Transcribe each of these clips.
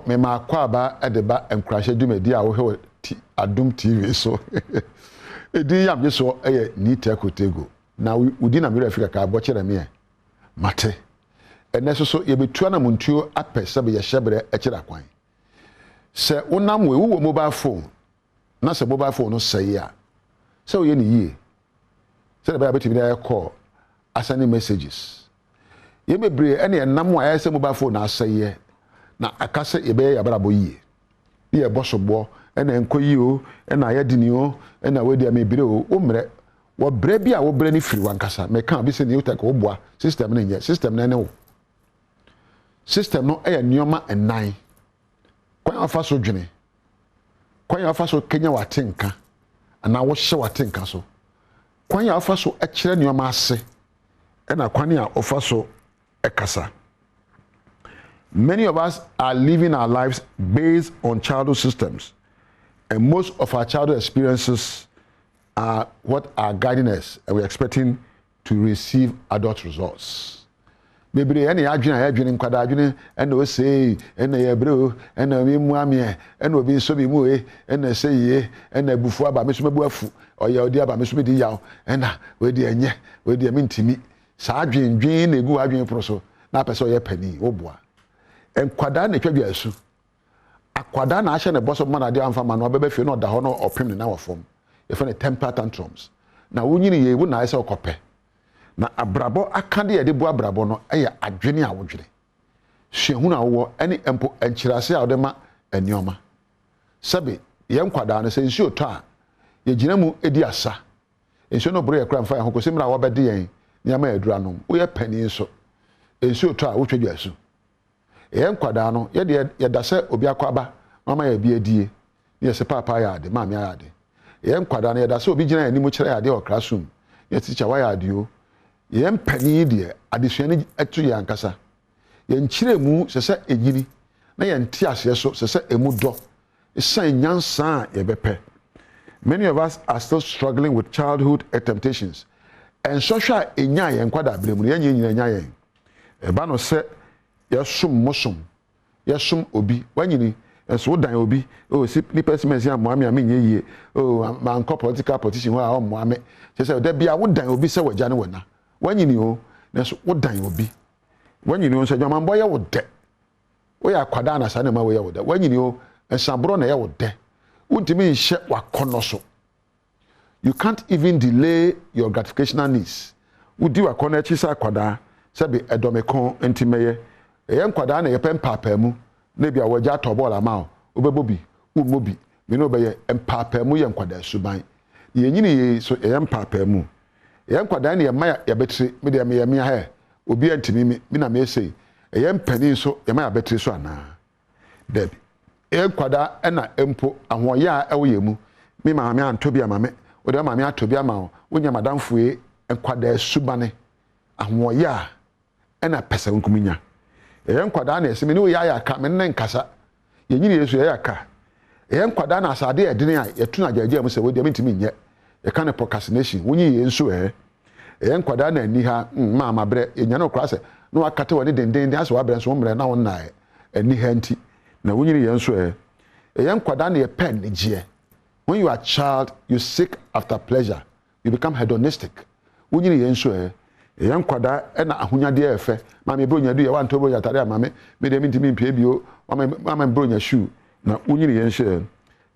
me ma kwa ba edeba encourage dwumadi a wo he Adom TV so edi yam je so ni tekotego na udi na mere Africa ka bo kire me mate ene so ye betua na muntuo apese be ye hyebre e kire akwan se wonam we wo mobile phone na se mobile phone no sei a se wo ye ni yie se be abeti bi na call asani messages ye bebre ene enam wa ye se mobile phone na aseye na akase ye be ya brabo yie ye bosobo ena enkoyi o ena ya dini o ena wedi amebire o omre wo bre bia wo bre ni firi wankasa me kan bi se ni utak wo boa system na nye system na ne wo system no e nioma enan kwan afa so dwene kwan afa so kenya watenka ana wo hye watenka so kwan afa so e kire nioma ase ena kwan a ofa so e kasa. Many of us are living our lives based on childhood systems, and most of our childhood experiences are what are guiding us, and we're expecting to receive adult results. Maybe any adwene nkwada adwene and we say and ye bro and we mu ame and we be so be mu e and say ye and bufu aba me so mebu afu oya odi aba me so di yaw and we di enye we di mintimi sa adwendwen na egu adwene pro so na pese oya pani oboa enkwada na twabia asu akwada na ahye ne boso mana de amfa ma no obebe fie no da ho no opem ne na wofom e fe ne temper tantrums na wonyini ye wo na ese okope na abrabo akade ye de bo abrabo no eye adwene a wodwene hwehu na wo ene empo enchirase a wodema enioma sabe ye nkwada no se nsi oto a ye gina mu edi asa enso no bro ye kra mfa ye hokosim na wo bede yen nyama adura no wo ye pani so ensi oto a wotwadwa asu ye nkwada no ye de ye da se obi akwaba mama ye bi adie ye se papa ya ade mama ya ade ye nkwada no ye da se obi gina ani mu kire ade o classroom ye teacher wa ya ade o ye mpani de adesuani etu ye ankasa ye nkire mu se enyini na ye nti ase so se emu do san nyansa ye bepe. Many of us are still struggling with childhood temptations, and social enya ye nkwada bremu ye nyina nya ye eba no se yesum obi wanyini enso dan obi o si ni person mesia moame amenye yie o man political politician wa o moame se da bia wo dan obi se waja ne wona wanyini o nenso wo dan obi wanyini o se jama mbo ye wo de wo ya kwada na sa ne ma wo ye wo de wanyini o ensabro na ye wo de untimi nhye wakono so. You can't even delay your gratificational needs. Udi wakono echi sa kwada sabe edomekon entimeye ye nkwada na ye pempapa mu na bia waja tobola ma obebobi umobi me no be ye empapa mu ye nkwada suban ye nyini ye so ye empapa mu ye nkwada na ye ma ya betri me de me ye me ha obi antimi me na me sei ye mpani so ye ma ya betri so ana debi ye nkwada na empo ahoye a ewo ye mu me maame antobi amame o de maame atobi ama wonya madamfo nkwada subane ahoye a na pesa nkuminya ye nkwada na esime ni wo ya aka me nne nkasa ye nyini yesu ya aka ye nkwada na asade edene a ye tuna jaje mu se wo de mintimi nye ye kan procrastination wonyi ye nso ye nkwada na ani ha mama bre ye nya no kra se no akate woni denden aso wa bre nso mre na won na ani ha nti na wonyini ye nso ye nkwada na ye pen gye. When you are a child, you seek after pleasure, you become hedonistic. Wonyini ye nso yan kwada na ahunyade efe mama bronya du ye wan to bronya tare mama me de mintimi mpie bio mama bronya shoe na unyini yen hye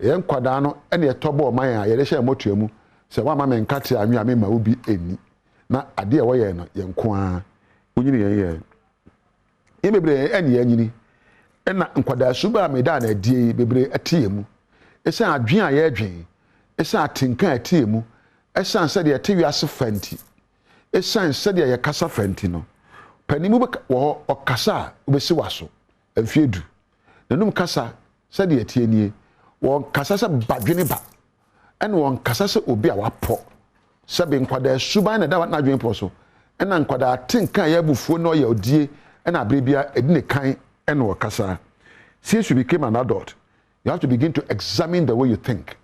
yan kwada no na ye tobo man a ye de hye motuamu se wa mama nkate anwa me ma obi eni na ade e wo ye no ye nko a unyini yen ye bebre eni anyini na nkwada suba me da na die bebre atiemu esa adwen a ye adwen esa atenka atiemu esa nse de ye te wiase fanti esan said ya kasa fenti no panimu wo okasa obesi waso afiedu nanum kasa said ya tienie wo kasa se badwene ba ene wo kasa se obi a wapo sabe nkwada suban na da na dwen po so ena nkwada tinka ya bufuo no ya odie ena abrebia edine kan ene wo kasa. Since you became an adult, you have to begin to examine the way you think.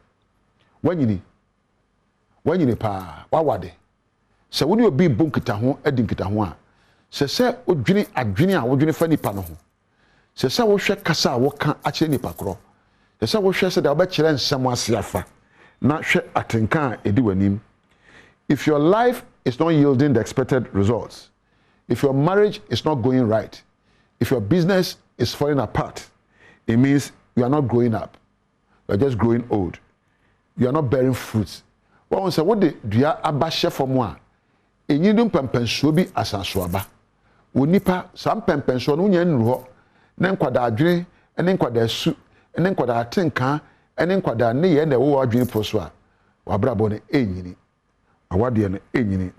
Wanyini pa wawade se woni obi bonkita ho edi nkita ho a se odwene adwene a wodwene fa nipa no ho se wo hwe kasa wo ka ache nipa kro se wo hwe se da wo kire nsem ase afa na hwe atenka edi wanim. If your life is not yielding the expected results, if your marriage is not going right, if your business is falling apart, it means you are not growing up. You are just growing old. You are not bearing fruits. What say what the dua abahye fom a enyidum pempensuo bi asanso aba. Onipa sam pempensuo no nya nru ho na nkwada adwene ene nkwada asu ene nkwada atenka ene nkwada ne ye na wo adwene poso a wabrabo ne enyini awade ne enyini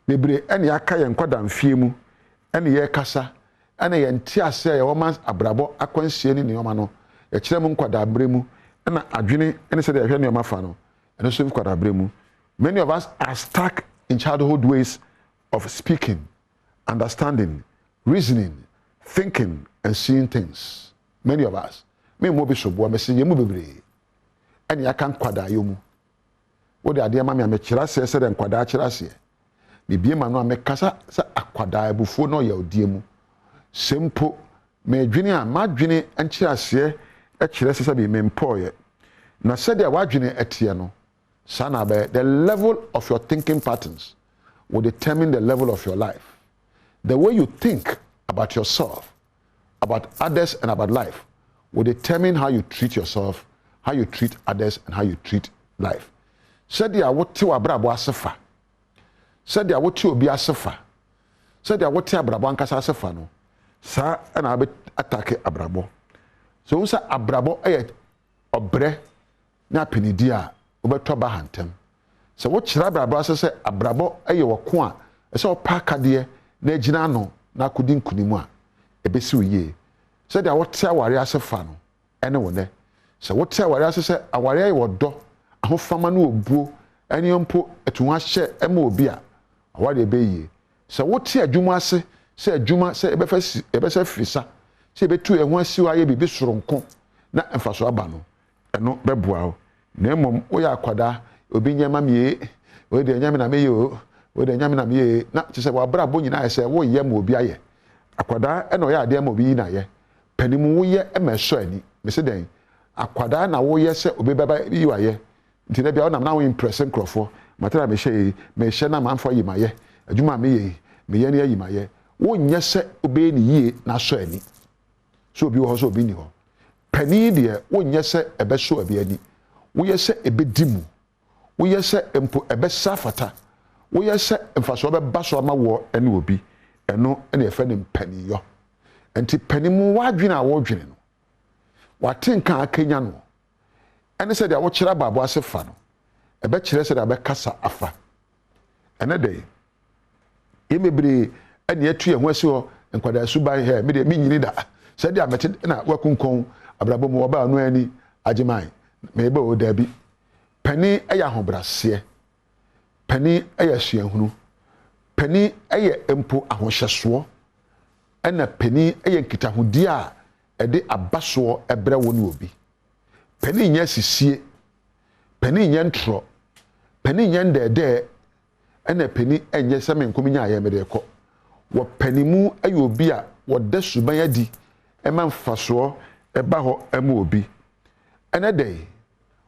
bebre ene aka ye nkwada mfie mu ene ye kasa ene ye ntiase ye wo man abrabo akwansie ni neoma no ye kire mu nkwada abremu ena adwene ene se de hwe neoma fa no ene so nkwada abremu. Many of us are stuck in childhood ways of speaking, understanding, reasoning, thinking and seeing things. Many of us me mo bi sobo me se ye mu bebre ene aka nkwada yomu wo de ade ma me amekira se de nkwada akira se me bie ma no amekasa se akwada abufuo no ya odie mu sempo me dwene a madwene nkira se kire se bi me mpoye na se de wadwene etie no sana be the level of your thinking patterns will determine the level of your life. The way you think about yourself, about others and about life will determine how you treat yourself, how you treat others and how you treat life. Said ya wote wa brabo asefa. Said ya wote obi asefa. Said ya wote abrabo ankasa asefa no. Sa na be attack abrabo. So unsa abrabo eye obre na penidi a obeto ba hantem. Se wo kira abrabo asese abrabo eye woko a ese opa kade na agina no na kodi nkunimu a ebesi oye. Said ya wote aware asefa no ene wone. Se wote aware asese aware aye wodo ahofama no obuo ene mpo etunwa hye ema obi a aware ebeye. Se wote adwuma ase se adwuma se ebesa fisa se betu eho asiw aye bibi soronko na emfaso aba no eno beboa o na emom wo ya akwada obi nyama mie wo de nyama na meye o wo de nyama na meye na se wa bra bo nyina se wo ye ma obi aye akwada eno ya ade ma obi na ye panimu wo ye emeso ani me se den akwada na wo ye se obi baba yi wa ye nti na bia onam na wo impress nkrofo matara me hye na manfo yi ma ye adwuma me ye ne yi ma ye wo nye se obi ni yie na so ani so obi wo ho so obi ni ho pani de wo nye se ebe so abi ani wo ye se ebe dimu wo ye se empo ebe safata wo ye se emfaso be baso ama wo ene obi eno ene efe ne pani yo enti pani mu wadwene a wo dwene no watenka akanya no ene se de wo kira babo asefa no ebe kire se de ebe kasa afa ene de yemebre ene atu ye ho asi ho nkwada suban he me de me nyini da se de amete na wakunkon abrabo mu oba anu ani agiman me ebe o da bi pani eya hobrase pani eya suahunu pani eya empo ahohyeso ena pani eya nkitahudi a ede abaso ebre wo ne obi pani nya sisie pani nya ntro pani nya ndede ena pani enye seme nkomi nya aye mede ko wo pani mu eya obi a wo da suban adi ema mfaso eba ho ema obi ene dey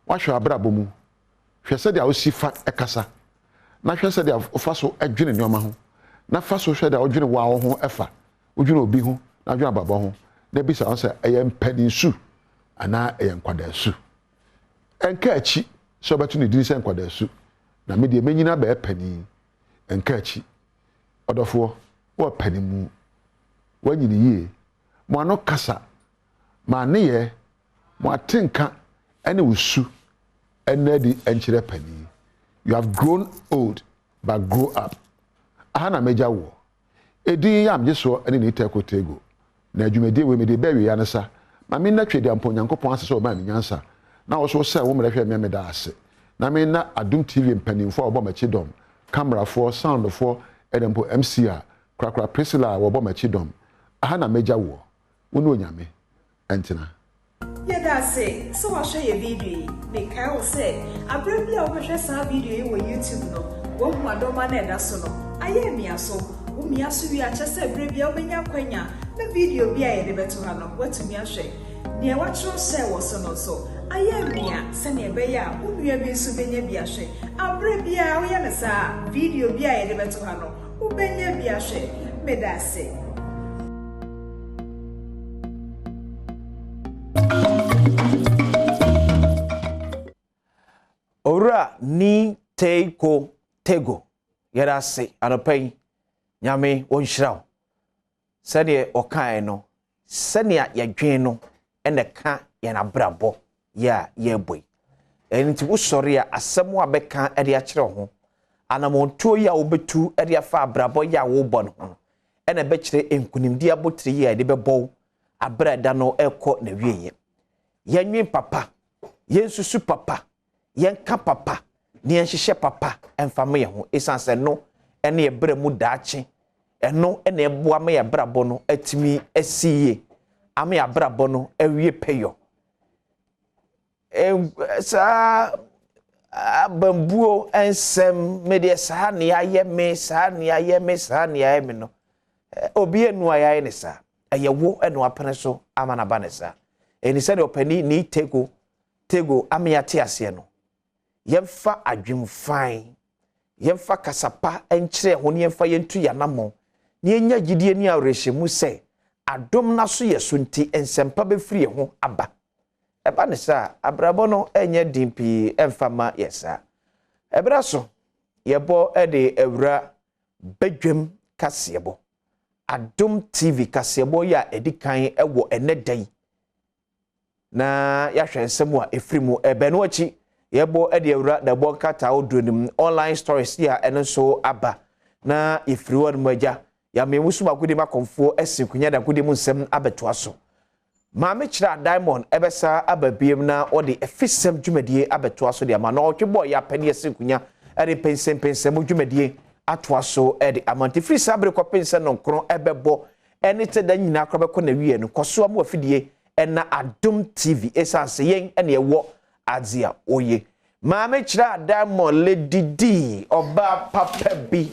wahwe abrabo mu hwese de a osifa ekasa na hwese de a ofaso adwene neoma ho na faso hwe de a odwene wa ho efa odwene obi ho na adwene ababo ho na bisa on se eye mpani su ana eye nkwada su enka achi so betu ne dini se nkwada su na me de menyina ba pani enka achi odofo wo pani mu wanyini yie mo ano kasa ma ne ye mo atenka ene usu ene di enchire pani. You have grown old but grow up. Ahana meja wo edi yam jeso ene ni tekotego na adwumede we me de bawi anasa ma me na twede ampo nyankopon asese o ma me nyansa na wo so se wo mrehwe me da ase na me na Adom TV mpanimfo obo machi dom camera for sound for edempo MC a krakra Priscilla wo obo machi dom ahana meja wo wonu onyame entina. Yeah, that's it. So I'll show you a video. Make I will say, I bring you over just a video on YouTube. No, one more don't man that's so. I am here so. umia so wi acha se bre bia obenya kwanya na video bia ye de beto ha no watumi ahwe ne watro se wo so no so ayamia se ne be ya unua bi so benya bi ahwe abre bia wo ya ne sa video bia ye de beto ha no ubenya bi ahwe medase Ora ni tego yara se anopai nyame wonhyiraw sane okan no sane yadwen no ene ka yana brabo ya yeboy enti wo sori a asem a beka ede a kire ho anamontuo ya obetu ede afa brabo ya wo bɔ no ene be kire enkunimdi abotire ya ede bebɔ abrada no ekɔ na wieye yenwen papa yensusu papa yenka papa ni enhyehyɛ papa emfama ye ho esanse no ene ye bra mu daache eno ene eboa me ye brabo no atimi asiye ame ya brabo no awie peyo sa bambuo ensem me de sa ne aye me sa ne aye me sa ne aye me no obi enu aye ne sa ayewo enu apene so amana ba ne sa eni se de opani ni tego ame ya te ase no yemfa adwemfan yemfa kasapa enkyere ho ne yemfa yentu yanamo ne enya gidie ni awrehemu se adom na so yeso nti ensempa be firi ho aba eba ne sa abrabo no enye dimpi emfama yesa ebra so yebo ede ewura badwam kasebo Adom TV kasebo ya edikan ewo enedan na ya hwensem a efrimu ebenu achi yebo ede ewura da bo kata odunim online stories ya eno so aba na efiri won magya ya memusu makudi makonfo esikunya da kudi mu nsem abeto so ma me kira diamond ebesa ababiem na ode efisem dwumadie abeto so de ama na otwebo ya pene esikunya ede pensem dwumadie ato so ede amanti free sabre ko pense no nkron ebebo ene te da nyina akobeko na wie no koso am afidie ena Adom TV esanse yen ene ewo azia oye ma me kira diamond ledidi oba papa bi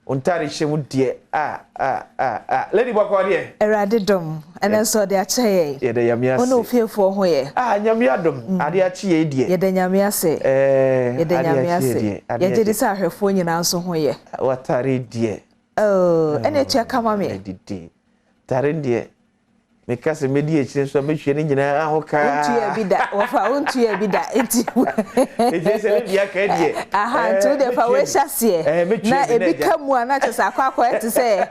ontari shemu die lady bako die erade dom ene so de achaye ye de yamia se ono fiefo ho ye nyamia dom ade achaye die ye de nyamia se ye de nyamia se ye je de sa ahwefo nyina nso ho ye watari die ene che kama me didi tare die mekase medi echire so mehwe ni nyina ahoka untu ya bida wofa untu ya bida enti ejese le bia ka die to de fa we hyase na ebika mu ana chesa akwa eti se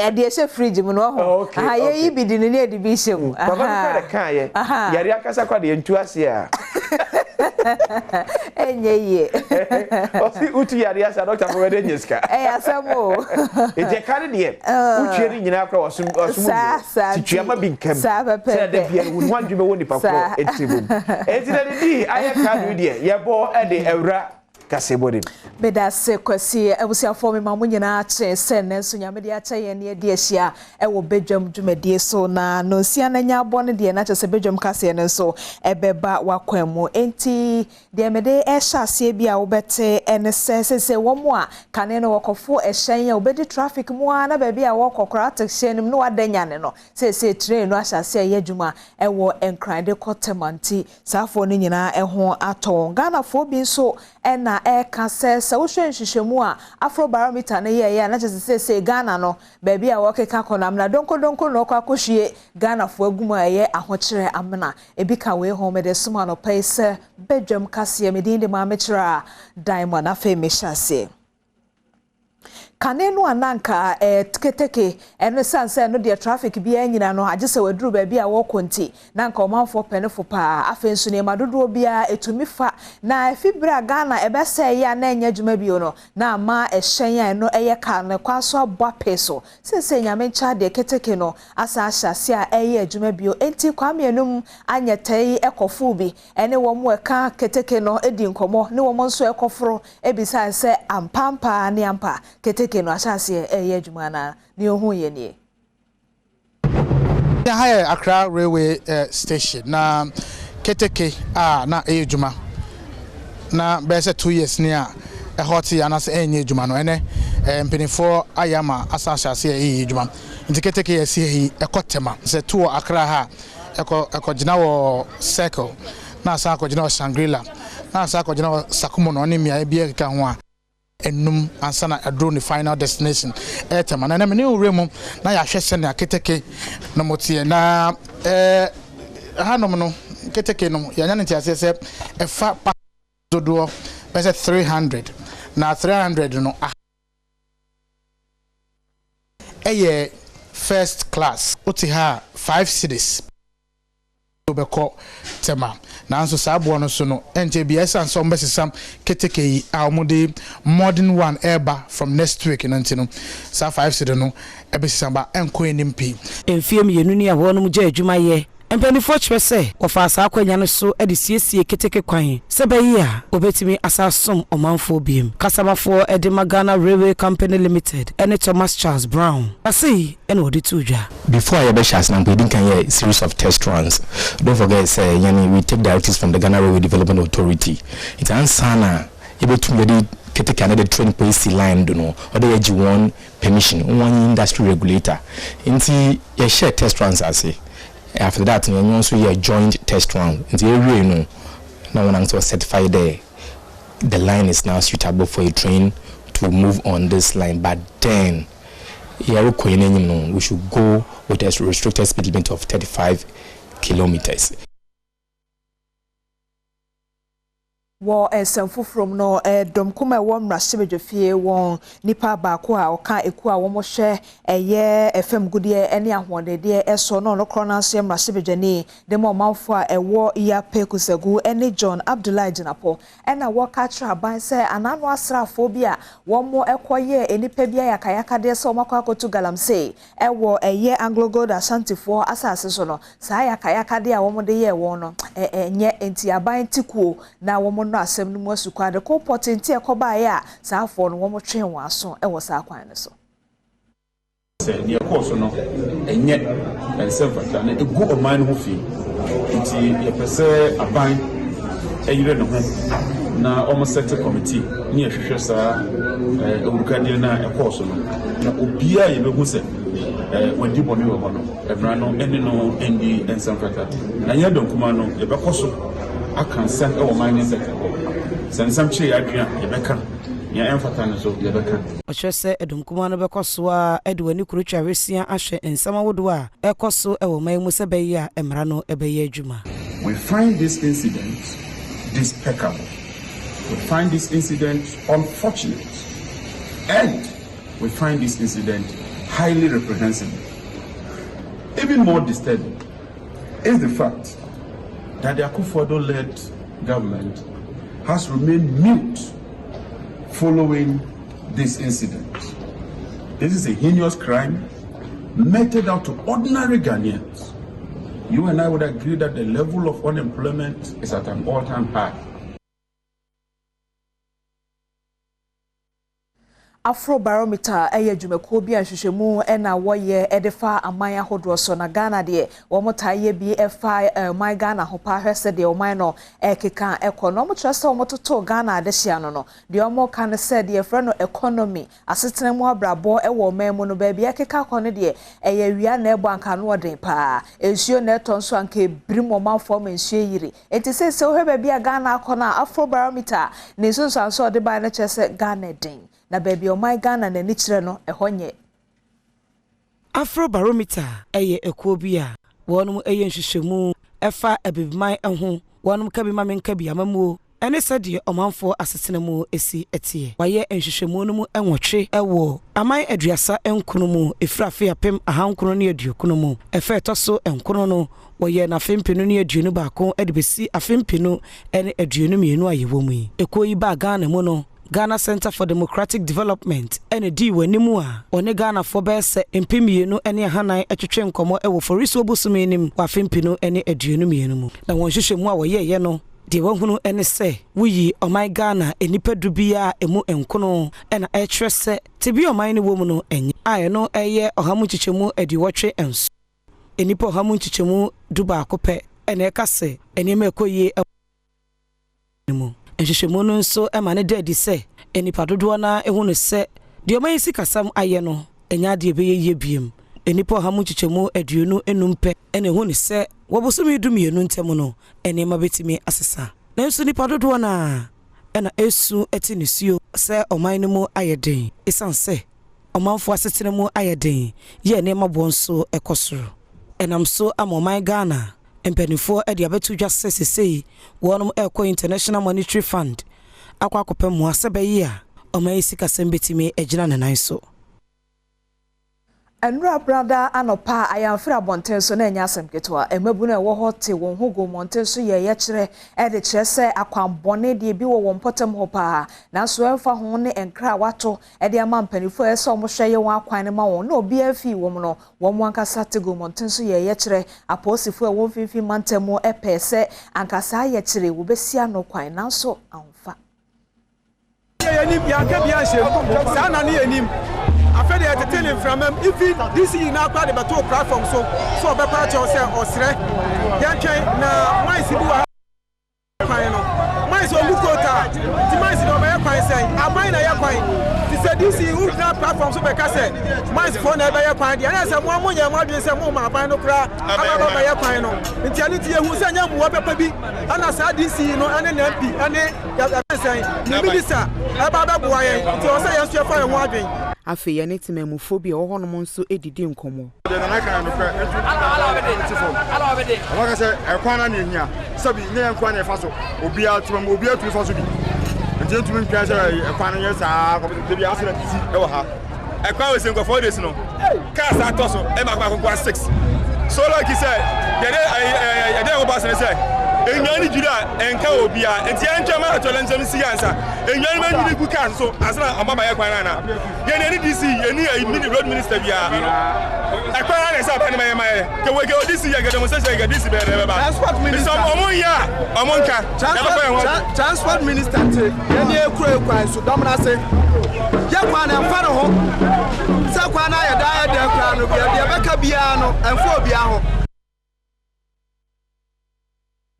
ade ehye fridge mu no ho ye bidi ni edi bi hyem baba ka kan ye yari akasa kwa de ntu ase a enye ye osi utu yari asa doctor for de nyeska asamo eje kare de utu ni nyina akwa wasum tituama binkam se de bia wonu adwuma woni pakro etibum ezira di ayeka do de yebo ede ewura kasebode beda se kwasi ebusiafo me mamu nyina ache se nenso nyame de ache ye ne de ahia ewo bedwam dwumadie so na no sia na nya abo ne de na che se bedwam kase nenso ebeba wakwemu enti de mede ehyaase bia wo bete ene se womo a kane no wokofo ehyan ya obedi traffic mu na ba bia wokokora taxi nim no wadanya ne no se train no ahyaase ye dwuma ewo enkrade kotemanti safo ne nyina eho aton Ghana fo bi so ena eka se wo hwenhwehwemu a afro barometer na ye na chese se Ghana no ba bia wokeka konam na donko no kwa kohwie Ghana fo agum a ye ahokyere amena ebika we ho me de suma no paise bedwam kase me din de ma mechira diamond afa me hyase kanenu ananka teketeke eno sanse no de traffic bia nyina no agese waduru ba bia wo konti nanka omanfo penefo pa afensu ne madodo bia etumi fa na efibra Ghana ebese ya na enya dwuma bio no na ma ehyen ya no eye ka ne kwaso abwa peso sese nyame ncha de keteke no asa ahyase a eye adwuma bio enti kwamenum anyetei ekofo bi ene wo mo eka keteke no edi nkomo ne wo mo nso ekoforo ebisa se ampampa ne ampa keteke no asase eye adwuma na ne ohun ye ne ya high Accra railway station na keteke na eye adwuma na be se 2 years ni a hoti anase enye adwuma no ene mpenifo ayama asase ase yi djuma nti keteke yesi yi ekotema se tuo akra ha ekogina wo circle na asa akogina wo Shangri-La na asa akogina wo Sakumo no ne mia bia keka ho a enum ansana adro ni final destination etema na me ne uremu na ya hwese na keteke no motie na hanom no keteke no ya nya nti ase se efa dodo pese 300 na 300 no first class oti ha 5 cities obeko tema nanso saabo no so no enje biasa nso mbesesam keteke yi amode modern one eba from next week nantino sa 5 cities no ebesesam ba enko enimpi enfiem yenu ni awo no mje adwuma ye Mpenifo chwese ofa asa akwanya no so ede siesie keteke kwan sebayi a obetimi asasom omanfo biem kasamafo ede Magana Railway Company Limited ene Thomas Charles Brown asi ene odi tuja before I be shas na we can a series of test runs. Don't forget say yani we take directives from the Ghana Railway Development Authority. It's ansana ebetumi ede keteke na the train policy line do no or the G1 permission one industry regulator inti ye share test runs ase. After that, we also a joint test round. In the area, no, now when I'm certified there, the line is now suitable for a train to move on this line. But then, we should go with a restricted speed limit of 35 kilometers. Wo esemfu from no dom kuma wo mrasebe fie won nipa baako a oka eku a wo mo hwe eye FM gudie ene ahwodede eso no no krona so mrasebe jani de mo manfo a ewo iya pekusagu ene John Abdullah Jinapo ena wo ka tra ban se anano asrafo bi a wo mo ekoye enipa bia yakayaka de so makwa akotu galamse ewo eye Anglo Gold Ashantifo asase so no sa yakayaka de a wo mo de ye wo no enye enti aban tikuo na wo mo no asem no mu asukwade ko potenti ekoba ya sa afo no wo mo twen waso e wo sa kwan ne so se ne course no enye ensemfata na egu oman ho fi nti ye pese aban eyire no ho na almost set committee ni ehwehwe sa eurukade na course no na obia ye behu se wadi boni wo no ebra no ene no endi ensemfata na ye donkuma no ye bekoso akansan e wo mining sector sansam che adua ye beka ya emfata no so ye beka ochese edomkuma no bekoso a edwani kurutwa wesia ahwe ensama wodo a ekoso e wo man mu se bayi a emra no ebeye adwuma. We find this incident despicable. We find this incident unfortunate, and we find this incident highly reprehensible. Even more disturbing is the fact that the Akufo-Addo-led government has remained mute following this incident. This is a heinous crime meted out to ordinary Ghanaians. You and I would agree that the level of unemployment is at an all-time high. Afro barometer eye dwumako bi ahwehwemu ena woye edefa aman ahodo so na Ghana de wo motaye bi efa my Ghana ho pa hwese de o man no ekeka ekono mo trese wo mototo Ghana de hia no de o mo kan se de efre no economy asetena mu abrabo e wo man mu no ba bi ekeka kono de eye wia na ebo anka no den pa ensuo na etonso anka ebrim o man form ensuo yiri etise se wo hwe ba bi Ghana akona Afro barometer ne so so de ba na chese Ghana den na baby o my Ghana na ni kire no ehonye. Afro barometer eye ekuo bi a wonum eye nhwehwemu efa abibiman eho wonum ka bi mamenka bi amamuo ene sede omanfo asesena mu esi etie waye nhwehwemu no mu enwotwe ewo aman aduasa enkunu mu efrafe apem ahankunu ne aduokunu mu efa etoso enkunu no waye na fempenu ne aduonu baako edebesi afempenu ene aduonu mienu ayewo mu ekuo yi ba Ghana mu no Ghana Center for Democratic Development ene di wanimu a one Ghana for bese empimienu ene hanan etwetwe nkomo ewo forisi obusumi nim wa fempinu ene aduonu mienu mu na wonhwehwemu a woyeye no de wahunu ene se wuyi oman Ghana enipa dubia emu enkono ena etwese tibi oman ne womu no enye aye no eye ohamu chichemu ediwotwe enso enipa ohamu chichemu duba akope ene kase enema ekoye mu nhwehwemu no nso emane dedi se enipa dodo na ehunu se de oman sikasam aye no enya de be ye biem enipo ha mu chichemu aduonu enumpe ene hu ne se wobosome dumienu ntem no enema betimi asesa nanso nipa dodo na ena esu eti ne suo se oman no mu ayeden isan se omanfo asetene mu ayeden ye enema bonso ekosoro enam so amoman Ghana empenifo e de abetu dwa sesesei wonom ekọ International Monetary Fund akwa akopem asebe a oman sikasem betimi agina nanan so Enra brother anopa ayamfira bonten so na enya asem ketwa emabu na wo hote won hogo monten so ye kire e de kire se akwambone de bi wo won potem ho pa na so emfa ho ne enkra wato e de ama mpanifo e so mo hweye won akwan ne ma won na obi afi wo no wo mo ankasa tego monten so ye kire aposifo e won finfi mantemo e pese ankasa ye kire wo besia no kwan na so amfa yenim yanka bia hye sa na ne yenim afede entertaining from even this is now part of the platform so be part of say osre yanken na mice bi wa kwan no mice o lukota ti mice no be kwan say aban na ye kwan ti say this is now platform so be ka say mice for na be ye kwan dia na say mo amonya mo adwen say mo ma aban no kra aba be ye kwan no nti ani ti ehu say nya mo pepa bi ana sa this no ane na mp ane ya say ni minister aba be boa ye nti o say ye so fa ye ho adwen afi ya netimemufobia wo hono nso edidi nkomo na kan no kra ala se ekwana na ehia sabi ne ekwana e faso obia tumam obia tu faso bi nti tumam twa se ekwana ye saa ko bi asira tisi e wo ha ekwa we se nko 4 days no cars atoso e makwa ko 6 so like say de dey go pass ne say enyani jira enka obia enti antwa ma to lensem si yansa enyani ma jiri ku kan so asra amama ye kwan na ye ne DC ye ni road minister bia ekwan na sa bani ma ye ke we ke DC ye ke demonstration ye DC be ba transport minister omonka transport minister te ye ni ekuro ekwan so domna se ye kwan na mfa no ho se kwan na ye da ye de kwan no bia de beka bia no emfo bia ho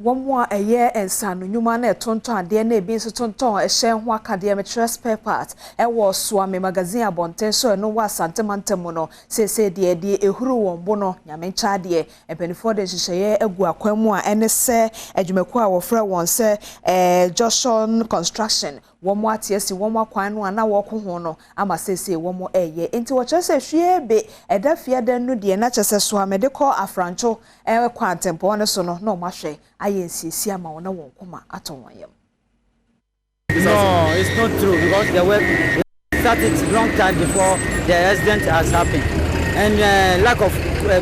Womwa eye ensano nyuma na etonton ade na ebi nso tonton ehye ho akade me spare part e wo soame magazine abonten so no wa santemantemo no sese de ehuru won bo no nyame ncha de epenifo de hyehyeye egu akwan mu a ene se adwumaku a wo fra won se Joshon Construction womo atiesi womo akwan no na wo ko ho no ama sese womo eye enti wo kyerese hwie be edafia dan no de na kyerese so amede ko afrancho kwa tempo ne so no na ma hwe ayensiesi ama wona won koma atonwayem. No, it's not true because the work started long time before the accident has happened and lack of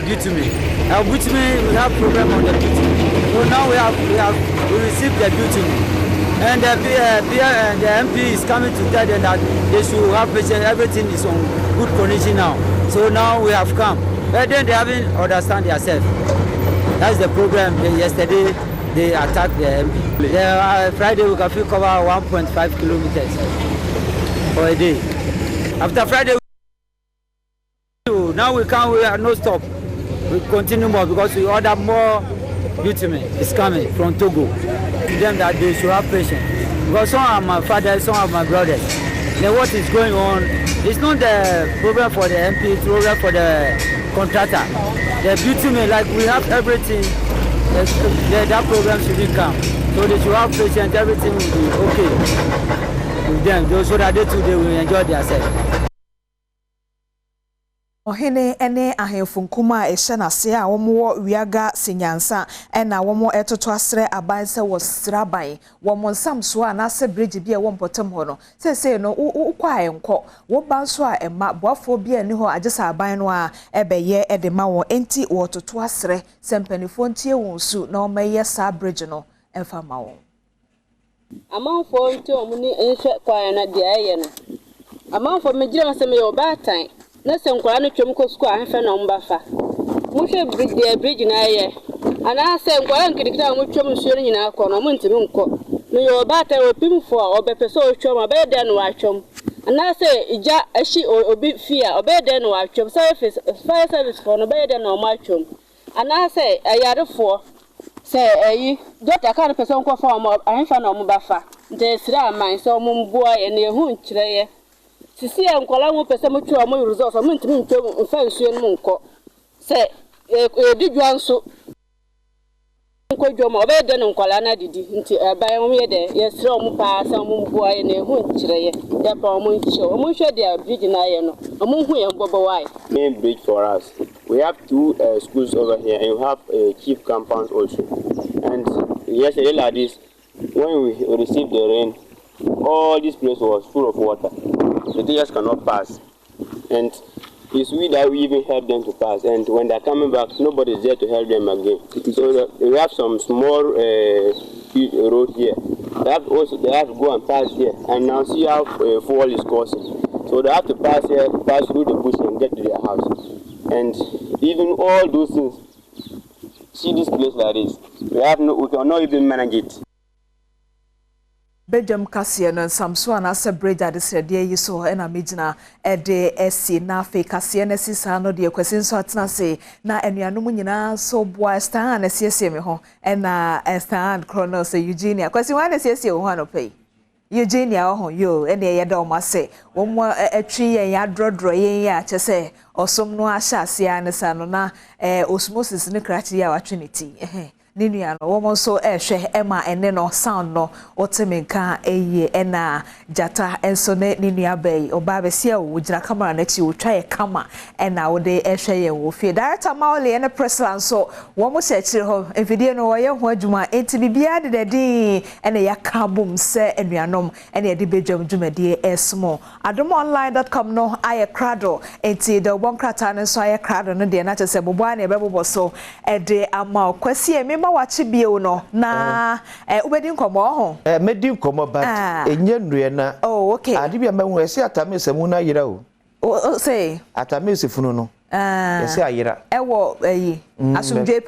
bitumen. Bitumen, we have problem on the bitumen. So now we received the bitumen. And the MP is coming to tell them that they should have patience. Everything is on good condition now. So now we have come. But then they haven't understand themselves. That's the problem. Yesterday they attacked the MP. Friday we can cover 1.5 kilometers for a day. After Friday, now we are no stop. We continue more because we order more bitumen. It's coming from Togo. Them that they should have patience because some are my fathers, some are my brothers. Then what is going on? It's not the problem for the MP, it's problem for the contractor. The bitumen, like we have everything, that problem shouldn't come. So they should have patience, everything will be okay with them, so that they too they will enjoy themselves. Ohene ene ahemfu nkuma ehye na se a womo wiaga sinyansa ena womo etoto asre abanse wo sraban womo nsamso a na se bridge bia wo mpotem ho no sese no ukwa enko wo banso a ema boafo bia ni ho agesa aban no a ebeye edema wo enti wo toto asre sempanifo ntie wonsu na omeye sa bridge no emfa ma wo amanfo ntie omuni enhwe kwa na de aye no amanfo megira se me yo batan na senkwara no twem ko school ahfe na mbafa mo hwe bridge na ye ana senkwara nkidikira mo twem nsuo no nyina akọ no mo ntimi nkọ no yo bata opimfo a obepeso otwem abede no atwem ana se ija ahi obi fia obede no atwem fire service for no obede no ma atwem ana se ayarefo se eyi dota kan person ko fa mo ahfe na mo bafa nte sira man so mo mboa ye na ehu nkire ye sisi ya nkwala mo pese mo twa mo results mo ntimi ntwa mfa nsuo no nko se di dwanso nko dwoma obede no nkwala na didi nti aban mo ye de ye sere mo pa sa mo mboa ye na ehu nkire ye ya pa mo nkire mo hwe de bridge na ye no mo hu ye mbobo why main bridge for us. We have 2 schools over here and we have a chief compound also. And yesterday like this, when we received the rain, all this place was full of water. The teachers cannot pass. And it's we that we even help them to pass. And when they're coming back, nobody is there to help them again. So we have some small road here. They have to go and pass here. And now see how fall is causing. So they have to pass here, pass through the bush and get to their house. And even all those things, see this place like this, we cannot even manage it. Badwam kase no samso anase bridge adesrede yi so na megina ede esi na fe kase na sisa no de kwesi so atena se na anuanom nyina so boa star na siesie me ho na star chrono se Eugenia kwesi wa na siesie ho anopai Eugenia ho yo ene ye da o mase wo mo atwi ye ya drodro ye ya chese osom no ahya ase anesa no na osmosis ne krachi ya watweniti Ninu no woman so ehwe ema ene no sound no otemenka eye na jata enso ne ninu abai oba besia wo gira camera na chi wo twa kama na wo de ehwe ye wo fie director Maole ene president so wo mo chechire ho video no wo ye ho adwuma enti bibia de dedi ene ya kabum se enuanom ene de Badwam dwumade esmo adomonline.com no aye krado enti de obonkrata ne so aye krado no de na chese bobo na ebebo so ede ama kwasi emi ma wachi bio no na ubedi nkomo ho medi nkomo but enye nnue na oh okay ade bia mahu ese atamese mu na yira o say atamese funu no ese ayira ewo Asumdwe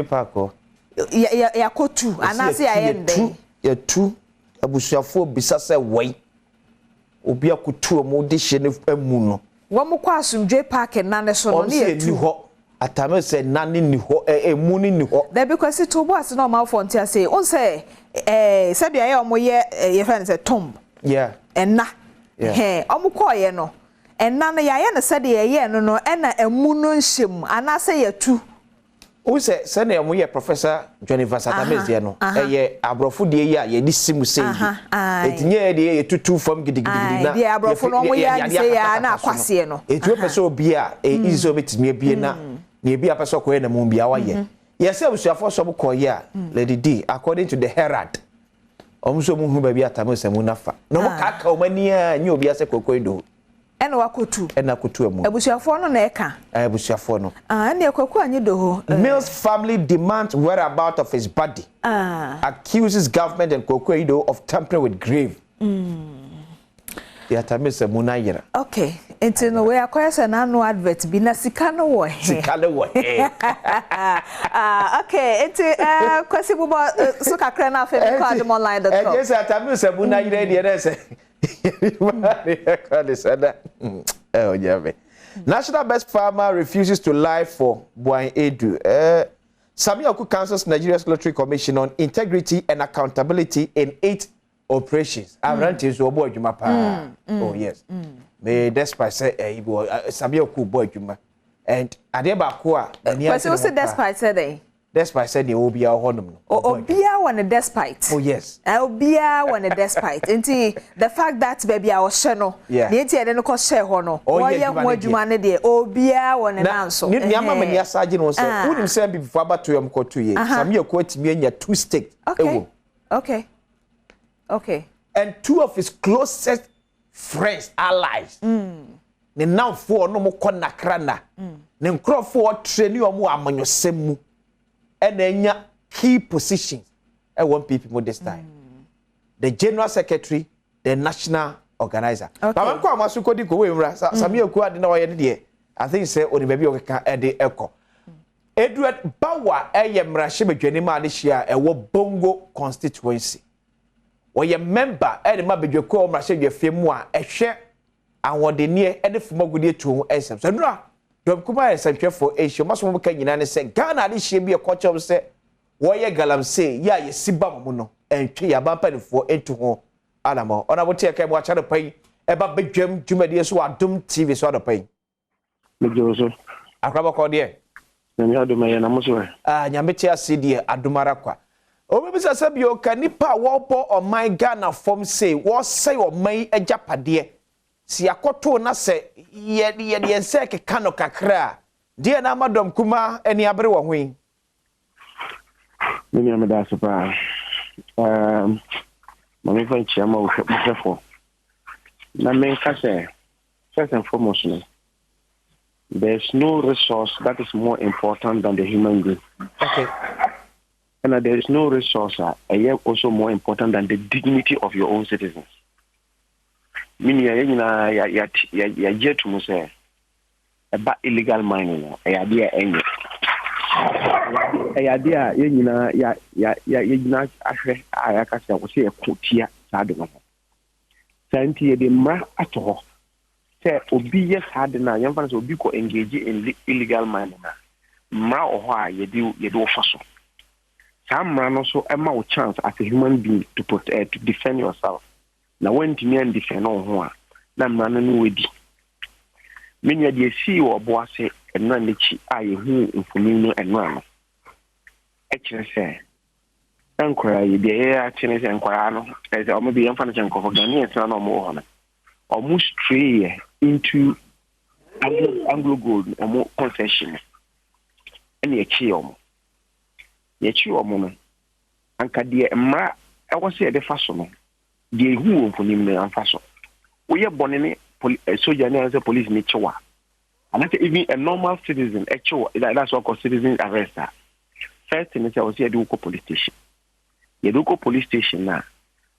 Park o ya kotu anase ayende ya tu abusuafo bisa se wai obi akotu mo de hye ne amu no wo mo kwa Asumdwe Park na ne so no ne yetu atame se nani ni ho emuni ni ho there because to boss no ma for ntia say on say said ye omoye ye friend say tomb yeah enna omo ko ye no enna no ya ye no said ye no enna emu no nhyem ana say yatu o say na emu ye professor Jennifer Satamese ye no ye abrofo de ye ye di simu say etinye de ye tutu fam gidigidi na ye abrofo no mo ye say ya na akwase no etu pese obi a izo betimi bie na na ebi apeso ko ye na mu bia wa ye yes abusuafo so ko ye a Lady D according to the Herald omso mu hu ba bi atamese mu nafa no mo kaka o mani a nyi obi ase kokoido ena wakotu ena kotu amu abusuafo no na eka abusuafo no ena kwaku anyi do ho Mill's family demands whereabouts of his body accuses government and kokoido of tampering with grave ya tamese mu na yira okay enti no we akwese na no advert bi na sika no wo he okay enti kwesi bubo so kakra na fe ko adomonline.com yes tamese mu na yira de na se National Best Farmer refuses to lie for Buan Edu. Samuel Oku cancels Nigeria's Lottery Commission on integrity and accountability in 8 operations. Oh yes. May despite say Samuel Oku boy juma. And adeba kwa but you say despite say despite said the obia honum. Obia one a despite. Oh yes. Obia one a despite. Enti the fact that baby I was no. Yeah. The enti no ko share hono. Oh yeah, mo adwuma ne de obia one an answer. Ni ama mani asaje no say. Wouldn't say before about to am ko 2 years. Samuel Oku atimi anya 2 stakes. Okay. And 2 of his closest friends, allies. Ne now for no mo konakra na. Ne nkrofo train omo amanyosem mu. And then key positions at one people this time. The General Secretary, the National Organizer. But I'm quite much go away. Samuel Oku did not I think say only baby at the echo. Edward Bawa Mrashibe Jenima this year a Bongo constituency. Or your member at the Mabijoko Mrashibe Femua a share and what they near any from good to SM. So no. Don't come and say for Asia. Must we can and say Ghana this should be a culture of say why galam say yeah you see muno and tree a bumper for into home Alamo. On I will take a watch out of pay eba bedwam dwumadi so Adom TV so adopai mejoso akraba ko de nyame adom ye na moso nyame ti ase de adomara kwa obebisa sabio kanipa wo po oman Ghana form say wo say oman ajapade si akoto na se ye ense keka no kakra de na Adom kuma eni abere wo hwen me me da so pa mami fa chiama o chefo na me ka say first and foremost there's no resource that is more important than the human being. Okay. And there is no resource also more important than the dignity of your own citizens. Meaning, ya jet to say about illegal mining. Ya idea any. Ya idea ya actually I can say we say a kutia saduma. Santi de ma ato. Say obi yes had na yamfa so obi ko engage in illegal mining na ma oho ye do faso. Samra no so ema wo chance as a human being to protect to defend yourself. Na when timi and defend on ho a na mra no no wedi. Menya de si wo bo ase ena nechi a ye hu mfoni no ena no. E kire se ankora ye de ya kire se ankora no e se o me bi yamfa no chenko fo gani e na no mo ho na. Almost stray into Anglo Gold or concession. And ye chi omo. Ye chi omo no. Anka de mra e wo se de faso no. De hu ofoni me anfaso. We ye bonene soldier na say police ni chewa. And that's even a normal citizen chewa. That's what called citizen arrest. First thing is I was here do police station. Ye do police station na.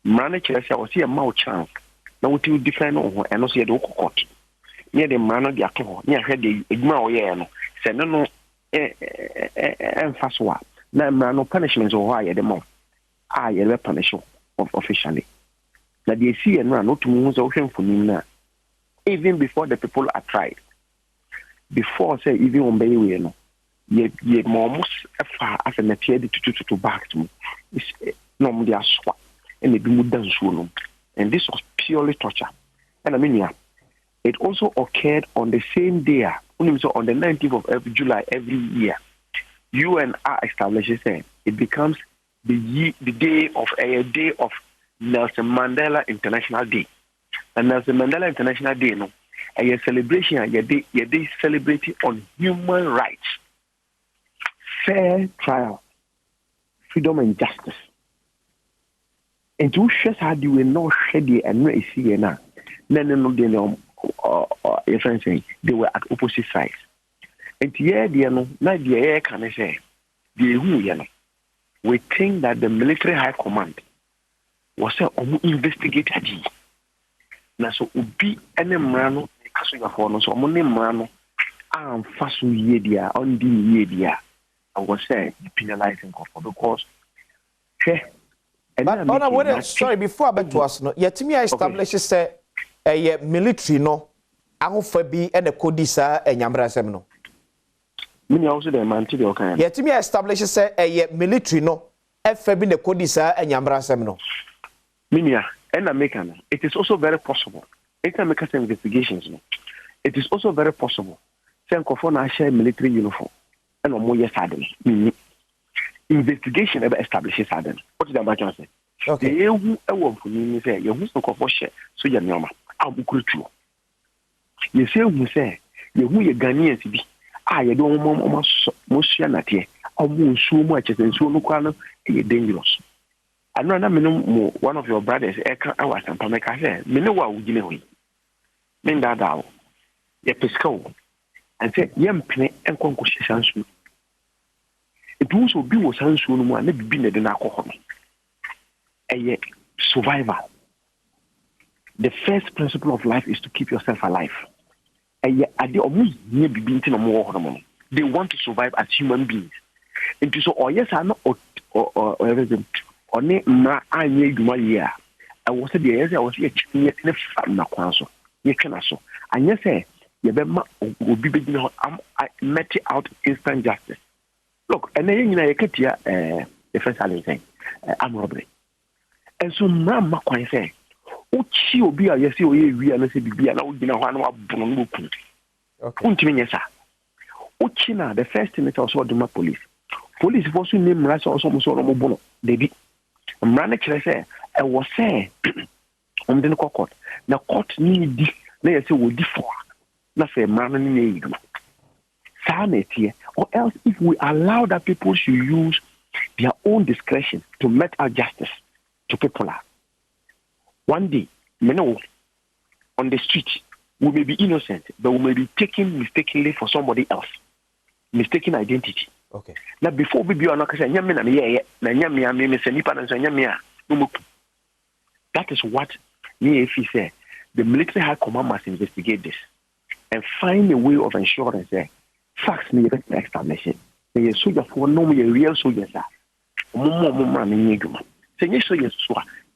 Mra na chere say I was here ma chance. Na what you defend on and also do court. Near the man of the ato, near head the igma ye no. Say no fast wa. Na no punishments or why the mo. Ye punish of officially. Na they see and not to move ocean for me even before the people are tried. Before say even on bay we no. Ye almost far as a material to back to me. No they are swat and they be more than so. And this was purely torture. And I mean, it also occurred on the same day, on the 19th of July every year. UN establishes it becomes the day of Nelson Mandela International Day. And Nelson Mandela International Day, no, a celebration, a day celebrating on human rights, fair trial, freedom and justice. And to show how they were not shady and not see now. No, they were at opposite sides. And here, they can I say, we think that the military high command was investigated. Now, so ubi any mrano, so money mrano, fasu yedia, on the yedia. I was saying penalizing because. But sorry, before I back to us, no, yet me establishes say a military no, ahofabi and a codisa and yambra semino. Mini also the man to the okay. Yet me establishes say a military no, FB the codisa and yambra semino. Minia and American. It is also very possible. It can make some investigations. No, it is also very possible. Say Nkofo share military uniform and no more yes investigation ever establishes sudden. What is the matter? Okay. The who for me say you must go for share so you know I'm crucial. You say who say you who you Ghanaians be you don't most not here. So much and so no dangerous. I know one of your brothers I was and Pameka said, me know what would you know. Men that down. Ye pesco and say yam penny and concussion. It also be was hands on one, maybe been the alcohol. A survivor. The first principle of life is to keep yourself alive. They want to survive as human beings. And so, oh yes, I know, or everything. Only I need my year. I was a year, I was here, and yes, you will be I met out instant justice. Look, and then you get here, the first thing, I'm robbery. And so now, I say, uchi obi a yesi oye wi ana se bibia na ugina ho ana wabono no ku untimi nyesa uchi na the first thing is also the police for so name ra so so no bono debi mra na kire se e wo se omde no court na court ni di na yesi wo di for na se mra na ni yidu sanity or else if we allow that people should use their own discretion to mete out justice to people. One day, on the street, we may be innocent, but we may be taken mistakenly for somebody else. Mistaken identity. Okay. Now, before we be on that is what NEAF said. The military high command must investigate this and find a way of ensuring that facts need an explanation. The soldier for no real soldiers are.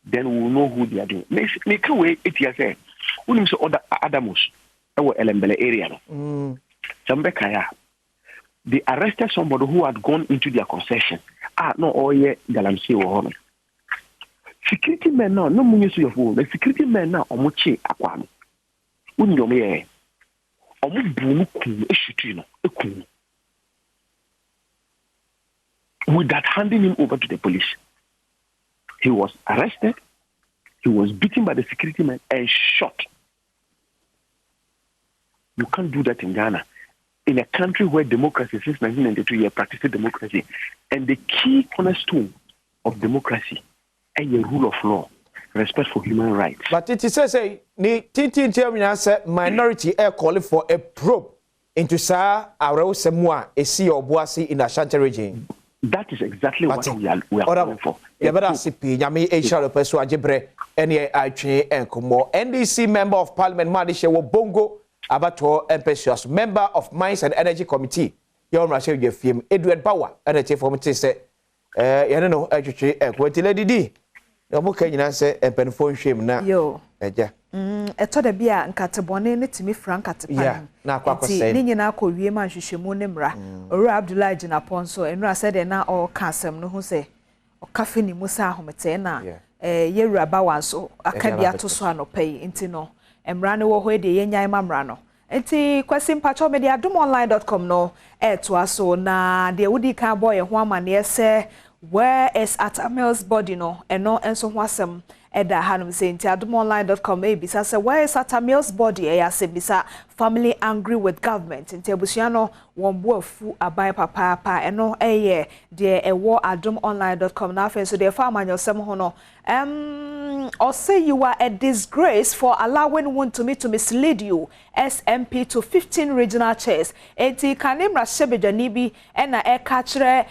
Then we will know who they are doing. Make a way, it is a we say other Adamus, our Elembele area. Zambekaya, they arrested somebody who had gone into their concession. No, oh, yeah, Galamsi or security men now, no money to your phone. The security men now, Omochi Aquam. Unyome, Omubu, a shooting, a cool. With that, handing him over to the police. He was arrested, he was beaten by the security man and shot. You can't do that in Ghana. In a country where democracy, since 1992, you have practiced democracy. And the key cornerstone of democracy and the rule of law, respect for human rights. But it says, minority air calling for a probe into Sa Arao Semua, a sea or Boasi in Ashanti region. That is exactly what we are calling for. NDC member of Parliament Madisha Bongo Abato Empesius, member of Mines and Energy Committee. Your Russia film Edward Bauer and a chief of say, I don't know, actually, Lady D. No more can you answer a penphone shame now. Yo, a toda bia and catabone to me frank at the yeah, now Quack say, Nina could be a man, she Nimra, or Abdullah Jinaponso, and I said, and now all Cassam, no who say, or Caffini Musa Hometena, Yera Bawanso, a cabia to swano pay, intino, and ran away the Yenya Mamrano. Enti question patcho media adomonline.com no to us so na the Woody Cowboy and one man yes where is at Amels body no and no and so wasem Eda Hanum saying adomonline.com bisa say where is at Amels body bisa family angry with government nti abusuano won boafu abai papa and no de e war adomonline.com na so the farmer yosem ho no or say you are a disgrace for allowing one to me to mislead you SMP to 15 regional chairs enti kanimra shebejani bi na e ka kire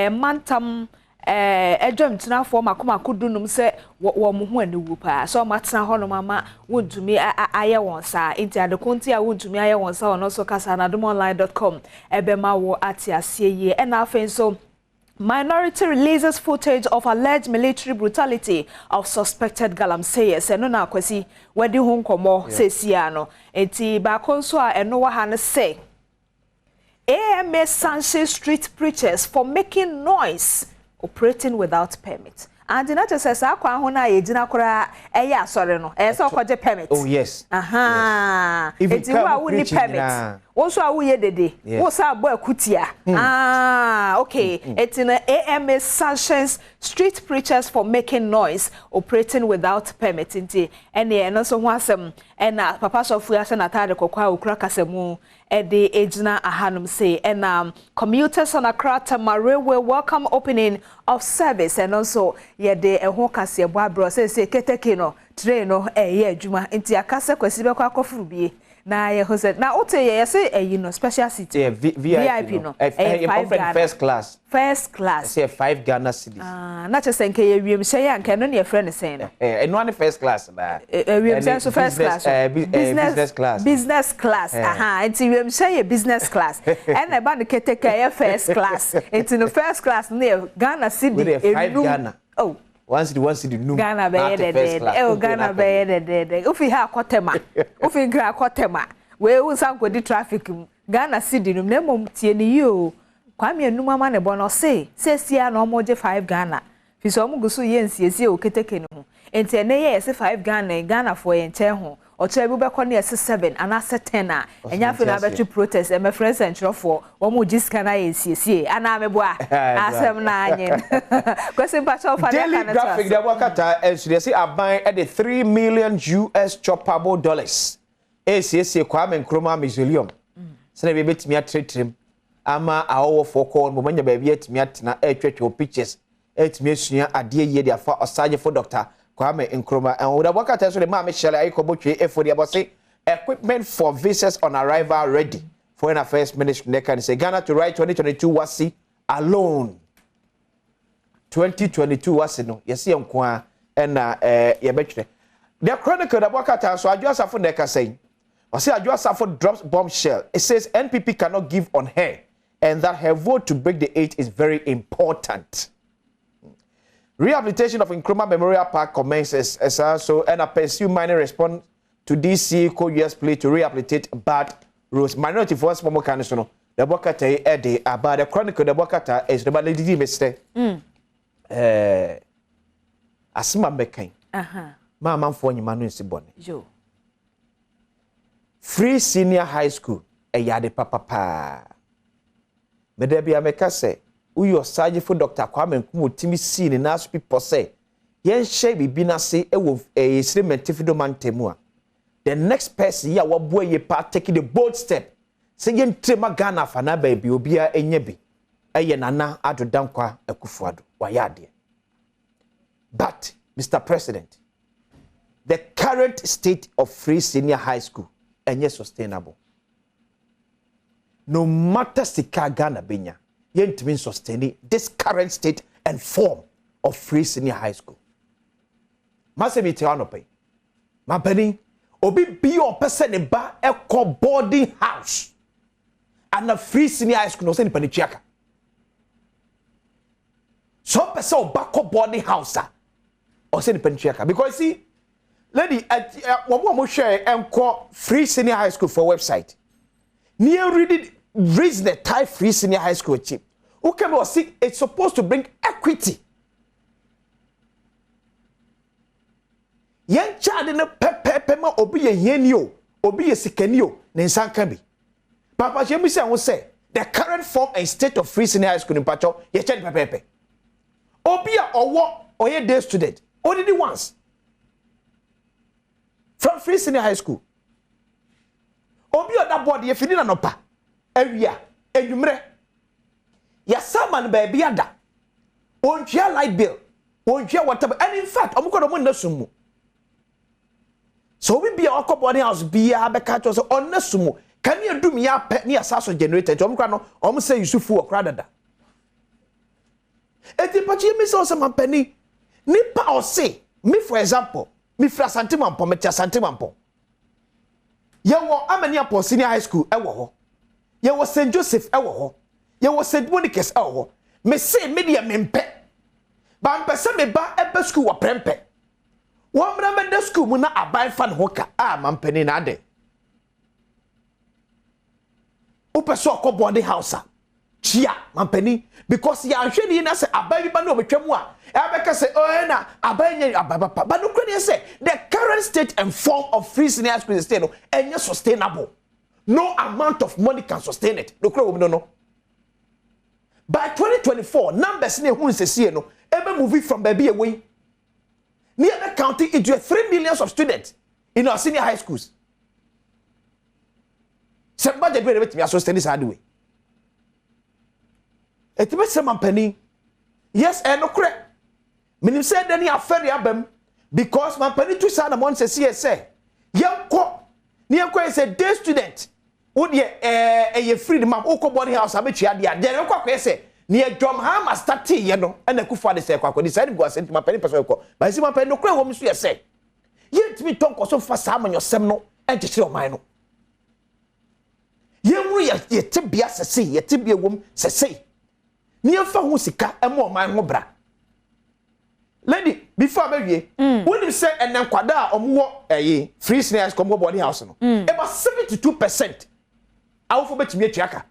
mantam edwam tena for makoma kudunum se wo mo ho aniwu pa so matena ho no mama wontumi aye won sa enti adekonti a wontumi aye won sa ono so kasa na adomonline.com ebema wo atiasie ye na afen so minority releases footage of alleged military brutality of suspected galamseyers eno na akwasi wadi ho nkomo sesia no enti ba konso a eno wa ha ne say AMA sanctions street preachers for making noise operating without permit. And in that says akwa ho na yegina kora eya asore no e se okoje permit. Oh yes. Aha. Eti wa wo ni permit. Wo so a wo ye dede. Wo sa abo akutia. Okay. Eti na AMA sanctions street preachers for making noise operating without permit. Nti ene no so ho asem na papa sofu ase na tade kokwa okura kasemu the Ejna Ahanum say and commuters on Accra Railway welcome opening of service and also de ehokase boabro say keteke no train no adwuma nti akase kwasi be kwa kofuru bie na ye ho say na ote ye say you know special seat VIP no first class say 5 Ghana cedis na chese nke ye wiem hye ya nke no ne friend say no no first class na wiem say so first class business class aha nti wiem hye ye business class and ba no keteke ye first class nti no first class ne Ghana cedi 5 Ghana oh one city num Ghana be de Ghana be de ufi ha akotema ufi nkra akotema we unsan kodi traffic Ghana cedi num na mom tie ni yo kwame enum ama ne bo no say sia na omoje 5 Ghana fiso omu gusu yensiesie o keteke no ho enti ene ye 5 Ghana for ye nche ho oche bi be ko na 7 ana 10 a enya fe na betri protest e me friends and chofo wo mu jiska na yensiesie ana meboa asem na anyen kwese pa chofa daily graphic da wakata ensiesie aban e de $3 million choppable dollars ensiesie Kwame Nkrumah mausoleum sene be betimi atretrem ama awo foko mo manya ba bi atimi atena etwetwe pictures etimi asua ade ye dia fa osaje for doctor Kwame Nkrumah and would have worked so the ma Michelle Ayikobotwe efo dia boss equipment for visas on arrival ready. Foreign Affairs Ministry Neka say Ghana to write 2022 wasi alone. 2022 wasi no yesi enko na ye betwe. The Chronicle da worked so Adwo Asafo Neka saying wasi Adwo Asafo drops bombshell. It says NPP cannot give on her and that her vote to break the 8 is very important. Rehabilitation of Nkrumah Memorial Park commences as also and a pursue minor response to DC co-US plea to rehabilitate bad roads. Minority for small candidates. The Bokata Eddie about the Chronicle. The Bokata is the lady Mr. Asima Bekin. Mama for Manu Sibon. Jo. Free senior high school. A yade papa. Medebi Ameka say. Uyo saje for Dr. Kwame Nkrumah timi si ni naso people say yen share bibi na se e wo mentifido man temua the next person ya wabo ye part taking the bold step say yen trema Ghana fa na ba bi obia enye bi eye nana adodankwa akufuado wayade. But Mr. President, the current state of free senior high school enye sustainable. No matter sika Ghana benya yentimi sustaining this current state and form of free senior high school. Masemi te anope. Mapeni obi bi o person ba e boarding house and a free senior high school no se ni pani chiaka. So person o ba boarding house o se ni pani chiaka because see lady wo mo share enko free senior high school for website. Near reading raise the Thai free senior high school cheap. Okay, but see, it's supposed to bring equity. Yen child in a pepema obi ye yenio, obi ye sikenio, nensan can be. Papa Jemisi will say the current form and state of free senior high school in Pacho, ye child pepe. Obia or what or ye day student, only the once. From free senior high school. Obia that body ye feeding an opa. Area, enumere. Ya saman baby ada. Onjia light bill. Onjia whatever. And in fact, I'm going to win the sumu. So we be a boarding house be a catch us on the sumu. Can you do me a pet near Sasso generator? Almost say you should fool a crowd. Et the Pachi miss also my penny. Nipa or say, me for example, me fra Santimampo, Metia Santimampo. Yawo Amania senior high school, ewo. Ye was St. Joseph ewo. Ye was St. Monica's ewo. Me say media mempe. Ba mpese me ba ebe school wa prempe. Wa mra me de school mu na aban fan hoka. Mampeni na ade. Upe so ko boarding house. Chia mampeni because ya hwe ni na say aban bi ba na obetwa mu a. E abeka say na aban nya ababa. But no crane say the current state and form of free senior school is still no sustainable. No amount of money can sustain it. No. By 2024, numbers near who is no ever moving from baby away. Near the county, it is 3 million of students in our senior high schools. Somebody be able to sustain this hard way. It be some penny. Yes, and no correct. Meaning said any affair abem because my penny to sign among say CSA. Young co near is a day student. Would ye free the map oko boarding house abetua dia de kwa kwa say near John Hammer start ye no and the kufa de say kwa decide go send my penny person ko but see my penny no kra wo mi so ye say ye timi ton ko so fa sa man yosem no and to share my no ye mu ye tibia sese ye tibia wom sese near fa ho sika e mo man ho bra lady before baby when you say and then kwada omwo free snares come boarding house no about 72% awfo betimi atuaka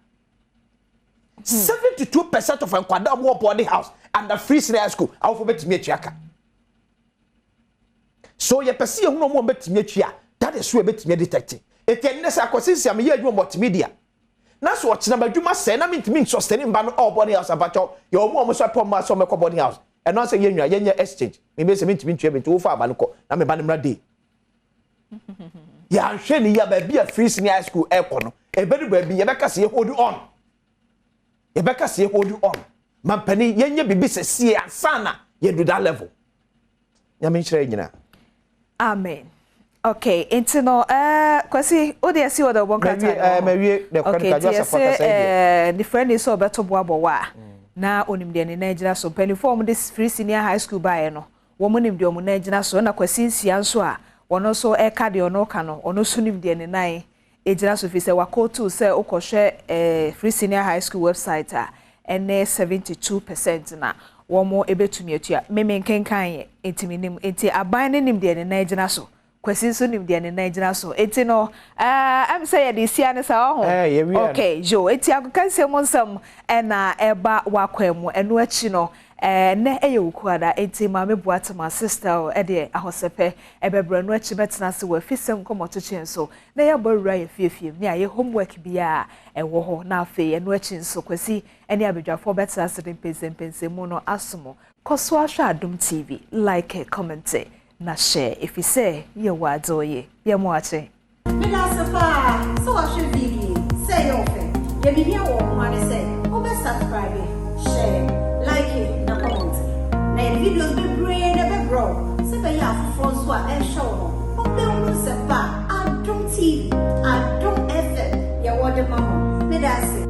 72% of nkwada omwo boarding house under free senior school awofo betimi atuaka so ye pese ye hu no mo betimi atua that is where betimi detect etenne sa kwasisi me ye adwuma multimedia na so ochina badwuma se na mentimi sustain mba no body house abacho ye omo so pom ma so me body house and no say ye nwa ye exchange me be se mentimi ntwe benti wo fa aba no ko na me ba ne mra dey ya hwe ni ya ba bia free senior school ekọ no ebedu ba bi ye beka se ye hold on ye beka se ye hold on mampani ye nye bibi se sie asana ye do that level ya me nchire nyina amen. Okay, intino kwasi odi asi oda bonkrata mawie de kwanika just support say the friend is so beto boabo wa na onimde ne Nigeria so penifom this free senior high school bae no wo monimde omu Nigeria so na kwasi nsia nso a wono so eka de ono ka no ono so nimde ne nan ejira so fi se wakotu se okohwe free senior high school website a ene 72% na womo ebetumi atua meme nkenkan ye etiminim enti aban ne nimde ne Nigeria so kwesi so nimde ne Nigeria so enti no am say ye sia ne sa ho okay jo enti akokanse mo nsam na eba wakwam eno achi no ne eyewukuada enti mame buata ma sister de ahosepe ebebra no achi betena se wa fisem komoto chenso na ya borura ye fiefie ne aye homework bia ewo ho na afi eno achi nso kwesi ene abedwafo betena se dempense mu no asomo koso ahwa Adom TV like comment na share if you say ye wadoye ye mo ache me da safa so wa share video say your friend ye be here wo mo say o be subscribe share like it na comment na videos be brain be grow se be ya for so a show no o be unu se pa Adom TV Adom FM ye wo de mama me da say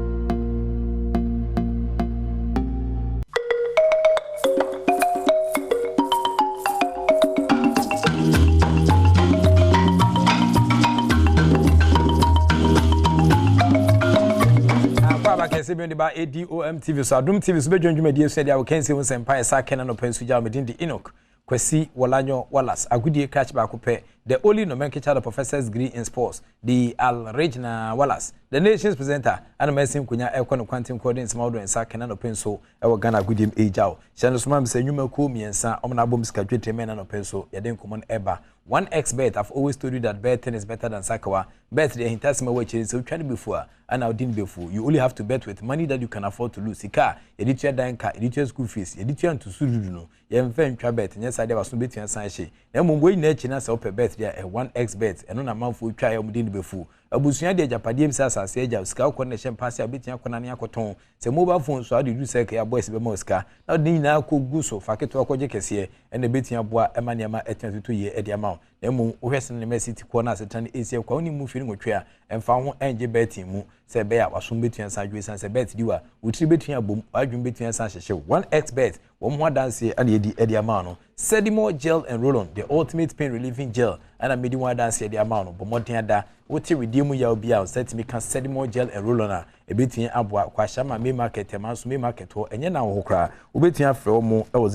kese bi ba Adom TV so Adom TV so be dwondwumadi so dia wo kense won sempa esa kena no pansu ja medin di Enoch Kwasi Wolanyo Wallace agudie catch back pe the only nomenclature professor's degree in sports the Al Regina Wallace the nation's presenter and mesim kunya ekon quantum coding small and sa kena no penso e wo Ghana agudie ejao channel so mam se nyuma ko miensa omna bom ska twete men no penso ye den common eba 1xbet. I've always told you that betting is better than sakawa. Bet the hintasima which is so trying before and now didn't before. You only have to bet with money that you can afford to lose. Ika, editor danka, editor school fees, editor to suduno. You have bet, and yes, I was no betting and sanche. Then when we nature us up a bet there a 1xbet and on a month we try didn't before. Abusunya de Japadim sasa seja ska connection pass ya betia konania koton. Se mobile phone so how do say ya boys be moska. Now ni na ko guso faketo akoje kese and the betia boa emaniama 22 year e dia emu uhwese ne City ko na setan esi kwa oni mu firi ngotwe a emfa ho enje betting mu se be ya wasom betua san dwe san se bet diwa utri betua bom adwum betua san hyehye 1xbet wo mo dance and edi ama no Sedimo gel and roll on the ultimate pain relieving gel and a medi one dance edi ama no bomoden da wote redeem ya obi a set me kan Sedimo gel and roll on a betua aboa kwa shama me market ma so me market ho enye na wo kra wo betua frɛ mo e wo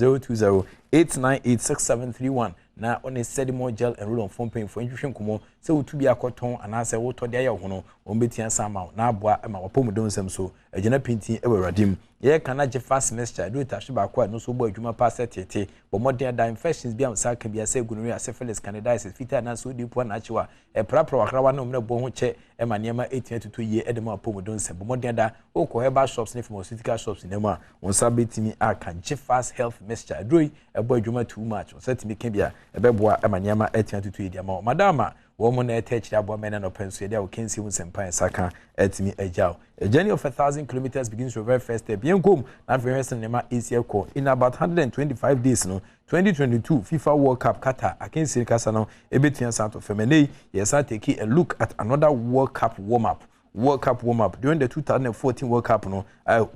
020898671 na on Sedimo gel and roll on phone pay for nhwehwe nkomo se wotu bi akoton anase woto de aye ho no on betia sama na aboa ma wapom don sem so agina pintin e wuradim ye kana je fast mixture do ta hwe ba no so bo adwuma pass tete bo modern da infections bi am saka bi ase gonorrhea syphilis candidiasis fita na so dipo na achiwa e prapra wakrawa na omna bo ho che e ma niam 1822 ye e de ma pom don sem bo modern da o ko herbal shops ne pharmaceutical shops ne ma on sabetimi aka je fast health mixture do e bo adwuma too much on setimi kan bia e be boa e ma niam 1822 ye de ma madama woman na etech abo men no penso dia o kensi un sempan saka etimi ejao a journey of 1,000 kilometers begins your very first step yenkom na first nema easier call in about 125 days no 2022 FIFA World Cup Qatar akensi kasa no ebetia santo femenei yes I take a look at another World Cup warm up during the 2014 World Cup no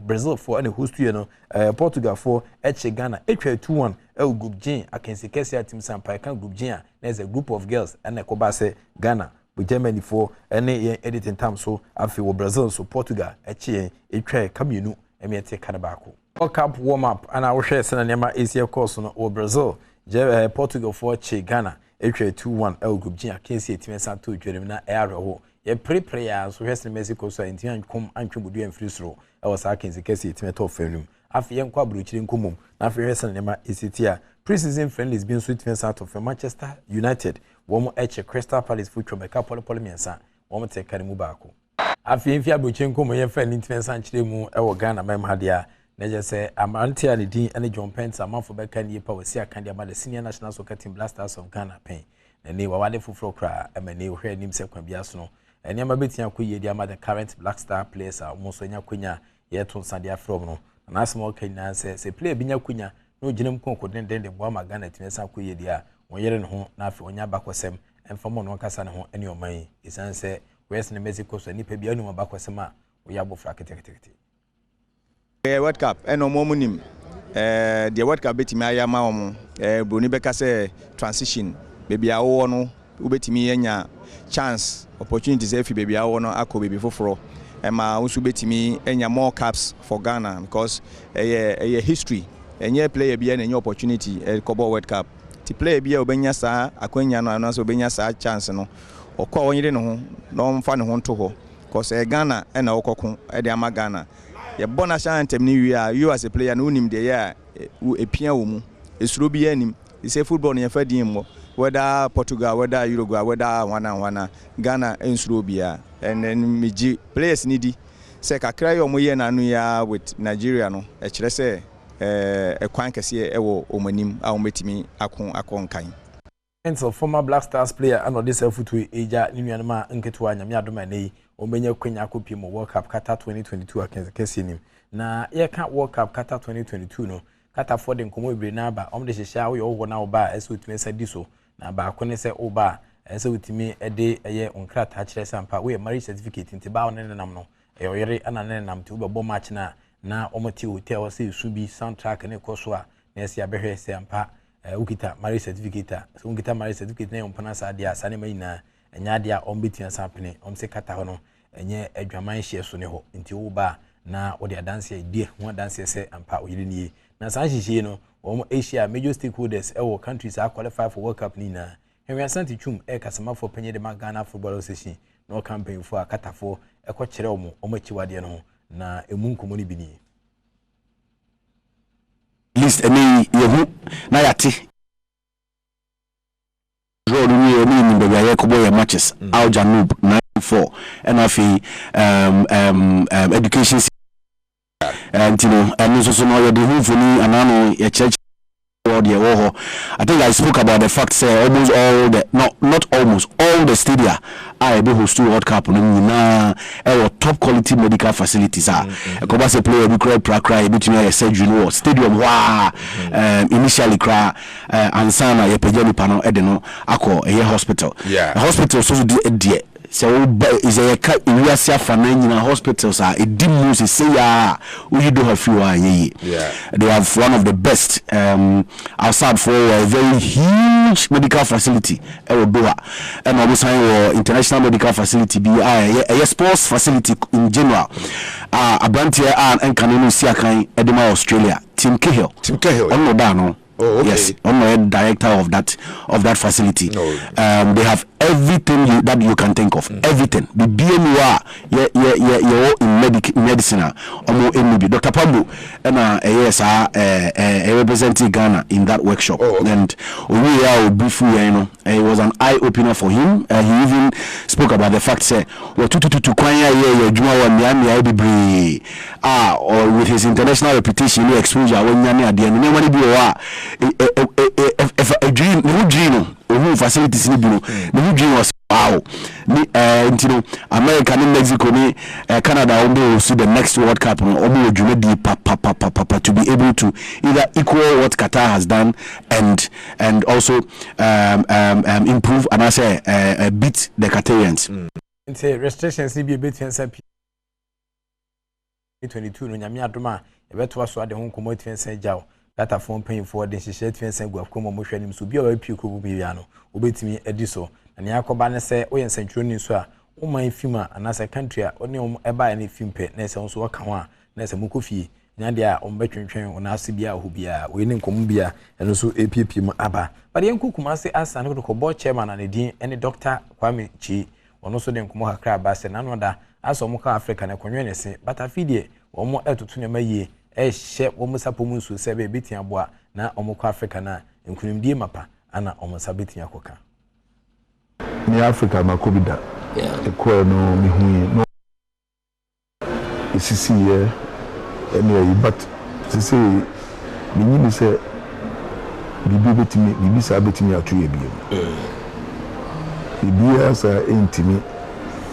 Brazil for and host you know Portugal for Ghana 2-1 group G akensi kesa team sampai kan group G there's a group of girls and ekobase Ghana with Germany for any editing time so afi wo Brazil so Portugal kaminu emiete kanabako World Cup warm up and I will share sena nema Asia course no wo Brazil Portugal for Ghana 2-1 group G akensi team santo dwelem na ho ye prepare so hwese Mexico so enti ankom antwebudu amfiri soro e was akensi kesi team top fenum afi yen kwa bruchiri nkomom na afi hwesen nema esitia pre-season friendlies been sweet fence out of Manchester United womo eche Crystal Palace football meka pole miensa womo te kare mu baako afi mfi abruchiri nkomom yen friendly fence anchire mu ewo Ghana mem hadia na je se amante a ne din ene John Pence amanfo beka ne pa wasi akande ama the senior national soccer team Blasters of Ghana pen na ne wawade foforo kra emane hwe nim se kwa bia so no ene ma betia koye dia ama the current Black Star players a mo so nya konya yeto sadia from no na asmo kanya se player binya konya no ginam konko den bo ama Ghana team sa koye dia wonyere ne ho na afi onya bakosem emfamo no kasa ne ho ene oman isan se West ne Mexico so ni pa bia no bakosem a wo ya bofra ketekete World Cup eno momunim the World Cup betimi ayama omo broni beka say transition baby awo no ubetimi yenya chance opportunities efi baby awo no akọ baby foforo ma unsu betimi enya more caps for Ghana because a history enye player bia na enye opportunity kobo World Cup ti player bia obenya saa akwanya no anaso obenya saa chance no okọ onyire ne ho no mfa ne ho nto ho because Ghana na okọkọ de ama Ghana ye bona chantem ni wi you as a player no unim de ya epia wo mu esuro bi anim say football no fa din mo whether Portugal whether Uruguay whether one Ghana ensuro bia and then meji players need say kakra yo mo ye na no ya with Nigeria no e kire say kwan kese e wo omanim a ometimi akon kan and so former Black Stars player and this footwe eja ni nuanama nketo nyame adoma nei omenya kwenya kopi mo World Cup Qatar 2022 akese nim na ye ka World Cup Qatar 2022 no Qatar for den komo ibre na ba omde hyehyia wo yo wo na oba eso utime sadi so na ba ko ne se oba eso utime ede eye onkrata kire sampa we marriage certificate ntiba won ne nam no e oyere ana ne nam ti wo match na omoti hotel se su bi soundtrack ne koso a na ese abehwe sampa ukita marriage certificate so ukita marriage certificate na yompana sa dia sa ne mayina enya dia ombetia sampene omse kata ho no enye adwaman hye so ne ho nti wo ba na wo dia dance die ho dance se ampa oyire nie na san hihie no wo Asia major stakeholders ewo countries are qualify for World Cup ni na Henry Asante Chum kasama for penye de Ghana Football Association no campaign for akatafo ekokere omo chiwade no na emu nkomo ni bini list eni yehu na yate road we ni mbebe ya kobo ya matches Al Janub 94 and afi education and you know and so no the who for ni anano ya church world ya wo I think I spoke about the fact say almost all the not almost all the stadia are able host to World Cup na top quality medical facilities are ko ba say player bi cry between a surgery no stadium wa initially cry ansana ya pejani pano e de no akọ hospital hospital so de so is a Iriasia Fanana hospitals are a dim say we do have few they have one of the best outside for a very huge medical facility and also international medical facility be a sports facility in general a brand here and can see Edinburgh Australia Tim Cahill no. Oh, okay. Yes, I'm the director of that facility. They have everything that you can think of. Everything. The BMUR, in medicine. Dr. Pambu, and representing Ghana in that workshop. And we are briefly, it was an eye opener for him. He even spoke about the fact say, or with his international reputation, exposure when at the end. If a dream, no dream, or facilities in the dream was wow. You know, America and Mexico, Canada will see the next World Cup to be able to either equal what Qatar has done and also improve and I say beat the Qatarians. Restrictions be a bit 22 no nyame adoma e beto aso ade ho nkomo 20 jaw data phone paying for the share 20 gwa komo mo hwanim so bia wa pie ko bu ya no obetimi edi so na ne akoba ne se oyen century so a o man fima anasa country a oni e ba ne fimpe na se so waka ho a na se mukofie nya de a ombetwenwen ona ase bia ho bia we ne nkomo bia eno so epiepie mu aba but yen kokuma se asa ne ko bo chairman na ne din ene Dr. Kwame Chi ono so de nkomo hakra ba se na no da aso mo ka Africa na konwe ne se but afidie omo etutu ne maye she wo mo sapo mu nso se be betia boa na omokọ Africa na nkunimdie mapa ana omosa betia koka ni Africa makobida ekọ no mi hu no isisi ye anyway but sisi mi ni se bibi sa betimi atu ye biem bibi asa entimi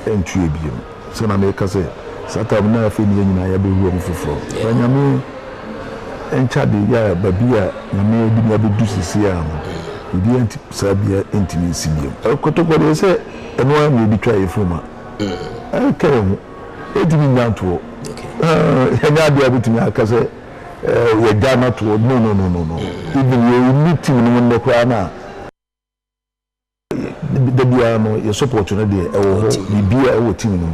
entu ye biem so na me ka se sata na afi ni nyina ya be hu mfoforo banyame enchade ya babia nyame di na be du sisi ya mo bibi enti sabia entimi sibiem ekotokode se eno a me bi twa ye foma kemu edimi nyanto ya dia betimi aka se we dana to no even you meeting no no kwa na the bia no your support no dey bibia e wo team no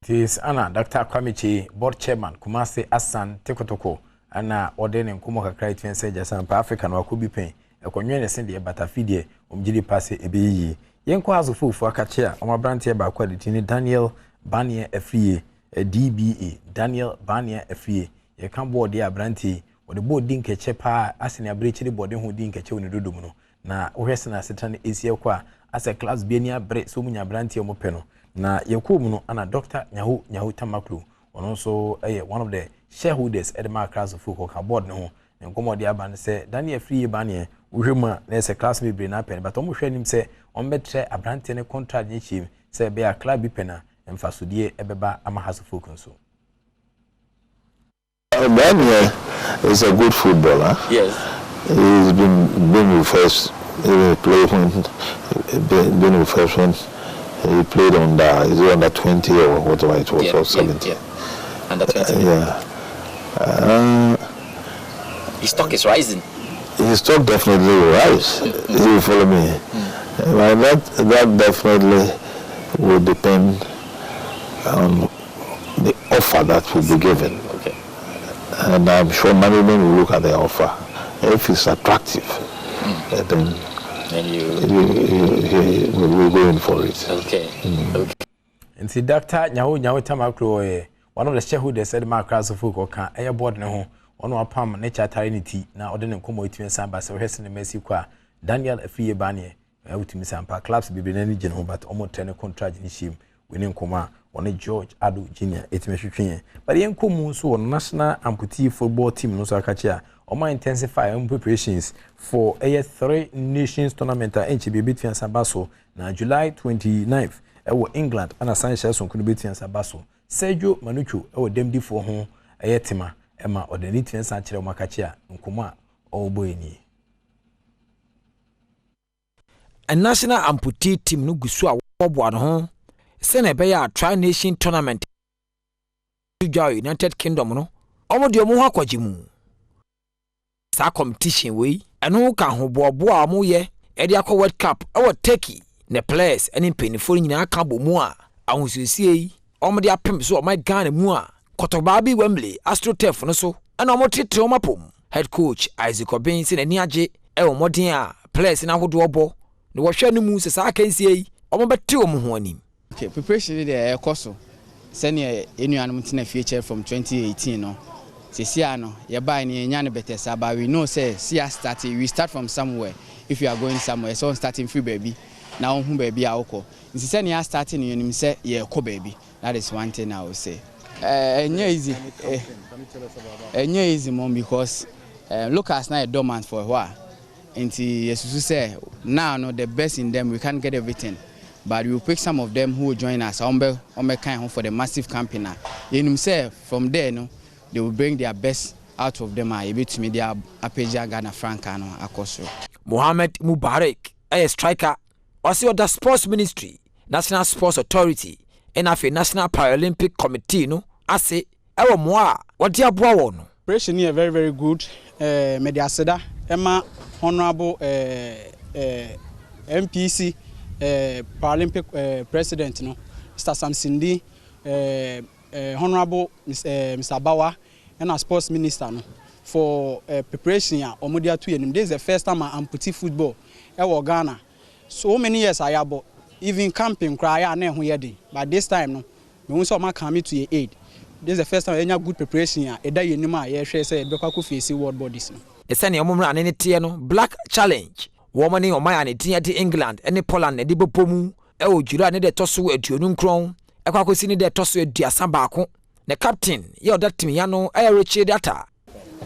this ana Dr. Kwamichi board chairman Kumasi Asan Tekotoko ana ordene nkomo kakra itwen se jasan pa Africa no akobi pen ekonwe ne se de batafidie omgiri passe ebeyi yenko azufufu akache a omabrante ba kwa de Daniel Banier Efie DBA Daniel Banier Efie ye kan board ya branti o de board din keche pa asene abrechiri board hu din keche oni dodom no na ohwese na setan esie kwa as a class bienia bre so munya branti mo pe no na yekom no ana Dr. Nyahu Tamaklu ono so one of the shareholders at the class of folk ka board no ho nkomo de aba ne se Daniel Efie Banier uhwema na se class me bre na pe but omo hwanim se ombetre abranti ne contract ni chim se be a club bi pena emfasodie ebeba amahaso folk nso. Banier is a good footballer. Yes. He's been with us, been with us when he played on is it under 20 or whatever it was, or 17. Yeah. Under 20. His stock is rising. His stock definitely will rise. You follow me? That definitely will depend on the offer that will be given. Okay. And I'm sure management will look at the offer. If it's attractive, then he will go in for it. Okay. Okay. And see, Dr. Nyahu Tamaklo, one of the shareholders said, "My class of folk can air board no one or palm nature tarinity now ordering come with me samba so hessin the mercy qua Daniel Efie Banier out to me sampa clubs be any general but almost 10 contract in shim winning coma on a George Adu Jr. It's me but the Nkomu so national amputee football team no so catcher on my intensify preparations for a 3 nations tournament at NCB between Sabaso na July 29th England and a Sanchez on between Sabaso Sergio Manucho demdi for home a tema Emma or the Nitian Sanchero Makachia Nkuma or Boyni. A national amputee team no gusua wobwan ho sene be ya tri-nation tournament to United Kingdom no omo de omo akwaji mu sa competition we eno ka ho bobo a mo ye e de akwa World Cup our Turkey ne players eni penifo nyina aka bo mu a ahosusie yi omo de apem so o my Ghana mu a Kotobabi Wembley AstroTurf no so ana omo tete o mapom head coach Isaac Obin se nani age e o modern a players na hodo obo ne wo hwe no mu se sa kansie yi omo bete o mu ho anim. Okay, preparation dey ekoso senior enuanum tina future from 2018 no sesia no ye buy ne nya ne better saba we know say we start from somewhere. If you are going somewhere so starting free baby na hu baby a woko nsi senior starting you nim say ye ko baby. That is one thing I will say. Easy mom because look as now a dormant for a while until yesusu say now no the best in them we can't get everything but we will pick some of them who will join us on kind for the massive campaign you say from there no they will bring their best out of them able to me their apeja Ghana Franca no akoso Mohammed Mubarak a striker also the sports ministry National Sports Authority and afi National Paralympic Committee no ase ewo mo a wodi aboa wo no operation here very good media seda ema honorable MPC Paralympic president no Mr. Samsindi honorable Mr. Bawa and our sports minister no for preparation ya omodia to yenim. This is the first time I amputee football ewo Ghana so many years I even camping cry na ho yede but this time no me won so ma come to your aid this is the first time any good preparation ya eda yenima ye hwe say be kwa face world bodies no esane omumra ne tie no black challenge woman ni oman ane tie di England ene Poland ne di bopomu e o jura ne de toso aduonu nkron e kwa kosi ne de toso aduasa baako ne captain ye oda team ya no e rechi data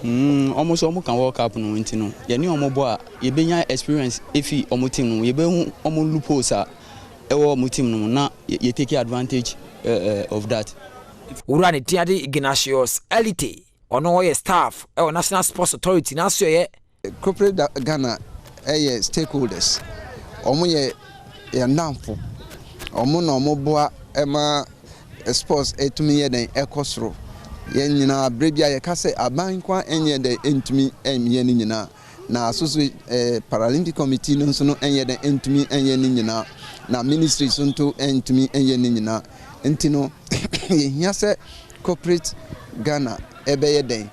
almost can World Cup no nti no ye ni omobo a ye benya experience efi omo team no ye be hu omo loopholes a e wo omo team no na ye take advantage of that. Urani Tiadi Ignatius Elite ono ye staff e National Sports Authority na so ye corporate Ghana stakeholders omo ye namfo omo na omo boa ema sports etumi ye den ekosoro ye nyina brebia ye kase aban kwa enye den entumi enye ni nyina na asusu Paralympic Committee no so no enye den entumi enye ni nyina na ministry so nto entumi enye ni nyina entino ye se corporate Ghana ebe ye den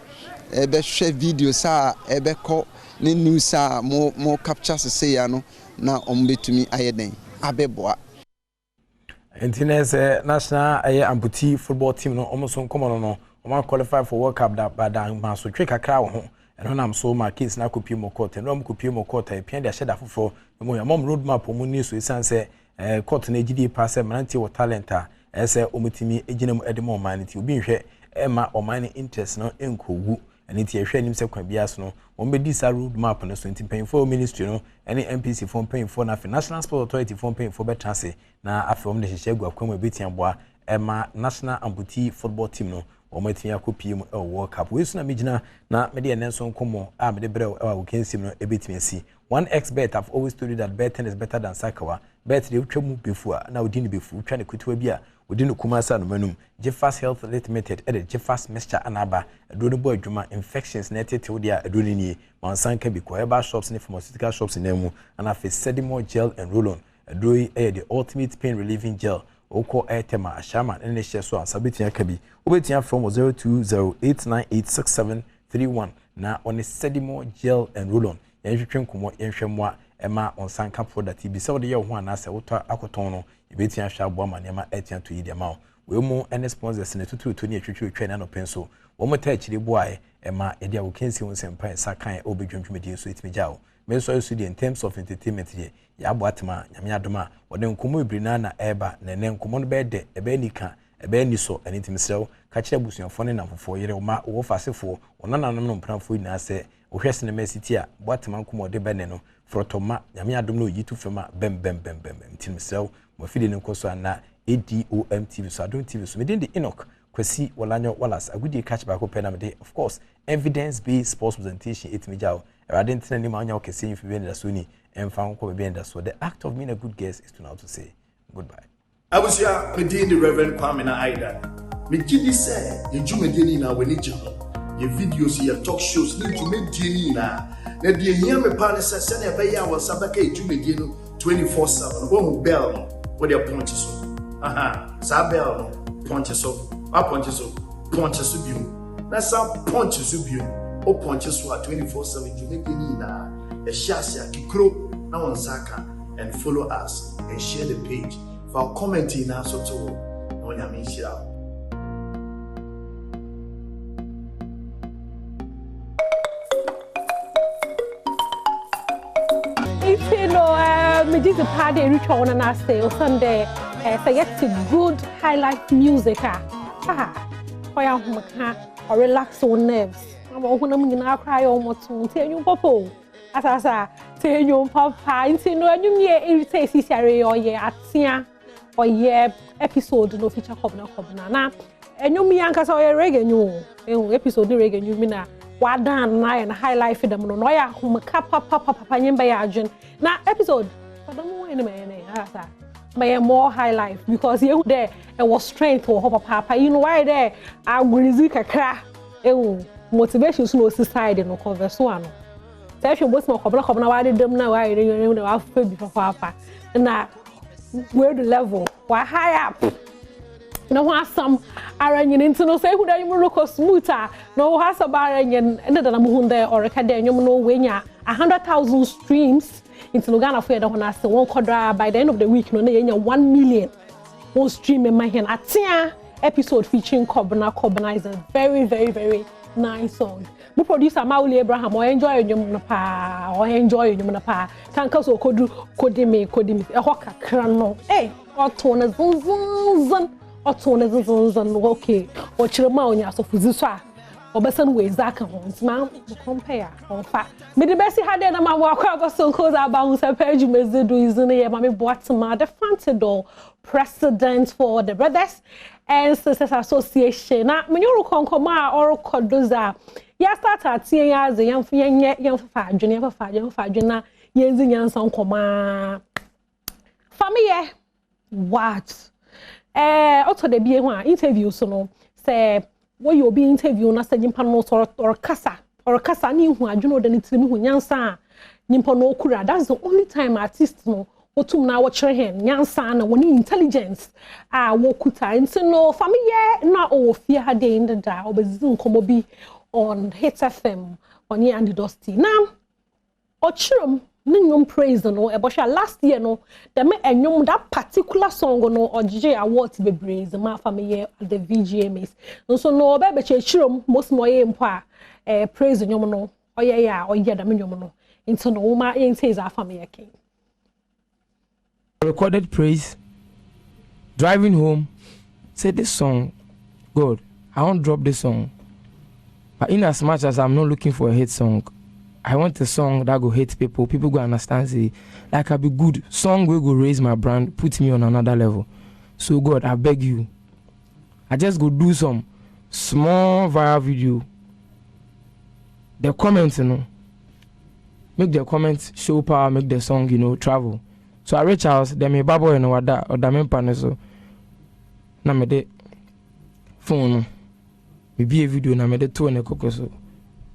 ebe hwe video sa ebe ko ni news sa mo capture se ya no na ombetumi ayeden abeboa Entines national amputee football team no almost common no o qualify for World Cup that bad man so trick akra wo ho eno nam so ma case na kopie mo court no am kopie mo court e pia de sheda fofo mo ya mom road map mo ni so isan se court na gidi pass mananti wo talent a ese omutimi eginam edemo man ti obi nhwe ma oman interest no enkogu ani ti ehwe nim se kwa bias no won be dis road map no so paying for ministry no any MPC for paying for na National Sport Authority for paying for betrance na afom de hyehyɛ gua kwam ebetian boa ma national amputee football team no omatimi akopie mu World Cup we so na megina na me de enenso nkomo a me de brɛ wa kensim no ebetimi asi 1xbet I've always told you that betting is better than sakawa bet de utwa mu befu na odi ne befu utwa ne kutuwa bia odi no kumasa no manum Jeffas Health Limited Jeffas Mixture anaba aduro bo adwuma infections na tete wo dia aduro ni mansan ka bi ko eba shops ne pharmaceutical shops na mu ana fe Sedimo gel and roll-on aduro the ultimate pain relieving gel oko etema ashama ne hye so asabetia ka bi obetia from 0208986731 na on Sedimo gel and roll-on yenhwetwe nkomo yenhwemwa ema onsanka product bi se wo de ye ho anase wo akoton no ebetia hwa abo ama nema etia to yide ma we mu ene sponsors ne tutu ni etwetwe na no penso wo mota akire boae ema ede a wo kensi won sempa sakan obedwantwumedi so etimijawo me so so in terms of entertainment ye ya abo atema nyame adoma wo de nkomo ibirina na eba na ne nkomo no be de ebe nika ebe ni so ene timisrew ka kire busuafo ne namfofo yere wo wo fasefo onananom no mpranfo nyina se wo hwese ne mesiti a bo atema nkomo de bene no frotoma nyame adom no yitu fema bem timisrew mo fide ne nkoso na Adom TV so Adom TV so medin the Enoch Kwesi Wolanyo Wallace agudi catch back up na me of course evidence based sports presentation etimijawo erade ntena ni ma anya okese yin fibe nda so ni emfa nko be nda so the act of being a good guest is to now to say goodbye. I was here medin the Reverend Kwame na Aida me gidi say ye jumedini na weni jiho ye videos ye talk shows ni jumedini na de hia me pa ne se na be ya wasabaka ye jumedini 24/7 wo bell no wo de ponche so Sabel no ponche so biu na sa ponche so biu o ponche so 24/7 jumedini na e shasia kikro na wonsaka and follow us and share the page for commenting na so to no nyame shira me did the party reach on and I stay on Sunday. Select good highlight music. Or relax on nerves. I'm going to cry almost to tell you, Papa. As I say, you Papa, and say, no, you may irritate this area or ye at Sia or ye episode no feature Cobna. And you me anchors or a reggae you episode reggae you mean. What done and highlight for them no ya whom papa by agent. Now episode for the more highlight because you there it was strength or papa. You know why there I will crack motivation no society no cover so one. Session was no couple why did them now I before papa. And now where the level why high up. No has some arranging into no say who da you look smoother. No has a barranging and then I'm hunde or a cadden you know when ya 100,000 streams into Lugana for the one one quadra by the end of the week no 1 million one stream in my hand at episode featuring Kobna is a very, very, very nice song. My producer Mauli Abraham, I enjoy your pa, I enjoy your pa. Can't cause kodimi, a hoka crano. Eh, or tone as okay, or Chiramaonia, so Fuzuswa. Obesan we zaka hons ma compare on fact me the best had na ma wa kwa so cause about say page mezedu izine ye ma me boatma the Fantador president for the Brothers and Sisters Association na me nyoro konkoma or kodoza ya start atie ya ze yan fa adwene na yenzi nyansan koma family what auto de bie ho interview so no say where you be interview na say nyimpa no or kasa ni hu adwuno de ni tirimi hu nyansa nyimpa no okura. That's the only time artist no otum na wo kire hen nyansa na woni intelligence wo kuta nti no family na o fie ha de ndada obezi nkomo bi on Hit FM on here and Dusty na ochirom ninyom praise no ebosha last year no dem enyom that particular song no ogije award be praise ma family at the VGMAs so no obebe chirom most moye mpo praise nyom no oye ya oye da nyom no into no ma ente is our family king. Recorded praise, driving home, say this song, God, I won't drop this song, but in as much as I'm not looking for a hit song, I want a song that go hit people go understand, say, like I be good, song will go raise my brand, put me on another level. So God, I beg you, I just go do some small viral video. The comments, make the comments show power, make the song, travel. So I reach out, them a babo or the main panel, so na me de phone, me be a video, na me de 2 and a cocoa so.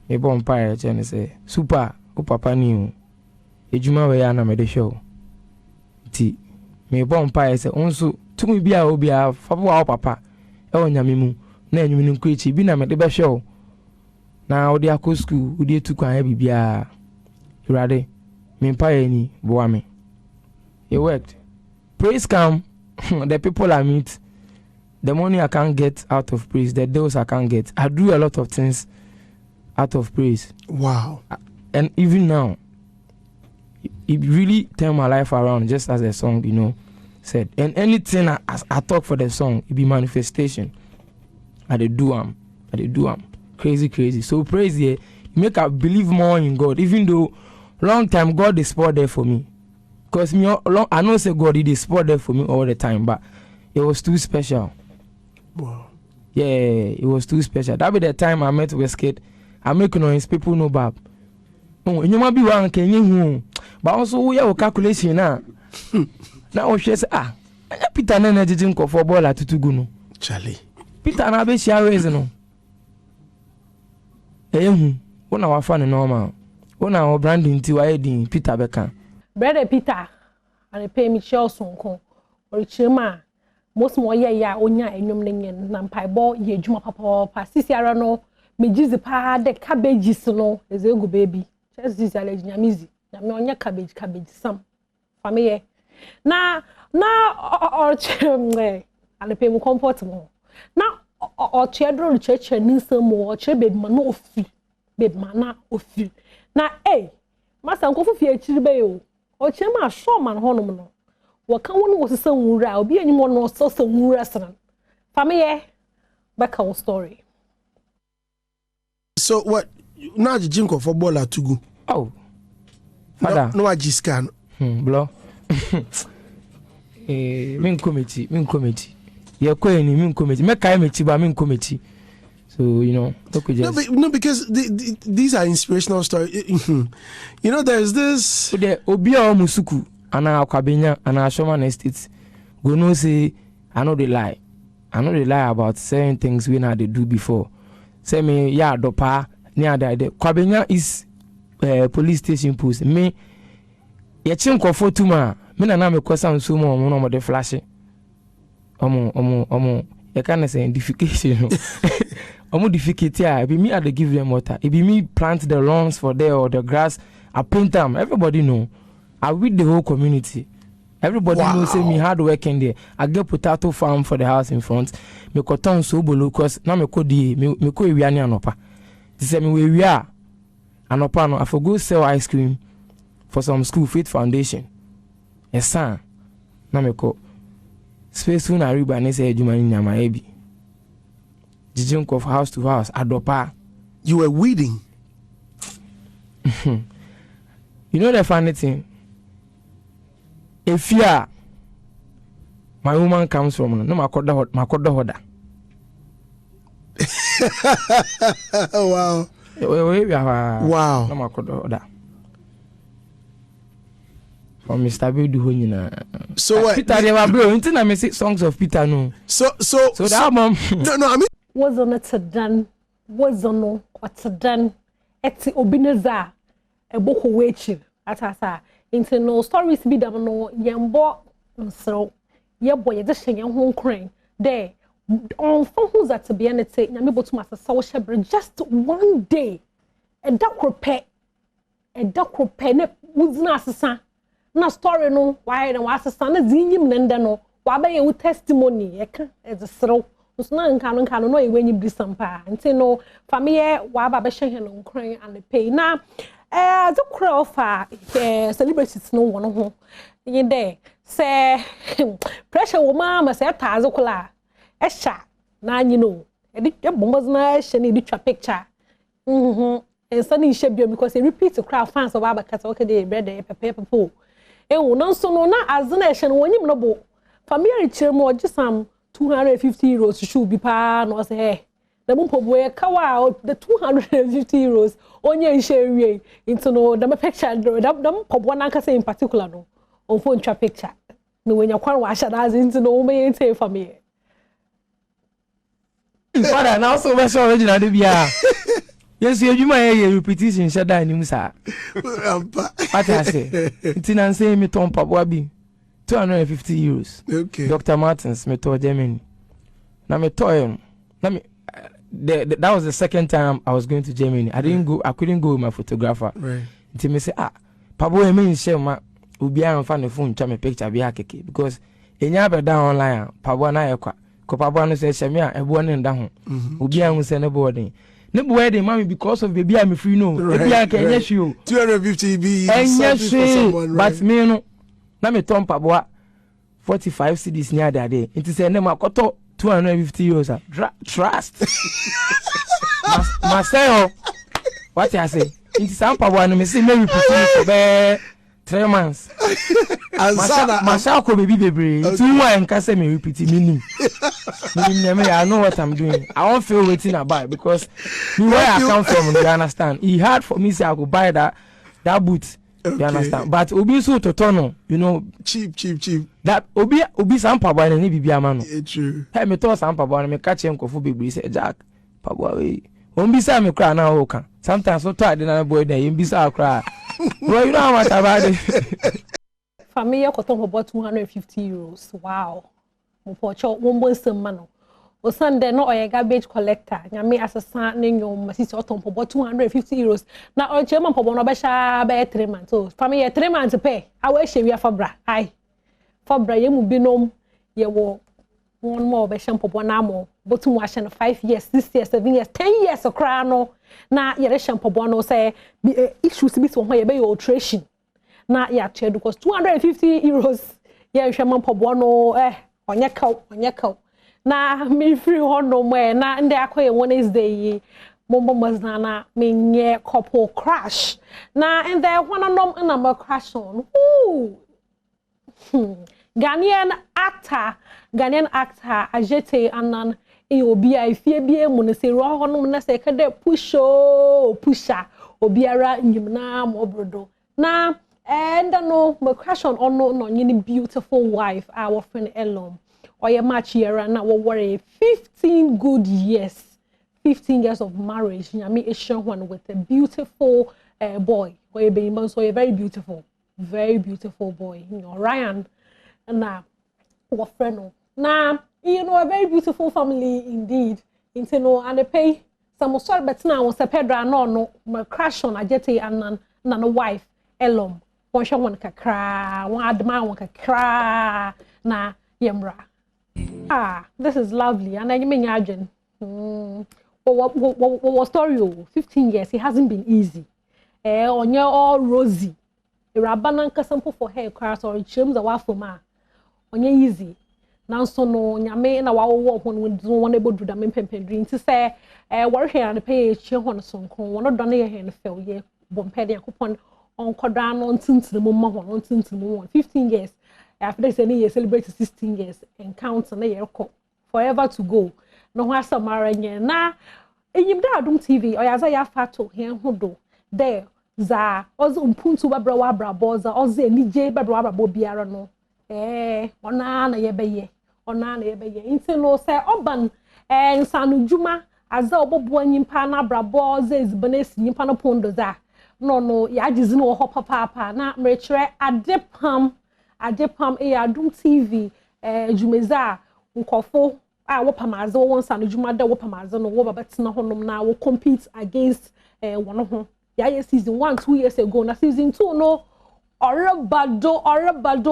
Me bon pirate and say, super, o papa new. Ejuma we na me de show. Ti, me bon pirate say, onso, to me be a obia, fabo papa, e on yamimu, na enyum nkwechi, bi na me de be show. Na odi akọ school, odi etu kwan e bibia. Irade, me pire ni, boa me. It worked. Praise come, the people I meet, the money I can't get out of praise, the deals I can't get. I do a lot of things out of praise. Wow. And even now, it really turned my life around, just as the song, said. And anything I talk for the song, it be manifestation. I do am. Crazy. So praise here, make I believe more in God, even though long time God is spot there for me. Because I know say God is spot there for me all the time, but it was too special. Wow. Yeah, it was too special. That be the time I met Westgate. I make noise, people know Bab. Oh, you might be one can you, but also we have a calculation now. Now she say, Peter Nana didn't go for ball at Tutuguno. Charlie. Peter na be share reason. When our fan normal. When our branding to Eddie Peter Beckham. Brother Peter, and a pay me shell sonko, or chima, most more ya onya enyom nenyen, nampai bo ye juma papa, sisi no, me jizi pa de cabbage no, is a good baby. Just this allergy, yamizi, yamonya cabbage, some. Family. Na, or chimney, and a pay me comfortable. Now, or chedro church and ninsel more, chebed manofi, bed mana of you. Na, Master Uncle Fia Chibeo. O chema showman honum no. Waka won was so wura obi anyone no so restaurant. Family back story. So what now the jinko for bola to go? Oh. Father. No ajiscan. Blo. Min committee. Ye kweni min committee. Me kai meti ba min committee. So, no, because these are inspirational stories. There's this. The Obia Musuku, and our Kabina, and our Shoman Estates. Go no say, I know they lie. About certain things we had to do before. Say me, dopa, near the Kabina is police station post. Me, ye chinko for tuma. Me na me kwasa nsumo mo de flash. Omo. You can't say edification. Modificate it be me I give them water. It be me plant the lawns for there or the grass. I paint them. Everybody know. I with the whole community. Everybody knows say me hard working there. I get potato farm for the house in front. Me cotton so bolo cause now me ko di me ko ewiani anopa. They say me we wia anopa no I for go sell ice cream for some school Faith Foundation. Yes sir. Now me ko space na riba ne say adwuma ni nyama ebi. Jijink of house to house adopa. You were weeding. You know the funny thing? If my woman comes from no makoda hoda. Wow. Wow. No makoda hoda. From Mr. Bedu Honina. So what? Peter they were bro. Until I say songs of Peter no. So that mom. No, I mean. Was on it done. Was on no. What's done? Eti obineza. Eboko wechi. Atasa. Into no stories be done no. Yambo. So. Yebo ye just hang home crying. There. On phone who's at to be and say. Yami botu masa social break. Just one day. A duck repair. A duck repair. Ne uzna asasa. Na story no. Why na wasasa na zinyim nenda no. Waba ye u testimony. Eka. It's a throw. Usna nkano no ewe nyi brisampa nti no family wa ba hye he no nkran and pay na the crowd for celebrities no wono ho yin there say pressure wo mama say taze kula e sha na anyi no e di bombos na hye ni di twa picture and sunny hye bio because e repeat crowd fans of abakata okay dey bread e pepe e wo no so no na azna hye no wonyim no bo family chiremo ogisam 250 euros should be pa no say hey the mumpo boy kawa the 250 euros onye share into no the picture the mumpo na nka say in particular no on phone trap picture no when you kwan wa sha that into no me say for me father now so much original dey bia yes you adwuma ye repetition sha da ni musa what I say ntina say me ton pabo bi 250 euros. Okay. Dr. Martins, me to Germany. Now me to him. That was the second time I was going to Germany. I couldn't go with my photographer. Right. Until me say, Pabo me share my ubi am fan the phone me picture be akeke because enya be down online Pabo na ekwa. Ko Pabo no say share me e bo ne nda ho. Ubi am say ne boarding. Ne boarding mami because of baby am free no. E bia ka enya hwe 250 be enya hwe but me no na me ton paboa 45 cedis near that day. It is a name I got 250 euros. Trust. Marcel, what I say? It is some paboa no me say maybe for 3 months. Marcel could be baby. 2 months can say me repeat me. I know what I'm doing. I won't feel waiting about because where I come from, you understand. He hard for me say I could buy that boot. Okay. You understand? But obi so totono, you know, cheap. That obi some pabo na ni bibia ma no. True. Hey me to some pabo na me catch him kofu bebre say Jack. Pabo we. On bi say me cry na o kan. Sometimes so to ade na boy dey bi say cry. Bro, you know how much about it. Family koton about 250 euros. Wow. Mo pocho won bon sem ma no. O Sunday no oye garbage collector nyame asesa ne nyom masisi oton pobo 250 euros na o chema pobo no be sha be 3 months so family 3 months pay awe hye fabra ai fabra yemu binom ye wo one more be sha pobo na mo botum wa hye 5 years 6 years 7 years 10 years okra no na ye re hye pobo no say issues bi so ho ye be your alteration na ya chedu because 250 euros ye hye man pobo no onye kaw na me free hono mo na nde akoye Wednesday mombo mazana me nye couple crash na and there one na me crash on Ghanaian actor ajete anan obi a fie bie mu ne se ro hono na se kede pusha obiara nyimna mobrodo na and no me crash on no nyini beautiful wife our friend Elom or match here now worry 15 good years 15 years of marriage I mean a one with a beautiful boy or a so a very beautiful boy you know Ryan and now our friend now you know a very beautiful family indeed into no and they pay some sort but now was a pedra no my crash on ajete and no wife Elom one shot one kakra one adma one kakra na yemra this is lovely and I mean agent what story 15 years it hasn't been easy on your all rosy Rabana kasampo for hair cars or chims a wafuma on your easy now so no nyame na wa wo when we don't want able to do them pempendrin to say work here and pay che hon sonko one don ye hen fell ye bompe de coupon on quadran on tintin mama on tintin 15 years after they say ye celebrate 16 years and count na ye forever to go no ha samara nye na enyim da Adom TV oyaza ya fato hen hodo there za ozo mpuntu babra wa bra boza ozo enije babra wa bra bo biara no ona na yebeye inti no say oban nsanu juma aza obobo anyimpa na bra boza ezibane nyimpa no pondo za no ya ajizi no ho papa na mrekire adepam Adom TV jumeza nkofo wo pamaza wo nsanu juma da wo pamaza no wo babetina honom na wo compete against one ho ya season 1 2 years ago na season 2 no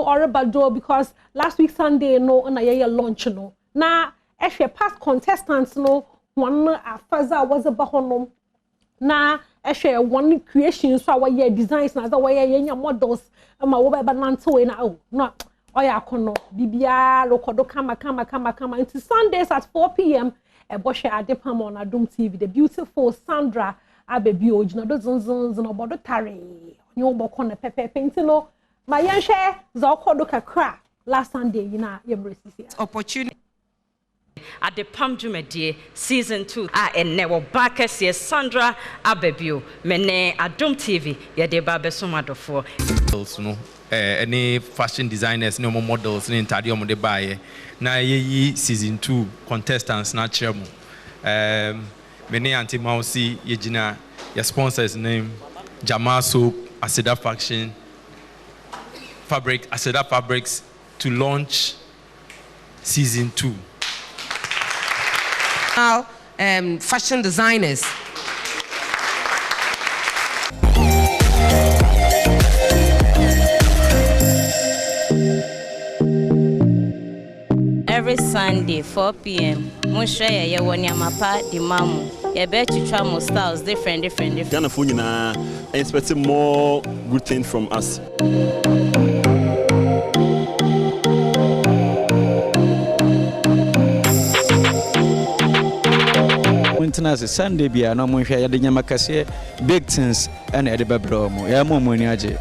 orabado because last week Sunday no na ye launch no na ehwe past contestants no one afaza was a honom na ehwe one creation so wa ye designs na za wa ye nya models ama wo ba nanto na no oya kono bibia rekodo kama until Sundays at 4 p.m. Eboshe Adepam on Adom TV the beautiful Sandra abebi ojina do zonzon obodo tare onye oboko na pepe painting no ma yenhwe za okodo kakra last Sunday yina yemresisi opportunity Adepam Jumedie season 2 enne wo backers ye Sandra abebio mene Adom TV ye de ba besomadofo no any fashion designers no models ni ntade omo de baaye na ye season 2 contestants na cheremo many anti Mausi Yejina, your sponsor's name, Jamal Soap, Aseda Faction, Aseda Fabrics to launch season 2. Now, fashion designers. Every Sunday 4 p.m. Monshare ye wonyamapa di mamu. Ye be to try more styles different. Ghana for you na expecting more good things from us. International Sunday bia no monhwe ye de nyamakase big things and e de bebro mo. Ya mo mo ni age.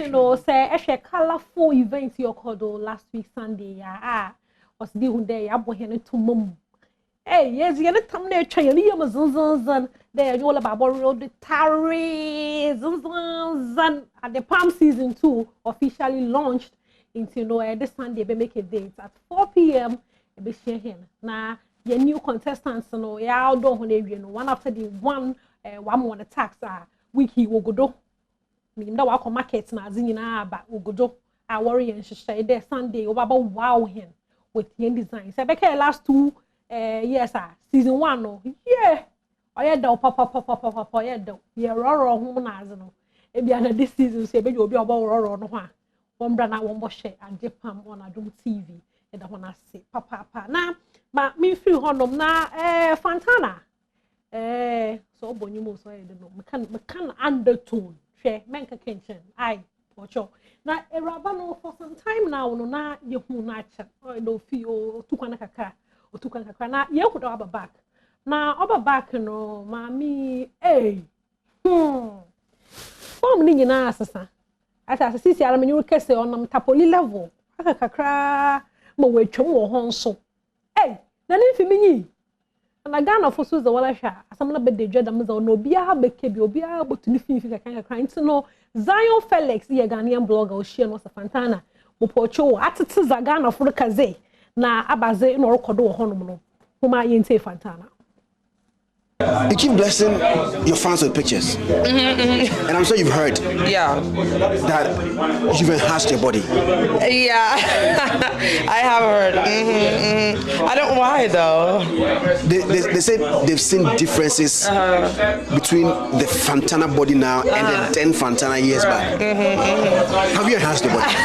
No say a colorful event you called last week Sunday was the day I bought him to mum. Hey, yes, you get come there, try you zan there you all about the tarry zan at the Palm season 2 officially launched into this Sunday be make a date at 4 p.m. be share him. Now your new contestants ya do one after the one more attacks wiki will go do. Minda wako market na zinyina aba ogodo worry and share there Sunday obaba wow him with yen design. Say beke last 2 years season 1 no yeah oya da papa ya da ye roro hu na azu no e bia na this season say be obi oba roro no ho a won bra na won bo share Adepam on Adom TV e da ho na se papa na ma me free honom na Fantana so obonyumo so e de no me kan undertone menka kitchen ocho na erabano for some time now no na ye hu na cha no fi o tukwana kakra na ye hu do aba back na aba back no mami form ni nyina asasa asa sisi ara menyu kese onam tapoli level aka kakra ma wetwem wo ho nso na ni fi minyi na Ghana for so the wala sha asamna be de dwada mza no bia be kebi obia botuni fi kakra nti no Zion Felix ye Ghanaian blogger o share no Fantana mo pocho atete za Ghana for kaze na abaze no rekodo wo honom no kuma ye nte Fantana You keep blessing your fans with pictures. And I'm sure you've heard that you've enhanced your body. Yeah, I have heard. I don't know why though. They say they've seen differences between the Fantana body now and the 10 Fantana years back. Have you enhanced your body?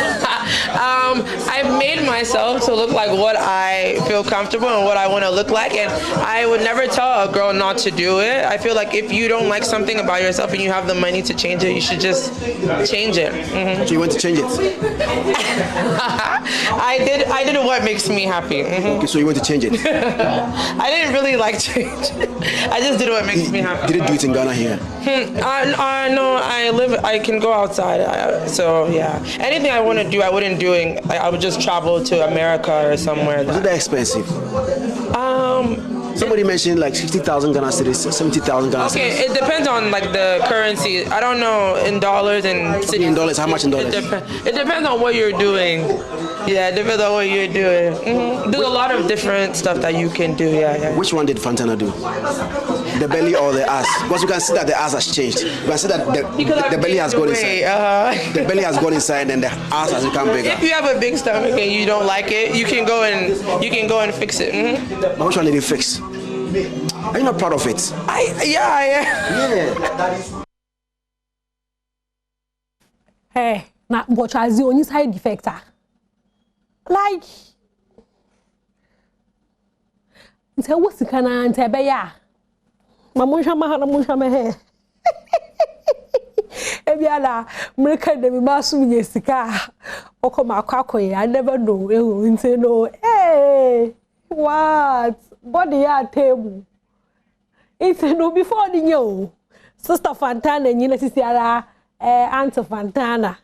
I've made myself to look like what I feel comfortable and what I want to look like, and I would never tell a girl not to do it. I feel like if you don't like something about yourself and you have the money to change it, you should just change it. So you want to change it? I did what makes me happy. Okay, so you want to change it? I didn't really like change. I just did what makes me happy. Did you do it in Ghana here? No, I can go outside. So yeah, anything I want to do, I wouldn't do it. I would just travel to America or somewhere. Is it that expensive? Somebody mentioned like 60,000 Ghana cedis, 70,000 Ghana cedis. Okay, it depends on like the currency. I don't know in dollars and cities. In dollars, how much in dollars? It depends on what you're doing. Yeah, it depends on what you're doing. There's a lot of different stuff that you can do. Yeah. Which one did Fantana do? The belly or the ass? Because you can see that the ass has changed. You can see that the belly has gone inside. The belly has gone inside and the ass has become bigger. If you have a big stomach and you don't like it, you can go and fix it. But which one did you fix? Are you not proud of it? I am. Hey, na what has the only side effect? Like, it's a what's the kind of anti-baya? Mamusha Maha. Ebiala, Mreka de Masu Yesika, Okoma Kakoy, I never know. No, hey, what? Body at table. It's no before the yo. Sister Fantana, and Yinasiara, Aunt Fantana,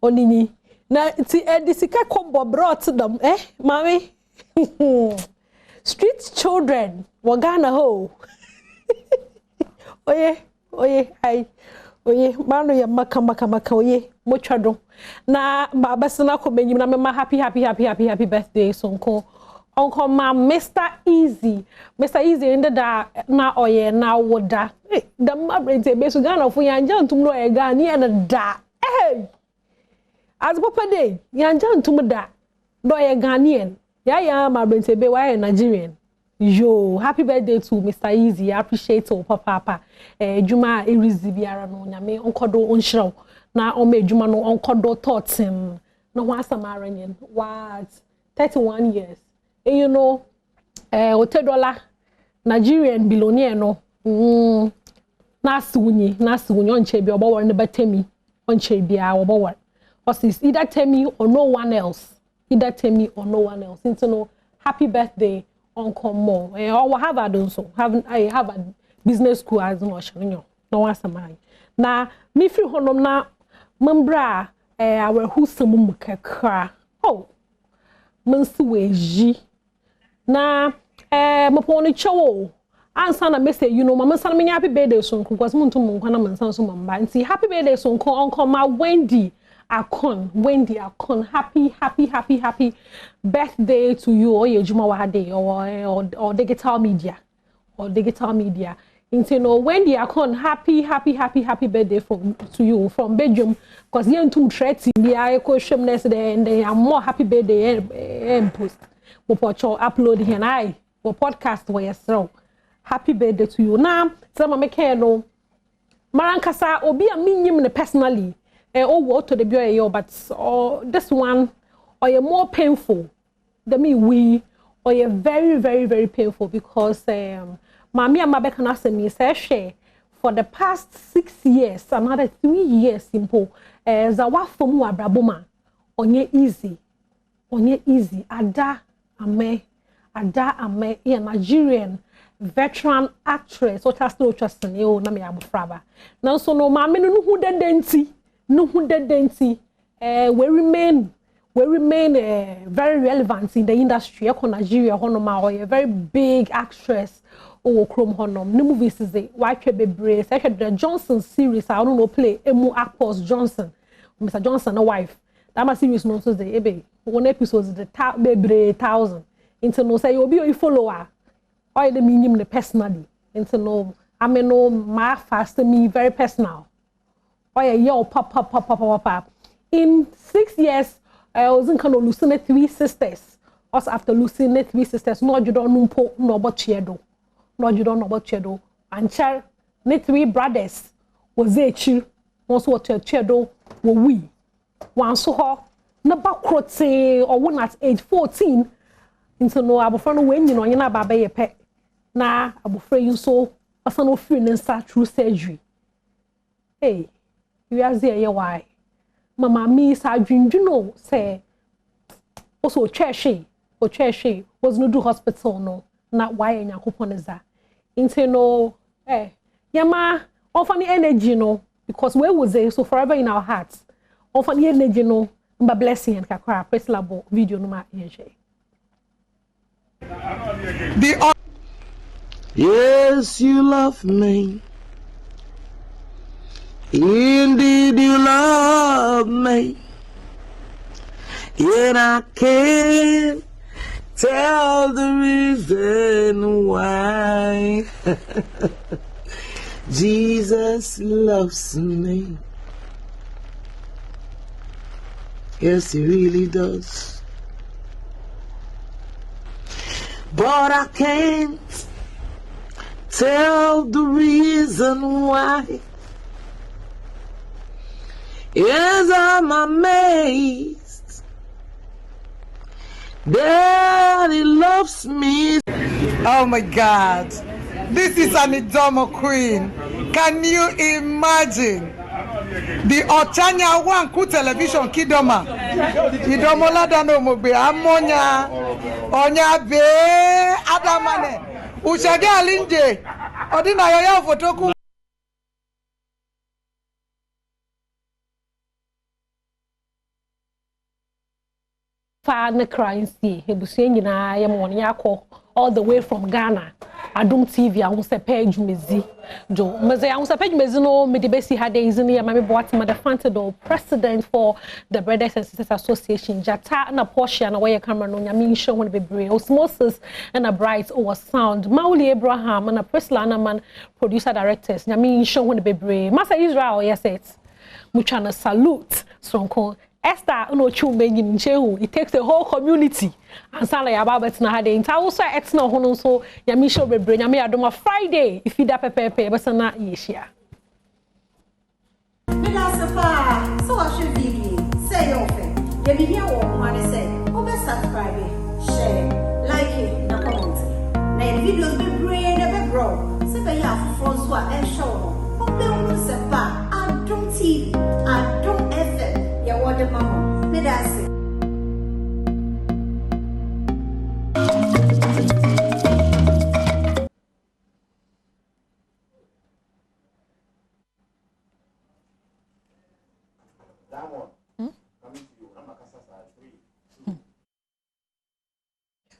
Onini. Now, it's the Sika combo brought to them, mommy? Street children, Wagana ho. Oye, mano ya maka oye, mochado. Na babasina ko benyi na mema happy birthday sonko. Uncle ma Mr. Easy ended that na oye na woda. Hey, the mabrete be so Ghana for yanja ntum no e Ghana na da. Hey. As papa day, yanja ntum da. Do ye Ghanaian. Ya mabrete be why Nigerian. Yo, happy birthday to Mr. Easy. I appreciate you, papa. Juma Erizi biara no nyame onkodo onhiraw. Na ome juma no onkodo thoughts him. No wa samaranyen. What? 31 years. And you know, $10 Nigerian billionaire no. Nasunyi onche bi obo wor ne batemi. Onche bia obo wor. Because it's either Temi or no one else. Into no happy birthday. Uncle Mo. Or have I done so? I have a business school as no shano. No one samai. Na me free honom na membra our whoosum kakra. Oh, Mansueji. Na maponi chow. Answer na message, you know, Mama San happy birthday son because Muntu Munkana Mansan Sumamba. And see happy birthday son Uncle Ma Wendy Akon, happy birthday to you or your Juma Wahade or digital media. And you know, Wendy Akon, happy birthday to you from Belgium. Because you two threats in the Iko Shemness there and they are more happy birthday and post. Mopocho upload here and I will podcast where you throw. Happy birthday to you. Now, some make no Marankasa obi a minimum personally. What to the boy, but this one or you're more painful than me or you're very painful because Mammy and Mabe can ask me say for the past 6 years, another 3 years simple Zawa Fomu Abraboma onye easy Ada Ame a Nigerian veteran actress or just no trust in you na me abufraba now so no Mammy no who the denti we remain very relevant in the industry. Nigeria, a very big actress. Chrome Honor. New movies is the White Bebre. The Johnson series. I don't know play Emu Actors Johnson, Mr. Johnson, a wife. That my series knows the ebe. One episode is the Bebre 1000. Into no say you'll be a follower. Or the minimum personally. Into no, I mean no, my fast to me very personal. Oh yeah, yo, pop. In 6 years, I wasn't kind of losing 3 sisters. Also after losing 3 sisters, no, you don't know no about Chedo. No, you don't know about Chedo. And child, 3 brothers was a chill. Once what Chedo were we. One so her, no back or one at age 14. Into no, I'm afraid when you know you're not baby a pet. Nah, I'm afraid you so a son of free and start through surgery. Hey, you are there, why? Mama, me, I dream, you know, say, also, Cheshy was no do hospital, no, not why in your coupon is that. Into no, Yama, often the energy, no, because where was they so forever in our hearts? Often the energy, no, but blessing and kakra, press labo, video no ma, Yes, you love me. Indeed, you love me. Yet I can't tell the reason why. Jesus loves me. Yes, he really does. But I can't tell the reason why. Yes, I'm amazed that he loves me. Oh my God, this is an Idomo queen. Can you imagine? The Ochanya Wanku television Kidoma. Idomo ladano mobe amonya. Onya be adamane. Ushage alinje. Odina yoyo fotoku. Father crying see he was saying na ya mo nyako all the way from Ghana. Adom TV I say page mezi jo mezi I say page mezi no me de besi had days in ya mame boatima the Fantado president for the Brothers and Sisters Association Jata na Portia na where camera no nyami show when bebre osmosis and a bright over sound Mauli Abraham and a Priscilla man producer directors nyami show when bebre Master Israel yes it muchana salute sonko Esther no chume nchehu it takes the whole community and sala ya baba tina hade nta wo so etna ho no so ya mi show bebre nya me adoma Friday if ida pepepe be sana yeshia me da safa so wa should video say your thing ye be here wo man say o be subscribe share like it na comment na videos be brain e be bro say be ya for so a show o be no se ba Adom TV Adom FM ya wode mama me da say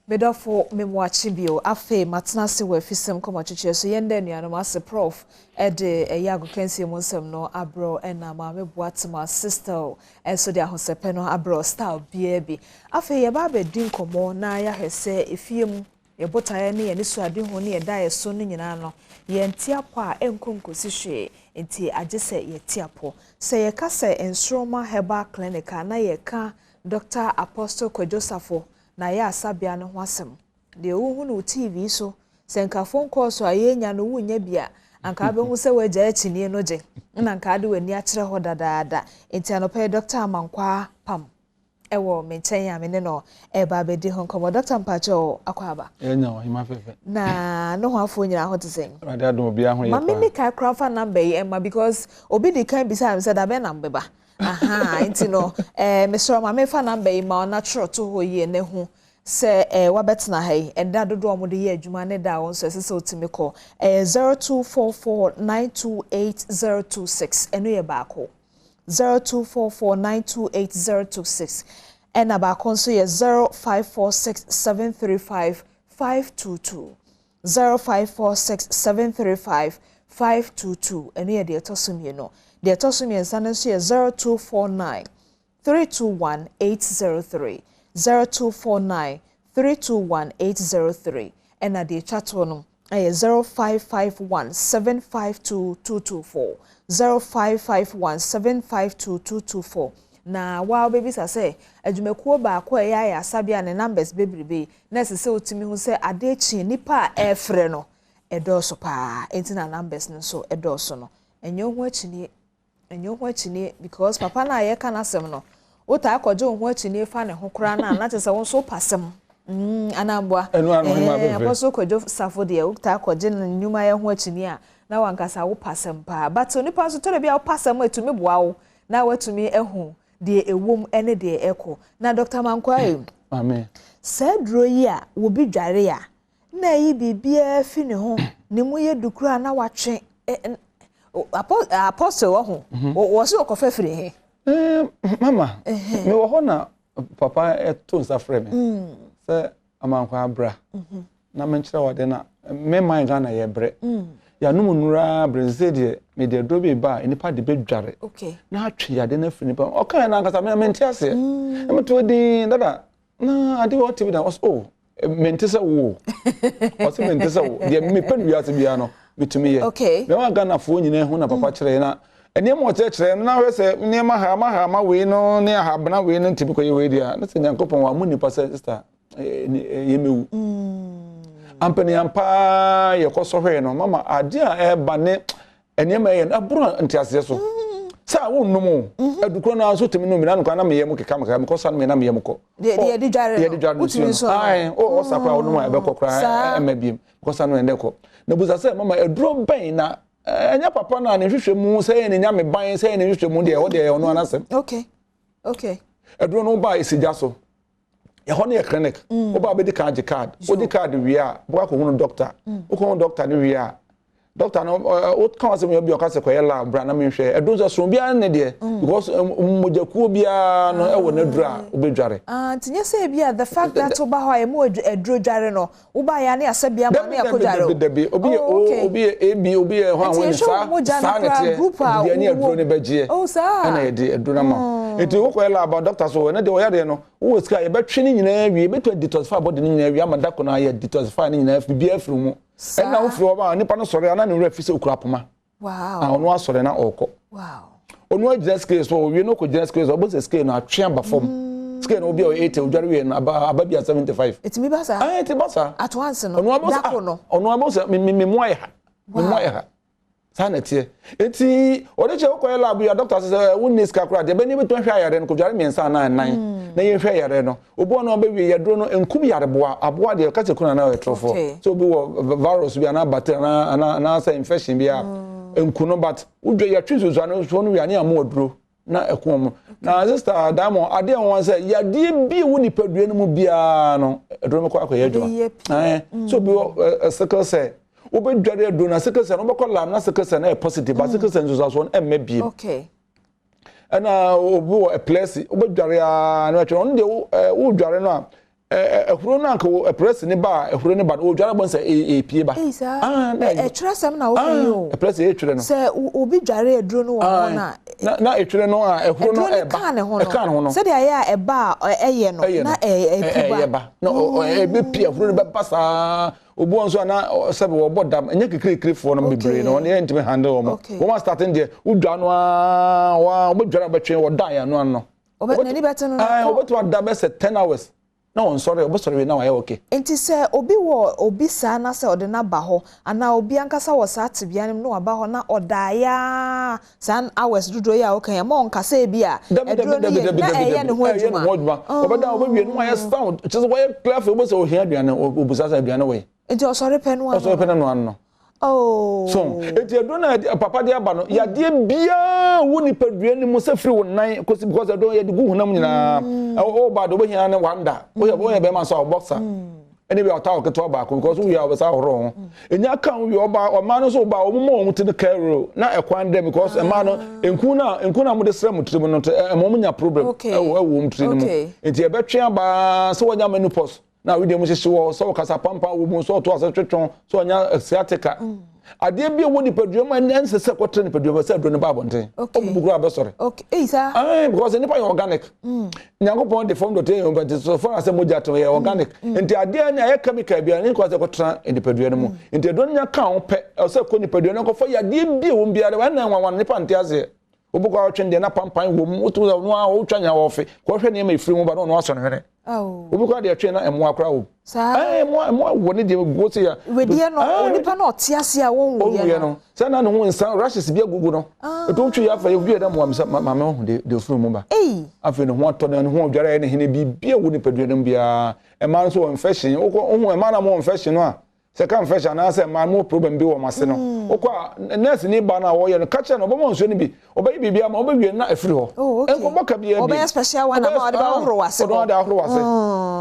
Medafo memwachi bio afe matna se we fisem koma chiche so yende nuanom ase prof ede eyago kensie monsem no abro ena ma meboatma sister enso de ahosepe no abro style biebi afe ye ba be din komo na ya hwese efiem ye botaye ne ye ne so ade ho ne ye da ye so no nyina no ye ntiapo a enkonkosi hwe enti agese ye tiapo se ye kase ensroma herbal clinic na ye ka Dr. Apostle Kwejosafo na ya asabia no hwasem de wo no TV so senka phone call so ayenya no wunya bia anka be hu se waja akini no je na anka de wani akire ho dadaada enti anope Dr. Amankwa pam ewo menchen ya me no e ba be di ho komo Dr. Mpacho akwaba enya wo hima fefe na no hwafo nyina ho tesen rade adom obi ahun ye pa mami ka krafa number e ma because obi di kan bisa am say da be number ba aha enti no Mr. Mama fa number ma natural to ho ye ne ho se wabetna hai enda dodo omode ye adwuma ne da won so se otimi call 0244928026 eno ye baako 0244928026 ena baako so ye 0546735522 0546735522 eno ye de tosumye no de tosumye sanen so ye 0249321803 0249321803 and at the chat one 0551 752 224 0551 752 224 na wow babies say adwumekuo ba ko ya asabia ne numbers bebrebe na sese otimi hu se adechi nipa efre no edoso pa entina numbers no so edoso no enyo hu achini because papa na ye kana sem no wota akwaje hu achini fa ne ho kra na tese won so pasem anambwa aposo kwajo safo de wota akwaje nyuma ye hu achini a na wankasa wo pasem pa but onipa so tore bia wo pasem etumi boa wo na watumi ehu de ewom ene de eko na Dr. Mankwai amen sedro yi a wo bi dware a na yi bibia fi ne ho ne mu ye dukura na watwe apostle wo ho wo se okofa firi he mama me wo ho na papa eto nsafre me se Amankwa abra na menchira wade na me man Ghana ye bre ya no munura brezedie me de dobe ba enipa de bedware okay na atwe ya de na fini pa o kan na nkasa me mente ase e meto din dada na ade wo tibi da o mente se wo o se mente se wo de me panu ya se bia no metumi ye okay me wa Ghana fo nyina hu na papa kire na ene mo kire na we se ne ma we no ne ahabna we no tibi ko ye we dia na se nyankopon wa mu nipa se sister ye mewu ampani ampa ye kosohwe no mama ade a eba ne enema ye aburo ntiase so sa wo nnumu adukro na so temi no mi na no kana me ye mu keka me ko san me na me ye mu ko de di dware utimi so ai o sakwa wo no ma ebe kokra emabiem ko san no ende ko na buza se mama eduro ben na enya papa na ne hwehwe mu se ne nya me ban se ne hwehwe mu de wo de ono anasem okay eduro no ba isija so ya ho ne clinic oba be di card o di card wi a bo ko hunu doctor o ko hunu doctor ni wi a doctor no o kan se me obi o ka se ko yela bra na me hwe edo so so bia ne de because mojakuo bia no e wo na dura obedware tinye se bia the fact that oba ho e mo edro dware no oba ya ne asabia ma ne akodware obi ho awon sa ne te bia ne edro ne bagie na e de edro na ma eti wo ko yela about doctor so ne de o ya de no wo sika ye betwe ni nyina wi beto detoxify body ni nyina wi amada ko na ye detoxify ni nyina fi bia firi mu na wo firi oba nipa no sore ana ne wura fi se okura poma wow ono asore na okọ ono agina scale so wi no ko gina scale so bo se scale na atwe aba form scale no obi o 80 odware wi na aba bia 75 etimi basa eti basa at once no ono abo me moye ha sanete eti odeche okoye lab ya doctor say wonnis kakra de be ni beto hwa yare no ko dware miensa na nan na ye hwa yare no obo no be wi yadro no enkum yare boa aboa de ka se kuna na wetrofo so bi wo virus bi na bacteria na say infection bi a enku no but udwe ya twizo no so no wi ane amodro na ekom na sister Adamo ade won say yade bi wo nipadue no mu bia no edro me kwa akoye adwa so bi sickle say obedware do na sekese no beko la na sekese na positive ba sekese nzo so no emmabie okay ana obo a place obedware a na twa no de wo dware no ehuro no anka press ni ba ehuro ni ba wo dware bon say epie ba twa sam na wo yo press e twere no say obi dware eduro no wo na etwere no a ehuro no e ba ka ne ho no say dia ya e ba eye no na ba no ebe pie ehuro ni ba pasa obo nso na sebe wo bodam enye kekrekre fo no bebre no ne ntime handle wo mo starting there udwa no wa obedwara betwe wo dan ya no no obetani beto no obetu ada be 10 hours na on sorry obosori na wa ya okay enti se obi sa na se ode na ba ho ana obi ankasa wo sa tibia nim no wa ba ho na odaya san hours dodo ya okay ya mo nkasa e bi a edro na eye ne ho adwuma obeda obewie no ya sound just why clear for oboso ohia aduane obusasa aduane we enti osori pe no no so enti edro na papa de aba no ya de bia wo ni padue ni mo se free wo nan because edro ya de gu hunam nyina o ba do ohia ne wanda o ya be man so boxer eni be otawo keto ba because we ya obesa horo enya kan we oba o ma no so ba o mo mo te the care na ekwan dem because e ma no enku na mo de sra mo trimu no e mo nya problem e wo mo trimu enti e betwe aba so wonya menopause na we dem hyehyɛ wo so kasa pampa wo mu so to ase twetwon so nya sciatica ade bi wo nipadua ma ense se kwotre nipadua ba se aduro ne ba bonten obubugura be sori okay sir because nipa is organic nyankopon de form do te but so far as moja to ye organic enti ade na ye chemical bia ne ko se kwotra nipadua ne mu enti aduro nya ka ho pe se ko nipadua ne ko fo ya de bi wo bia de wa na nwa nipa nte ase obukwa otwende na pampan wo mu otu no a wo twanya wo fe ko hwe ne ma ifiri mu ba no aso ne hwere obukwa de atwe na emu akra wo emu wo ne de go se ya we de no onipa na otiase a wo wo ye no se na no ho nsan rashes bia gugu no eto twu ya fa ye bi da mo am ma me ho de firi mu ba afi ne ho ato na ne ho dwara ne hene bi bia wo nipadua ne bia e ma so infection wo ho e ma na mo infection no a se kan infection na se ma mo problem bi wo mase no okwa nurse ni ba na wo ye no kache no bomo nso ni bi obayi bibia ma obawie na afiri ho enko boka bia bi obayi special one na ma ode ba horo wase no ode ahoro wase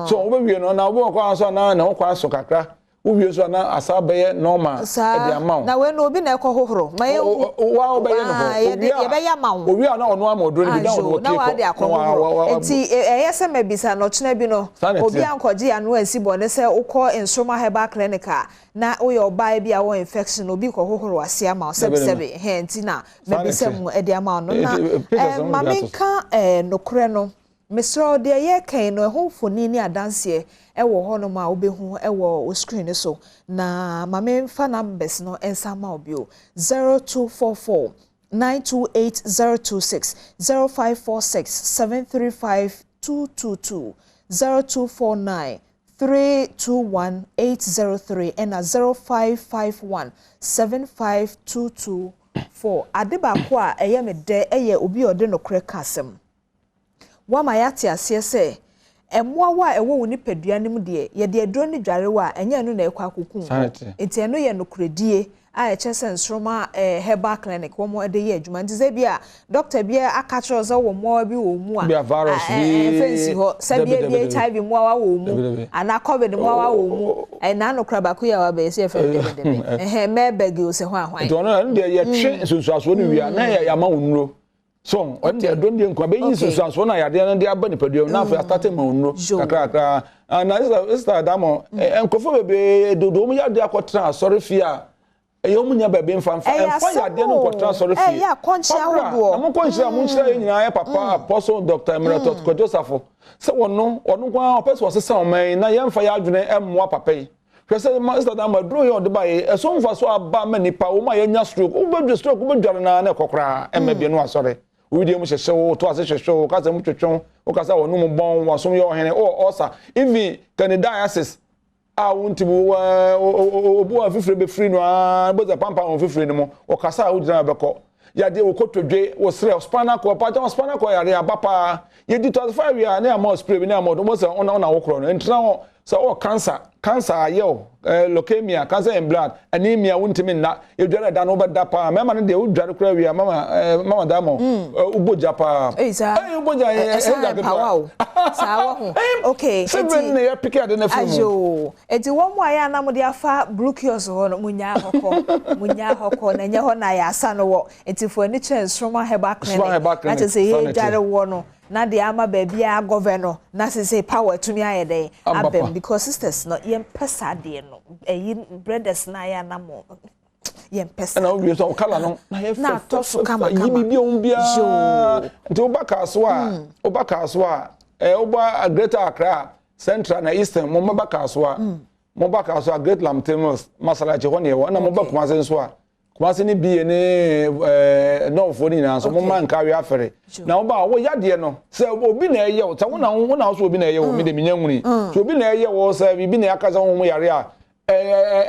so obawie no na obo kwa so na na kwa so kakra uwie so na asaba ye normal e dia ma na we no obi na ekohohoro ma ye wa obayi no ho ye be ya ma wo owie na ono ama odro ni bi da ono na wa de akohohoro enti eye se mabisa no chena bi no obi ankoje anu ansi bo ne se ukọ ensoma herbal clinic na oye obaye bi a wo infection obi ko hohoro wase ama o sebe he enti na mabisa mu e de ama no na mamenka nokure no mesro de ye kan no ho foni ni adanse e wo ho no ma obehu e wo o screen so na mame fa numbers no ensa ma obi o 0244 928026 0546 735222 0249 321803 and 0551 75224 adeba kwa eye me de eye obi ode no kre kasem wa ma yate ase se emwa wa ewo woni padua nim de ye de aduro ni dware wa enye no na ekwa kokun enti eno ye no kredie a eche nsroma herbal clinic wo mo de ye adwuma nti se bia doctor bia aka kire zo wo mo bi wo mu a bia virus bi fancy ho se bia HIV mo wa wo mu ana covid mo wa wo mu na no kra ba ku ya wa be se fe de me begi o se ho ahwan to no nde ye twe sunsuaso no wi na ya ma wonuro so on de don de nkwa be yin sunsuaso na yade na de aba ni padua na fa start ma wonuro kakra na is Adamo enkofo bebe dodo mu ya de akotra sorry fia eyo munya bebe mfa ya de no kotra sorry fia ya konchia wodo na mo konchia mo nchira nyina ya papa apostle Dr. Emeritus Joseph se wono kwa opeso sesa oman na ye mfa ya adwene emmoa papa yi hwese Mr. Adamo dro ye odeba ye eso mfa so aba ma nipa wo ma ye nya stroke wo bedwe stroke wo bedware na na kokra emebie no asore we mu hwehwe wo to ase hwehwe wo kasa mu twetwon wo kasa wo no mu bon wasom ye ohene o osa even candidiasis a wonti bu obu afifre be free no a boza pampa on fifre no mo wo kasa wo dina beko ya de wo kotodwe wo sre spinal cord pa ja spinal cord ya re abapa ye di 25 ya na am spray bi na am do mo se ona wo kro no entra wo so o cancer ayo leukemia cancer in blood anemia wuntimi na edware da no beda pa mema no de udware kra wi mama da mo uboja pa uboja power sawa ho okay seven na ya pick ade na film ajo eti wo mo aya na mo de afa blukios ho no munya hokọ na nya ho na ya asa no wo eti fo ni chensroma herbal clinic na te say he dware wo no na de ama baby a governor na say power to me ayede abem because sisters no yem pesa de no brothers na ya na mo yem pesa na obi so kala no na ye na to so kama yibi ombia nti obaka so a oba Greater Accra Central na Eastern mo mabaka so a Great Lamtemus masalache ho ne wo na mo ba Kumase so a Kumase ni bi ne no foni na so mo man ka wi afere na wo ba wo yade no se obi na eye wo ta wo na so obi na eye wo me de minya nwuni so obi na eye wo se bi na akaza wo mo yare a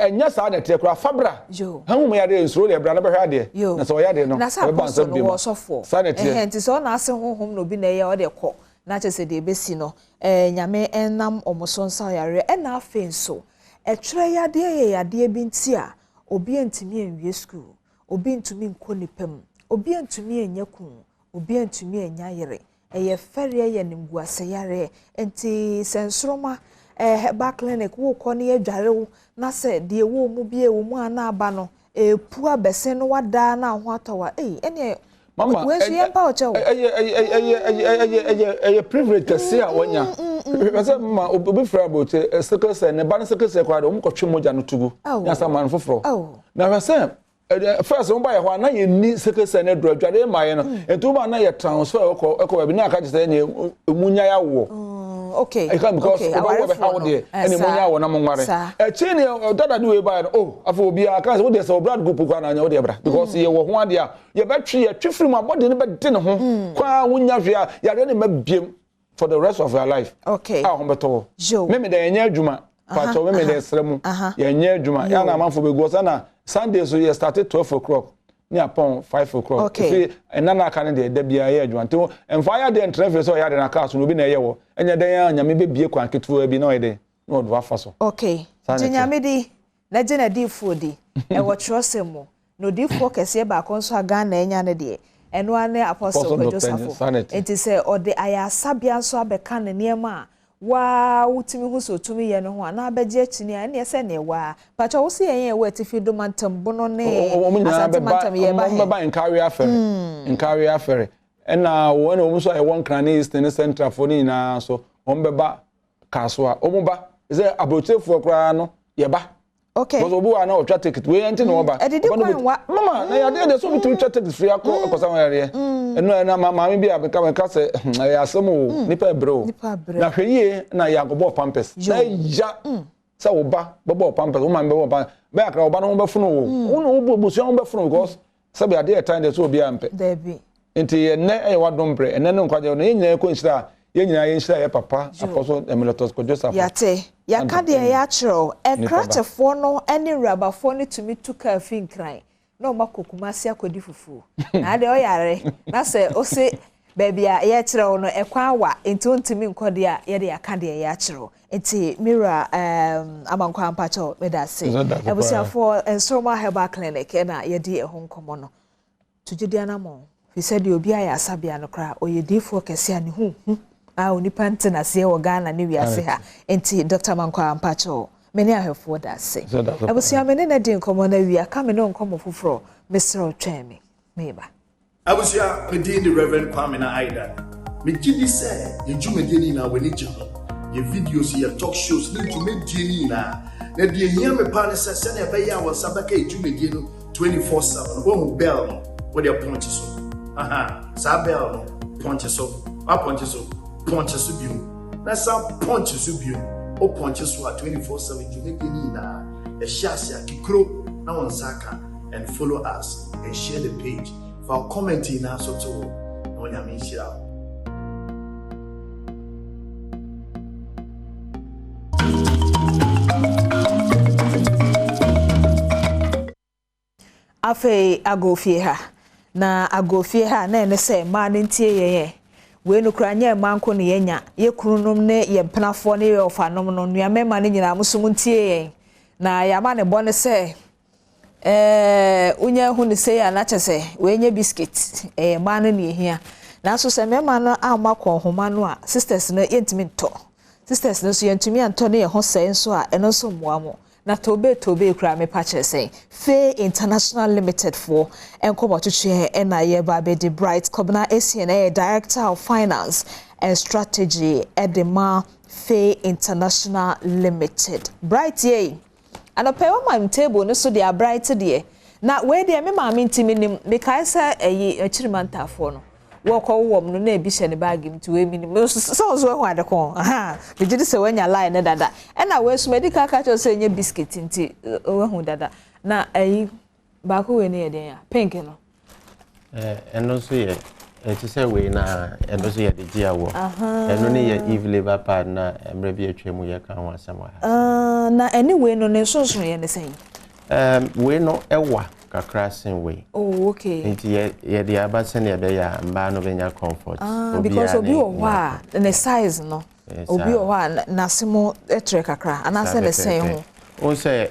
enya sa na te kura fabra ha mo yare nsuro le bra na be hwa de na so yade no na sa ba so no wo sofo enti so na ase honhom no obi na eye wo de kọ na chese de besi no nyame enam omoso nsa yare na afenso etwere yade ye yade bi ntia obi antimi enwie school obi ntumi nkonipam obi antumi enyaku obi antumi enyayere eye fere ye nimguase yare enti sensroma herbal clinic wo kọ ne adware wo na se de wo mu bie wo mu ana aba no pu abese no wada na ho atawa ene mama we so yempa o chewo privilege kase a wonya Pese ma obi fra about sickle cell ne ban sickle cell kwade omkotwe moja no tugu. Ya sa man foforo. Na pese first on buy ho na ye ni sickle cell ne do adwade maye no. Entu ba na ye transfer eko bi na aka jese ne emunya ya wo. Okay. Because over how there any munya wo na mo nware. Echi ne dada do we buy oh afọ obi aka say wo dey say blood group kwa na nya wo dey bra because ye wo ho ade a ye betwe ye twefiri mu abode ne be de ne ho kwa wonya hwe a yare ne mabiem for the rest of your life. Okay. Ah, hombeto. Me da yenye adwuma. Pato me da esremu. Yenye adwuma. Ya na manfo be go sana Sunday so you started 12 o'clock. Ni upon 5 o'clock. Okay. Enana aka ne de bia ye adwuma. Nti emfire dey entrefe so ya de na car so no bi na ye wo. Enya den ya nyame be bie kwan ketewa bi na o de. No do afa so. Okay. Jinyame di na je na di fodi. E wo trosemo. No di fo kese ba konso aga na enya ne de. Eno ane apostle Joseph. Enti se ode aya sabia nso abeka ne niema wa wutimi hu so tumi ye no ho na abeje achini ane ese ne wa pacha wo se yen we tifi do mantam bono ne asante mantam ye ba he ba in carry afere ena wo na omuso e won kran east ne central for ni na so ombeba kasoa omuba se abotefo kra no ye ba. Okay. Because obu ana o twa ticket we enti no ba. Mama na ya dey so bitu twa ticket free akosa wan yare. Eno na mama bi abeka ka se ya asemo nipa bro. Na hweye na ya go pampers. Na ya sa oba bo pampers o man be bo pampers. Be akra oba no be funu wo. Wo no bo so be funu because sabe ade time dey so obi ampe. There be. Enti enne e wadom bre enne no kwaje no nyina ko nshira nyina ye nshira ye papa apostle Emeritus Joseph. Yate ya ka de ya chiro e kratefo no ene rabafo no tumi tuka afin kran na o makokuma si akodi fufu na de o yare na se o se baby a ya chiro no e kwa wa enti ontimi nkode a ye de ya ka de ya chiro enti mira amankwa ampacho medase ebusiafo Ensroma Herbal Clinic na ye di ehon komo no tujidia na mo fi said obi aya sabia no kra oyedifo kese ani hu onipa ntena se wo Ghana ne wiase ha enti Dr. Mankwa Ampacho meni ahefo da se abusia meni na din komo na wi aka me no nkomo foforo Mr. Otwemi meba abusia me din the Reverend Kwame na Aidan me gidi se ye dwumedie ni na wani gye ho ye videos ye talk shows ni dwumedie ni na de hia me pa ne se na be ya wo sabaka ye dwumedie no 24/7 wo mu bell no wo de ponche so sa bell no ponche so ponche so ponche so biu na sa ponche so biu o ponche so 24/7 dwumedie ni na e share kikro na won saka and follow us and share the page for commenting na so to no nyame share. Afe agofie ha na agofie ha na ene se ma ne ntie ye we no kura nya manko ne yenya ye kurunom ne ye mpenafo ne ye ofanom no nua mema ne nyina musum ntie ye na ya ma ne bone se unya hu ne se ya na chese we nya biscuit ma ne ne hia na so se mema no amakọ homa no a sisters no yentimi nto sisters no so yentimi anto ne ye ho se nso a eno so moamo na tobe kura me pache say Faye International Limited for enkomo tuche na ye ba be the Bright Kobna ACNA Director of Finance and Strategy at the Faye International Limited. Bright ye anope o ma table no so they are bright there na we dey me ma ntimi nim because say chirimantafo no woko wom no na ebi hye ne bag mti we minim so ho adeko be gidi se wanya line na dada e na we so medical catch say nya biscuit nti we hu dada na ba ko we ne ye den ya pink no eno so ye ti say we na eno so ye de gia wo eno ne ye Eve Labor Pad na emre bi atwemu ye kan wa samwa na anyway no ne so ye ne say we no ewa kakrasin way. Oh, okay. Inti ye the abasen ye be ya mba no benya comfort. Because obi o wa the size no. Obi o wa na simo etre kakra anase ne sen ho. On say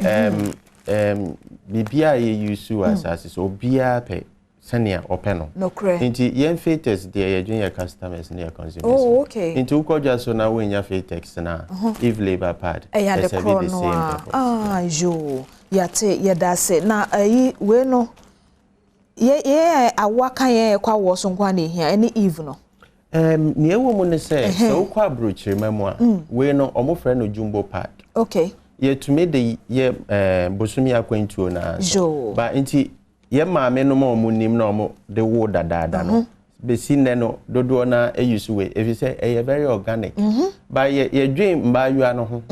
bibia ye use as so bia pe senia openo. No cre. Inti yen fetes de ye junior customers ne consumers. Oh, okay. Inti ukoja so na we nya fetex na Eve Labor Pad. The same. Jo. Yate yedase na we no ye awaka ye kwa wo so nkwa ne hia any Eve no Near woman say, so qua brooch, memoir. We know almost friend of Jumbo Pad. Okay. Yet to me, the year Bosumia going to na. But inti, ye ma me no more munim no the water dada. Be seen no dodo na e use way if you say a very organic by your dream by you no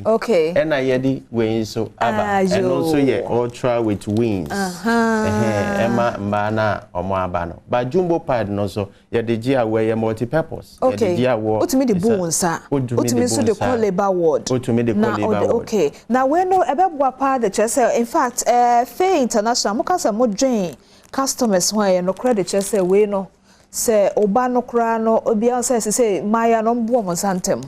okay and I yedi way so and also ye ultra with wings Emma mbana omo abano but jumbo pad no so ye de gia way ye multi purpose okay what me the bones what me so the call labor word what me the call labor okay now we know ebeboa pa the chese in fact Fair International mo kasa mo dream customers why no credit just say we no say oba no kra no obia say maya no mbo mo santem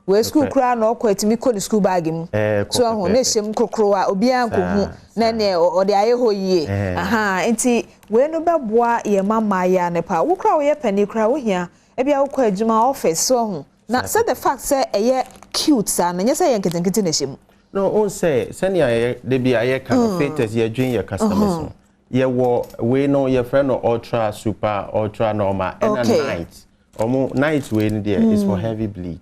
we school kra no kwatimi ko school bag mu so ho na shem kokro a obia nkohu na ne o de aye ho yie enti we no beboa ye maya ne pa wo kra wo ye pani kra wo hia e bia wo kwa adwuma office so ho na say the fact say eye cute sa na nya say ye nketenkete na shem no on say senior de bia aye kan features ye dwen your customers ye wo we no your friend no ultra super ultra normal and night night we in there is for heavy bleed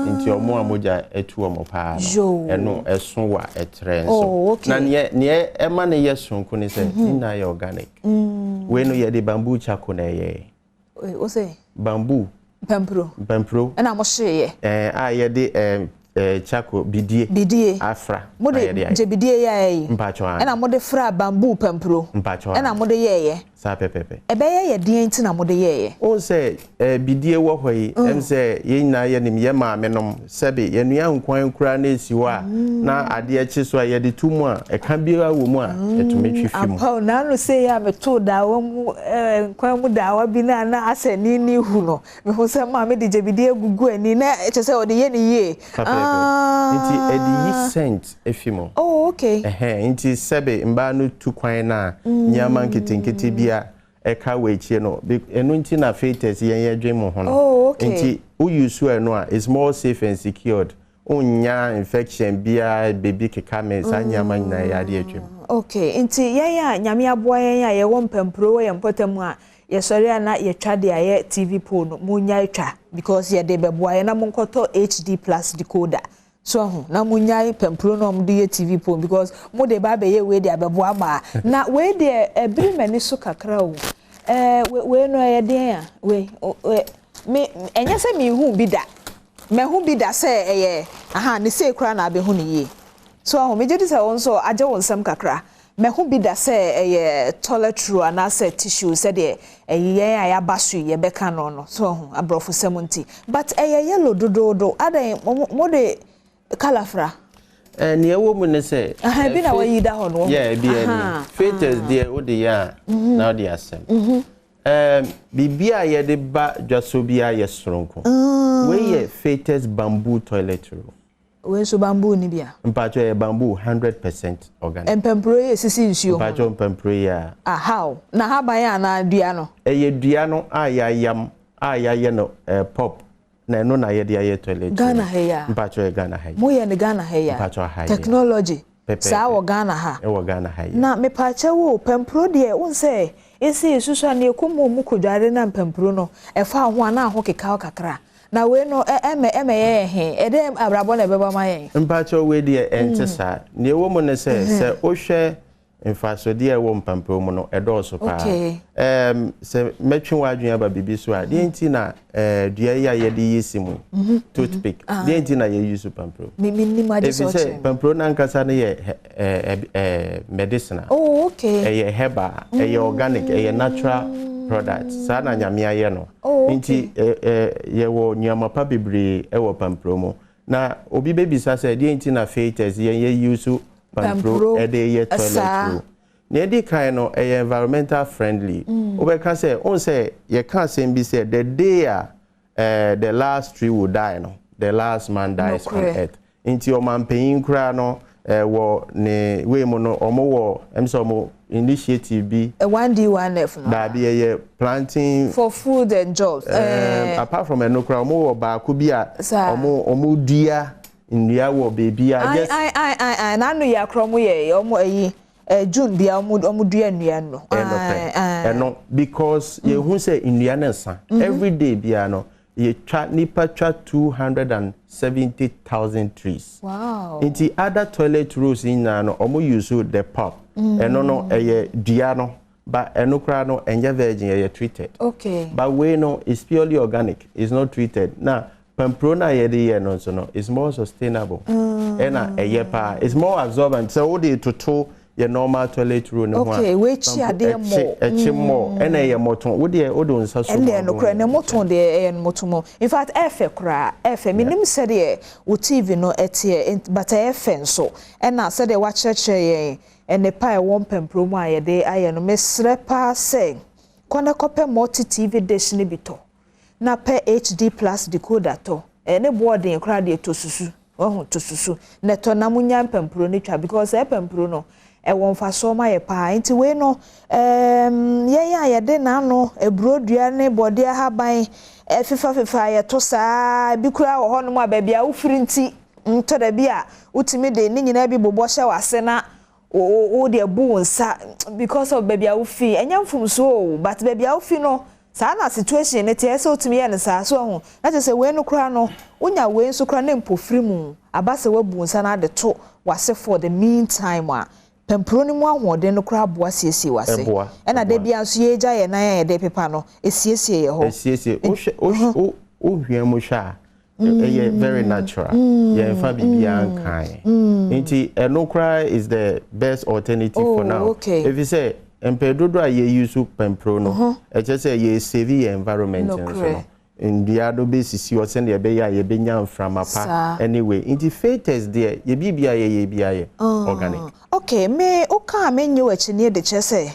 into omo amoja etu omo pa no esun wa etren so na ne e ma ne yesun ko ni say na ye organic we no ye de bamboo chako na ye o say bamboo pampro na mo hye ye de chako bidie afra mode je bidie ya yi mpacho an na mode fra bamboo pampro mpacho na mode yeye sa pepepe ebe ye dien ti na mode yeye o se bidie wo hoyi em se ye nyina ye nim ye ma menom sebe ye nua nkwan kura na esiwo a na ade echi so ye de tumu a e kan biara wo mu a etumetwi fimu apa na no se ya meto da wo mu nkwan mu da wa bi na asani ni hu no me ho se ma me de je bidie gugu ani na eche se o de ye ni ye inti edi scent efimo okay inti sebe mba no tu kwan na nyama nketinketi bia eka wechi no enu nti na fetus yen dwem ho no inti u use no a is more safe and secured unya infection bia baby kekame sa nyama nyina ya de dwem okay inti yen nyame aboa yen ye wo mpempro ye mpotam a ye sori na ye twade aye TV pole no munya etwa because ye de beboa ye na monkoto HD plus decoder so ho na munya pempro no mde ye TV pole because mo de ba be ye we de beboa ma na we de ebiri mani so kakra o we no ye de a we me enye se me hu bi da me hu bi da se eye ne se kra na be hu ne ye so ho me je di se won so aje won sam kakra me hu bi da se toilet roll and say tissue say de ya basu ye beka no so hu abrofo semunti but yellow dodo adan mo de colorfra ne wo mu ne say bi na wa yi da ho no yeah bi any features there wo de ya now the asem bibia ye de ba dwasobia ye soronko we ye features bamboo toilet roll we so bamboo ni bia mpacho e bamboo 100% organic empempro ye sisi nsuo mpacho empempro ya how na haba ya na dua no ye dua no ayayam ayaye no pop na no na ye de ye toilet Ghana heya mpacho e Ghana heya mo ye ne Ghana heya mpacho ha technology sa wo Ghana ha e wo Ghana heya na me pacho wo pempro de won say esi susu na ekomo mu kodware na pempro no e fa ho ana ho keka kakra na we no eme ye he edem abrabo na beba ma ye mpacho we de entesa ne wo mo ne se ohwe mfaso de wo mpampro mu no edoso pa se metwe wadwen aba bibi so a de nti na dua ya ye de yesimu toothpick de nti na ye use pampro mi ma de so che pampro na nkasa ne ye medicinal ye herbal ye organic ye natural products sa na nyame aye no nti ye wo nyama pa bebre e wo pampro mu na obi bebisa se de nti na features ye use pampro e de ye toilet ne di kan no environmental friendly obeka say on say ye can say be say the day the last tree will die no the last man dies on earth nti o man pain kra no wo ne we mo no omo wo emso mo initiative bi one D1F no da bi ye planting for food and jobs apart from enokra omo wo ba ko bi a omo dua ndua wo baby I na no ya kromo ye omo ayi June bia omudua nnua no no because ye hu say nnua na sa every day bia no ye twa nipa twa 270,000 trees. Wow. Inti other toilet rolls in no omo use the pulp no eye dua no but enokra no enye virgin ye treated. Okay. But we no is purely organic, it's not treated. Now Pamprona yede no so no is more sustainable. Ena eye pa is more absorbent. So all the to your normal toilet roll no one. Okay, which are there more? Ena eye moton. Wo de odo nsa so. And then no kra na moton de motomo. In fact, efe kra, efe minim said ye wo TV no etie but efe nso. Ena said de wa cheche ye and the pie one Pampromo ayede aye no mesre pa say. Kwana kope multi TV dish ni bito. Na per HD plus decoder to ene board en kra de to susu ohun to susu na to na munya Pampro ni twa because Pampro no e won fa so ma ye pa nti we no ye de na no ebrodua ne bode ahaban fifa ye to saa bi kura wo hono ma ba bia wo firi nti nto da bia utimi de ni nyina bi bobo hye wase na o de bu nsa because of baby wo fi enya mfum so but baby wo fi no sana situation ne tie so tumi ye ne sa so ho na je se we no kura no unya we nso kura ne mpofiri mu abase wabu nsa na de to wase for the meantime a Pampro ni mu ahode no kura boa siesie wase e na de bia nso ye gya ye na ye de pepa no esiesie ye ho esiesie o hwia mu hwa eye very natural ye fa bibia ankan nti no kura is the best alternative for now. If you say empedodo a ye use Pampro no e che say ye save the environment no in the other basis you send ye be ya ye benya from apa anyway inti fetus there ye bibia ye organic. Okay, me o ka me nyo achi ne de che say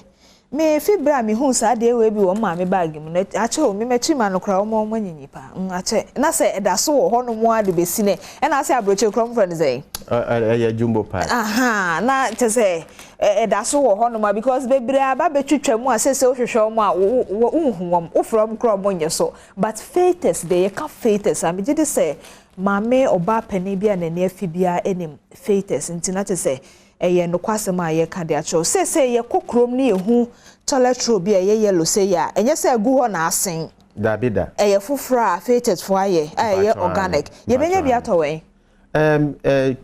me fibra me hu sa de we bi wo ma me bag mu na ache o me mechi ma no kra o mo nyanyi pa ache na say e da so wo ho no mo ade besi ne e na say abroche krom friend say ya jumbo pie aha na che say e da so wo ho no ma because bebre aba betwetwa mu asese o hwehwe mo a wo unhuwam o from krom nye so but fetus de ye ka fetus am gide say mame oba pani bia na ne afibia enim fetus ntina che say eye no kwasema ye ka de acho se ye kokrom ne ehu toilet roll bia ye yellow say ya enye say gu ho na asen dabida eye fufra fetus for aye organic ye benya bia to we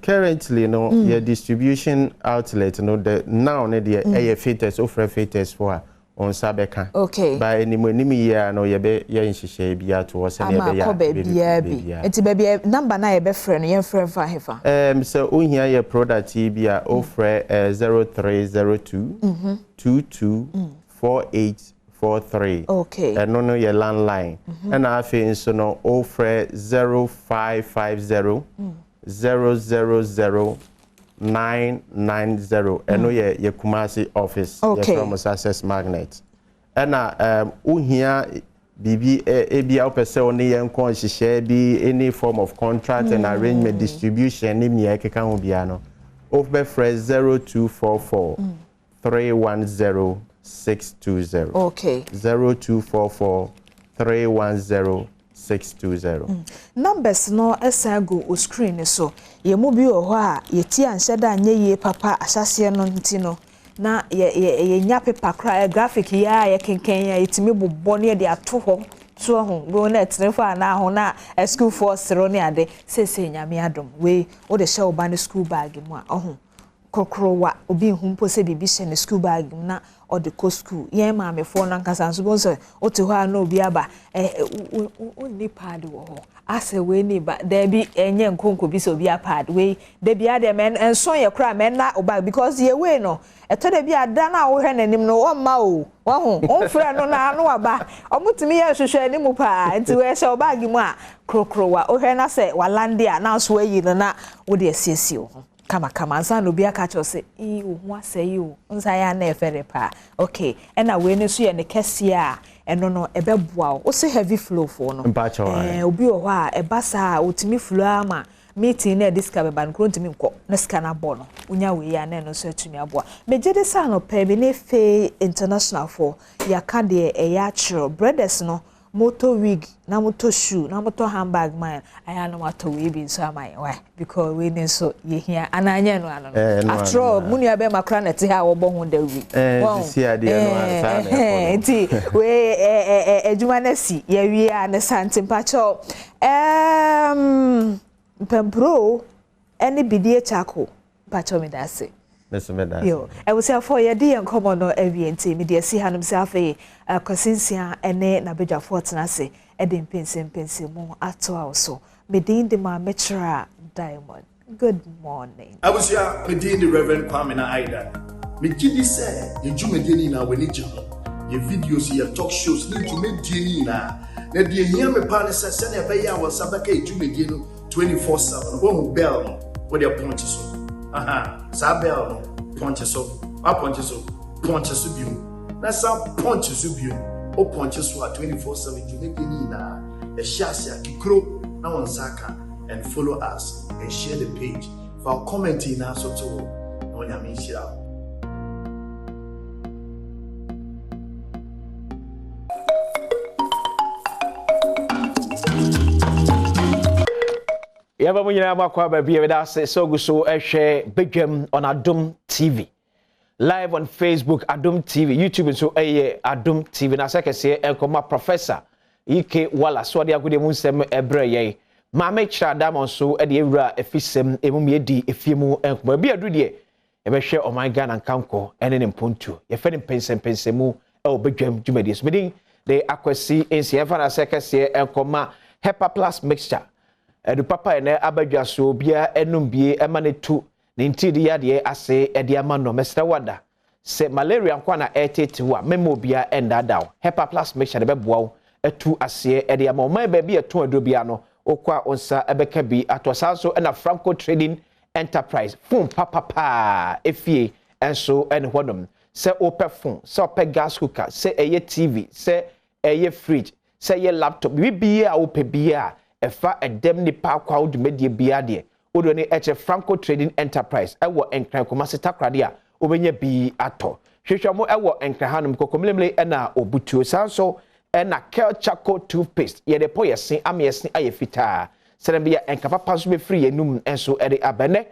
currently no your distribution outlet no the now ne de eye fetus offer fetus for on sabeka okay by anymore ya no ye be ye nhihye bia to se ne be ya bia enti baby number na ye be frɛ no ye frɛ fa hefa so ohia your product bia offer 0302 224843 okay and no your landline and afi nso no offer 0550 000 eno ye Kumasi office ye from access magnet ena uhia bibi ebia opese oni ye nko hihye bi any form of contract and arrangement distribution ni me keka ho bia no offer 0244 310 620 okay 0244 310 620 numbers no esago o screen so ye mu bi ho a ye ti anse da anye ye papa asase no nti no na ye nya paper cry graphic ya ye kenken ya itimi bobbo ne de ato ho so ho go na trefa na ho na school force ro ne ade sese nyame adom we wo de show ba ne school bag mu a ho kokrowa obi humpo se bibi she ne school bag na o de ko school ye ma me fo na nkasa nso bo so o te ho a na obi aba ni pad wo ho ase we ni ba there be enye nkonko bi so obi a pad we de bia de men enso ye kra men na o bag because ye we no eto de bia da na wo hwe nanim no wo ma o wo ho on fra no na no aba omutimi ye hwehwe animu pa nti we she o bag mu a krokrowa o hwe na se walande a na so ayi no na wo de asiesie wo kama nsa no bia ka cho se wo ho asai wo nsa ya na efere pa okay ena we ni so ye ne kese a eno no ebeboa wo se heavy flow for no obi wo a ebasa otimi flow ama meeting na discover ban krontimi nko na ska na bo no unya we ya na no so atumi aboa mejede sa no pe bi ne fe international for ya ka de eya chiro brothers no motor wig na motor shoe na motor handbag man aya no motor we bi so am why because we need so ye here ananya no ano after all munu ya be makra na te ha wo bo hu da wi si ade no ansa na enti we ejuma na si ye wi a na santim pacho pembro any bidie chako pacho me da se yo I will say for your dear common no avienti media see hanum safe kosinsia ene na beja fortna se edin pensim mo ato also medin de ma metra diamond good morning I was here medin the Reverend Kwame na Aida me gidi say ye jumedeni na weni jiho ye videos ye talk shows ni jumedeni na de hia me pa ne se na be ya wasabaka ye jumedeni no 24/7 wo bell no wo de point so Sabel punches so, punches biu. Na some punches biu. O punches so 24/7 you make any na. A shasia kikro na on saka and follow us and share the page. For commenting na so to no nyame share. Yaba munyina makwa ba bia da se so guso ehwe Badwam on Adom TV. Live on Facebook Adom TV, YouTube so Adom TV na sekese enkoma professor Ike Wala so de agode mu nsem ebre ye. Ma me kira diamond so de ewura efisem emum ye di efiemu enkoma bia du de ebehwe o my God ankanko ene ne mpontu. Ye fe ne pensemu Badwam dwumadi so medin de akwasi ensi efa na sekese enkoma Hepa Plus mixture. Edu papa ene abadwa so bia enumbie emanetu ne ntidi yade ase ede amano mesra wada se malaria nkwa na etetiwa memo bia endadaw Hepa Plus make sure de beboa etu ase ede amano mai ba bia to adobia no okwa onsa ebeka bi atosanso na Franco Trading Enterprise phone papa efie enso ene hodom se ope phone se ope gas cooker se eye TV se eye fridge se eye laptop bibia ope bia efa edem ni pa kwa odumedie bia de odo ne eche Franco Trading Enterprise ewo enkran komase takrade a obenye bi ato hwehwemo ewo enkran hanum kokomlemle ena obutuo sanso ena Kel Chaco toothpaste ye de po yesen amyesen ayefita serembia enka papa so be free enum enso ede abene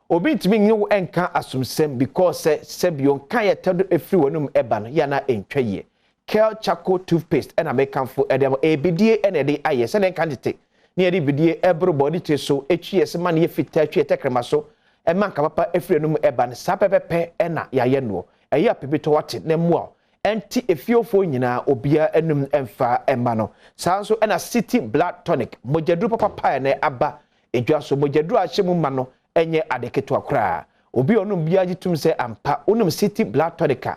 obi ntimi nyu enka asumsem because sebio kan ye tedo efri wonum eba no ya na entwaye Kel Chaco toothpaste ena mekanfo ede ebidie ena ede ayese ne kandite ni edi bidie everybody te so etwiese ma ne fita twie tekrema so e man ka papa efrenum eba ne sa pepepe ena yaye no eye apebito wate ne mo enti efiofo nyina obia enum emfa emma no sanso ena City Blood Tonic mojadru papa ne aba edwa so mojadru ahyemu ma no enye adeketo akra obi onum bia gitum se ampa onum City Blood Tonic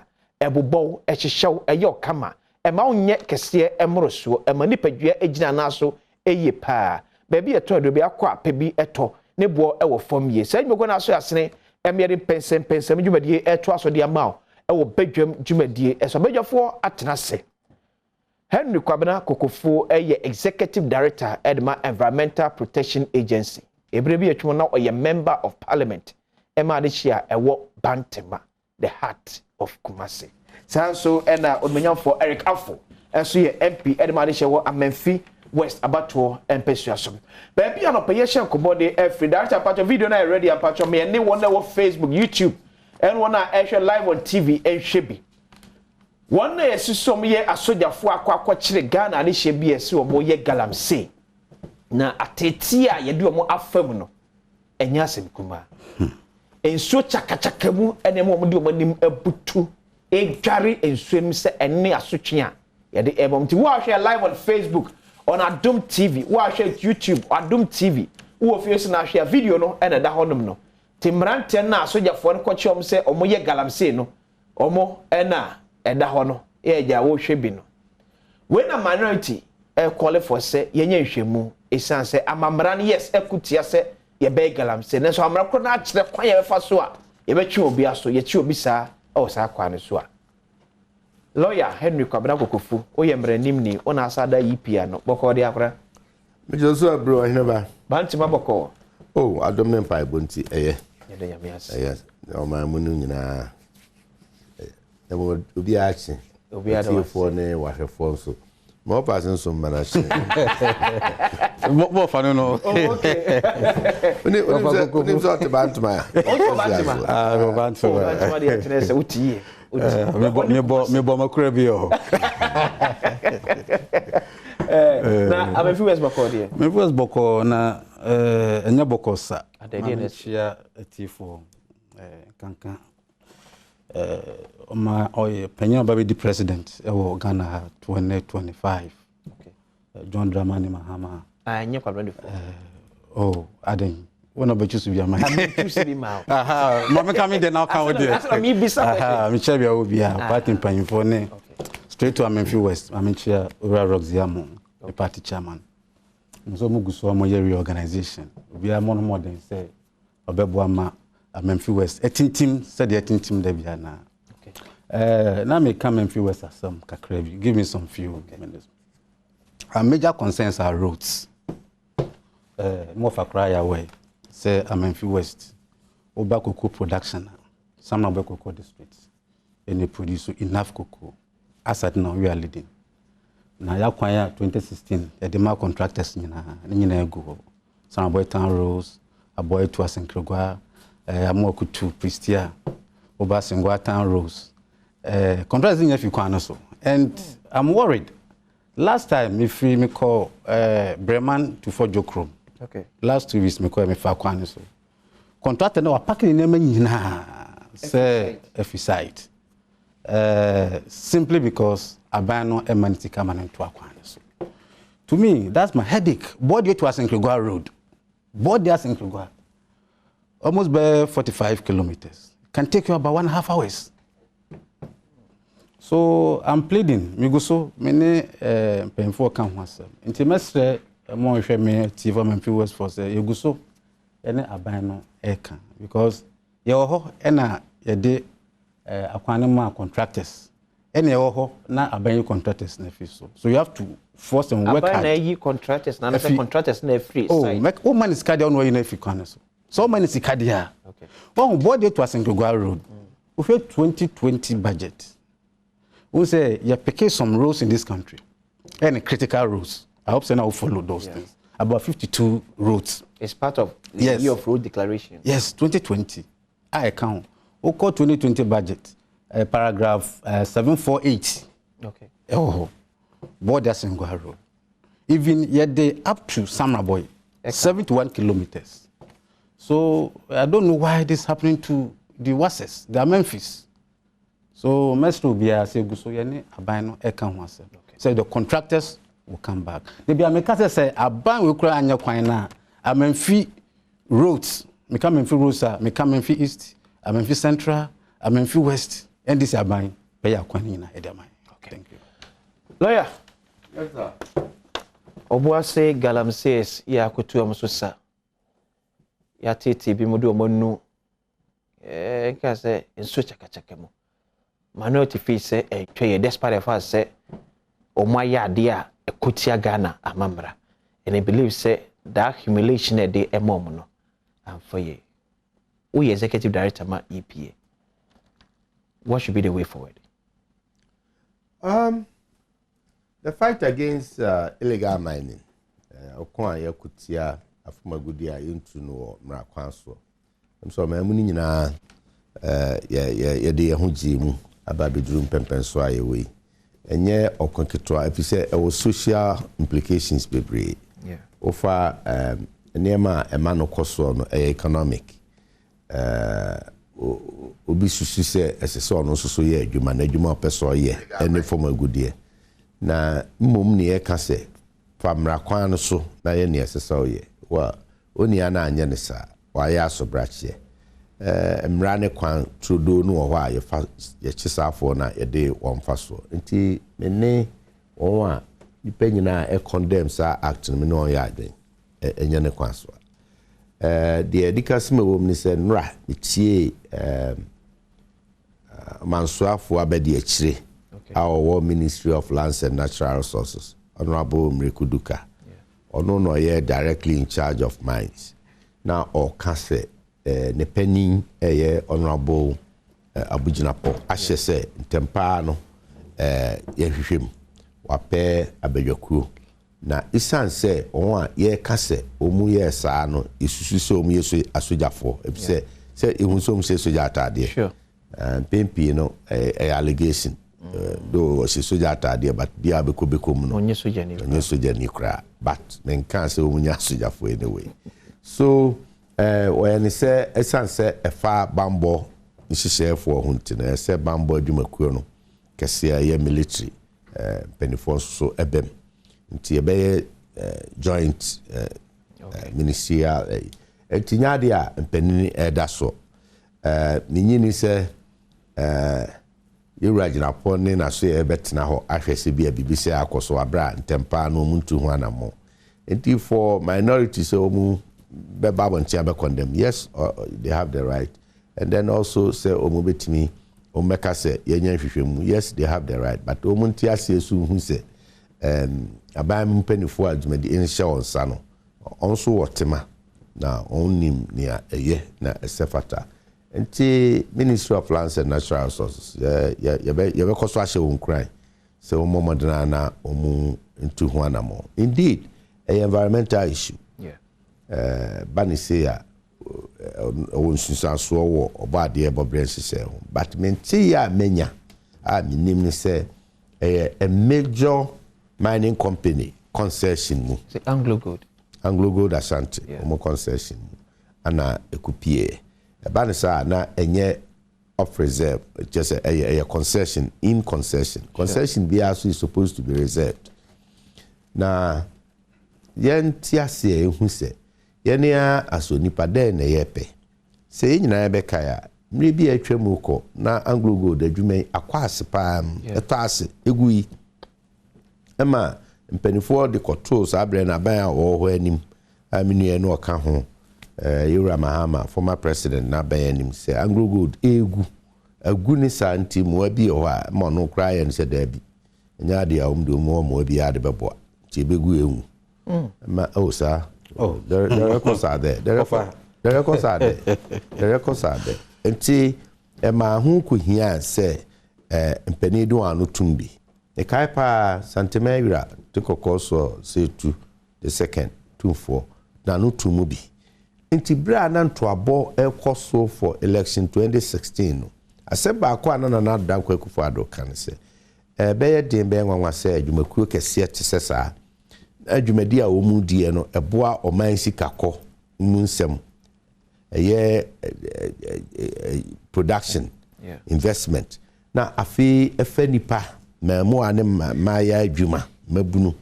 ebobo ehyehew eye okama ema onye kese emroso ema nipadua egina na so eye pa baby eto do be akwa pebi eto ne bo ewo fom ye say me go na so asene emyere pensem dwumadie eto aso de ama ewo Badwam dwumadie eso badwafo atena se Henry Kwabena Kokofo eye executive director Edma Environmental Protection Agency ebre bi etwo na oye member of parliament ema de chia ewo Bantema the heart of Kumasi sanso ena odmenyamfo Eric Afo enso ye MP Edma de chia wo Amenfi West abato empesiasom baby anopaye hye nkobode every director patch video na ready and patch me ne one na Facebook YouTube and one na live on TV enhwebi one na yesisom ye asojafo akwa kire Ghana ne hye bi esi omo ye galamsey na ateti a ye de omo afam no enya asem kuma enso chakachaka mu ene mo de omo nim abutu edware ensuem se ene asotwe a ye de ebom ti wo ahwe live on Facebook on Adom TV, wa share YouTube, Adom TV. Wo fiese na share video no ena da honum no. Timrante na sojafo no kwachi om se omo ye galamsey no. Omo ena eda ho no. Ye ja wo hwe bi no. When a minority call for say yenye nhwemu esan se amamra no yes ekutia se ye be galamsey. Ne so amra kro na akire kwan ye befa so a ye betwe obi aso ye chi obi sa o sa kwa ne so a. Lawyer Henry Kwabena Kokofo oyemre nimni ona asada yipia no boko de akra me joso bro hinaba Bantima boko oh Adom Empire bonti ye de yamias yes o ma munu nyina e mo obi achi obi ada fo ne wahwefo so More passing some manage. More fun, no. Okay. When you talk about my. Me bo makrabio. Na I'm a few years before there. Me was boko na enya boko sa. Adede chia etifo kankan. Ma oye penyo ba be the president e wo Ghana 2025. Okay. John Dramani Mahama. Anya kwa ready for. Oh, Adem. When I choose to be a man. I'm choose to be man. Aha, mama coming there now come with you. That's what me be something. Aha, me chair will be a party paying for ne. Straight to Amenfi West. I'm chair Ura Roxiamo, the party chairman. So muguso mo reorganization. We are more than say Badwam Amenfi West. A team said the team there be na. Okay. Now me come Amenfi West as some kakrebi. Give me some few minutes. Our major concerns are roads. More for cry away. Say Amenfi West, Oba cocoa production, some of the cocoa districts, and they produce enough cocoa. As at now, we are leading. Now, ya kwaya 2016, the demand contractors in go. Some boy town roads, a boy to Asenkrogwa, a more to Pristia, Oba Sengwa town roads. Contractors in Yafikwan also. And I'm worried. Last time, if we call Bremen to Fort Jokrom. Okay. Last 2 weeks, me call me for kwani so. Contractor no packing in name nyina say efficient. Simply because abano emanity come and to kwani so. To me, that's my headache. Board to Asenkrogwa road. Board there Asenkrogwa. Almost by 45 kilometers. Can take you about 1.5 hours. So I'm pleading. Me go so many painful come once. Intimate more if me TV Amenfi West for say you go so any abano eka because you ho na ye de akwane ma contractors any you ho na aban contractors na free so you have to force them work hard. Aban na contractors na contractors na free oh make all man is carry on na free kwan so man is carry here okay one board to Asenkrogwa road we have 2020 budget we say you pick some roads in this country any critical roads. I hope so now will follow those things. About 52 roads. It's part of the year of road declaration. Yes, 2020. I account. Oko 2020 budget, paragraph 748. Okay. Oh, border Sengwa road. Even yet they up to Samaboy, 71 kilometers. So I don't know why this is happening to the Wasses, the Memphis. So Mr. Ubia say Guso Yane Abano Ekan Wase. So the contractors will come back. The Biamekase say Aban will cry anya kwana. Amenfi roads. Me come Amenfi roads, me come Amenfi East, Amenfi Central, Amenfi West, and this Aban pay akwani na edamai. Okay. Thank you. Lawyer. Yes, sir. Obuase Galamses ya kutu amususa. Ya titi bimudu omonu. Nka se nso chakachakemo. Minority fee say twe despite the fact say omaya dia ekutia Ghana amamra. And I believe say that humiliation a day emom no. And for ye. We executive director ma EPA. What should be the way forward? The fight against illegal mining. Okwa ya kutia afuma gudia into no mra kwanso. So me muni nyina ye de ho jimu aba beduru mpempenso ayewe. Enye okonketwa afise e social implications bebre. Yeah. Ofa nema ema no koso no economic. Obi susu se esese ono so ye adwuma na adwuma peso ye ene form agudie. Na mmom ne ye ka se famra kwan no so na ye ne esese ye. Wa oni ana anye ne sa wa ya asobrache. Mra ne kwan trudo no ho a ye chisafo na ye de wonfa so. Nti me ne won a nipa nyina e condemn sa act no me no ya den enye ne kwan so. The edikasime wom ni se nra etie mansoafo abedi akire our Ministry of Lands and Natural Resources Honorable Mrekuduka ono no ye directly in charge of mines now or kase ne penin ye Honorable Abujinapo ahye se ntempa no ye hwehwem wape abedwakuo na isan se on a ye ka se omu ye saa no isusu se omu yeso asojafo ebise se ehunsom se soja atade sure pempi no allegation do se soja atade but dia beko mu no onye soja ni kra but men kan se omu nya sojafo anyway so when say esan se efa bambo nhihyeefo hunti na se bambo adwumakuo no kese ye military penifo so ebem nti ebe joint ministerial etinyade a mpanini eda so ninyini se yuragina pone na so ebetena ho ahwese bia bibise akoso abra ntempa no muntu ho anamo nti for minorities so mu beba bontia be condemn yes they have the right and then also say omu betimi omeka se yenyan hwehwemu yes they have the right but omunti ase su hu se abam mpanifo adwumadi insha onsa no onso wotema na onim nia eye na esefata nti Ministry of Lands and Natural Resources ye koso ahye won kran se omo modena na omu ntu ho anamo indeed a environmental issue bani say ya on sunsanso wo obade ebobrense se but menti ya menya a minim say a major mining company concession mu Anglo Gold Ashanti omo concession ana ekupie bani say na enye of reserve just a concession in concession be also is supposed to be reserved na yentiase ehu se yenia asonipa den na yepe se nyina ebeka ya mri bi atwam ko na Anglo Gold adwuma akwase pa etase egui ema mpanifo de controls abre na ban a wo anim aminu enu oka ho Yura Mahama former president na ban anim se Anglo Gold egu ni santi mo bi ho a mo no kra ye nse da bi nya de a umdo mo bi ade bebo ti begu ewu ma osa the records are there. The records are there. The records are there. Enti ema hu ko hia se mpani do anu tumbi. E kai pa Santemira to kokoso say to the second 24 na no tumu bi. Enti bra na nto abo ekoso for election 2016 no. Aseba akwa na na dan kwakufu ado kan se. Beye den be nwanwa se adwumakuo kese te sesa. Adwumadi a omu die no eboa oman sikakọ munsem production investment na afi efenipa memo ane ma ya adwuma mabunu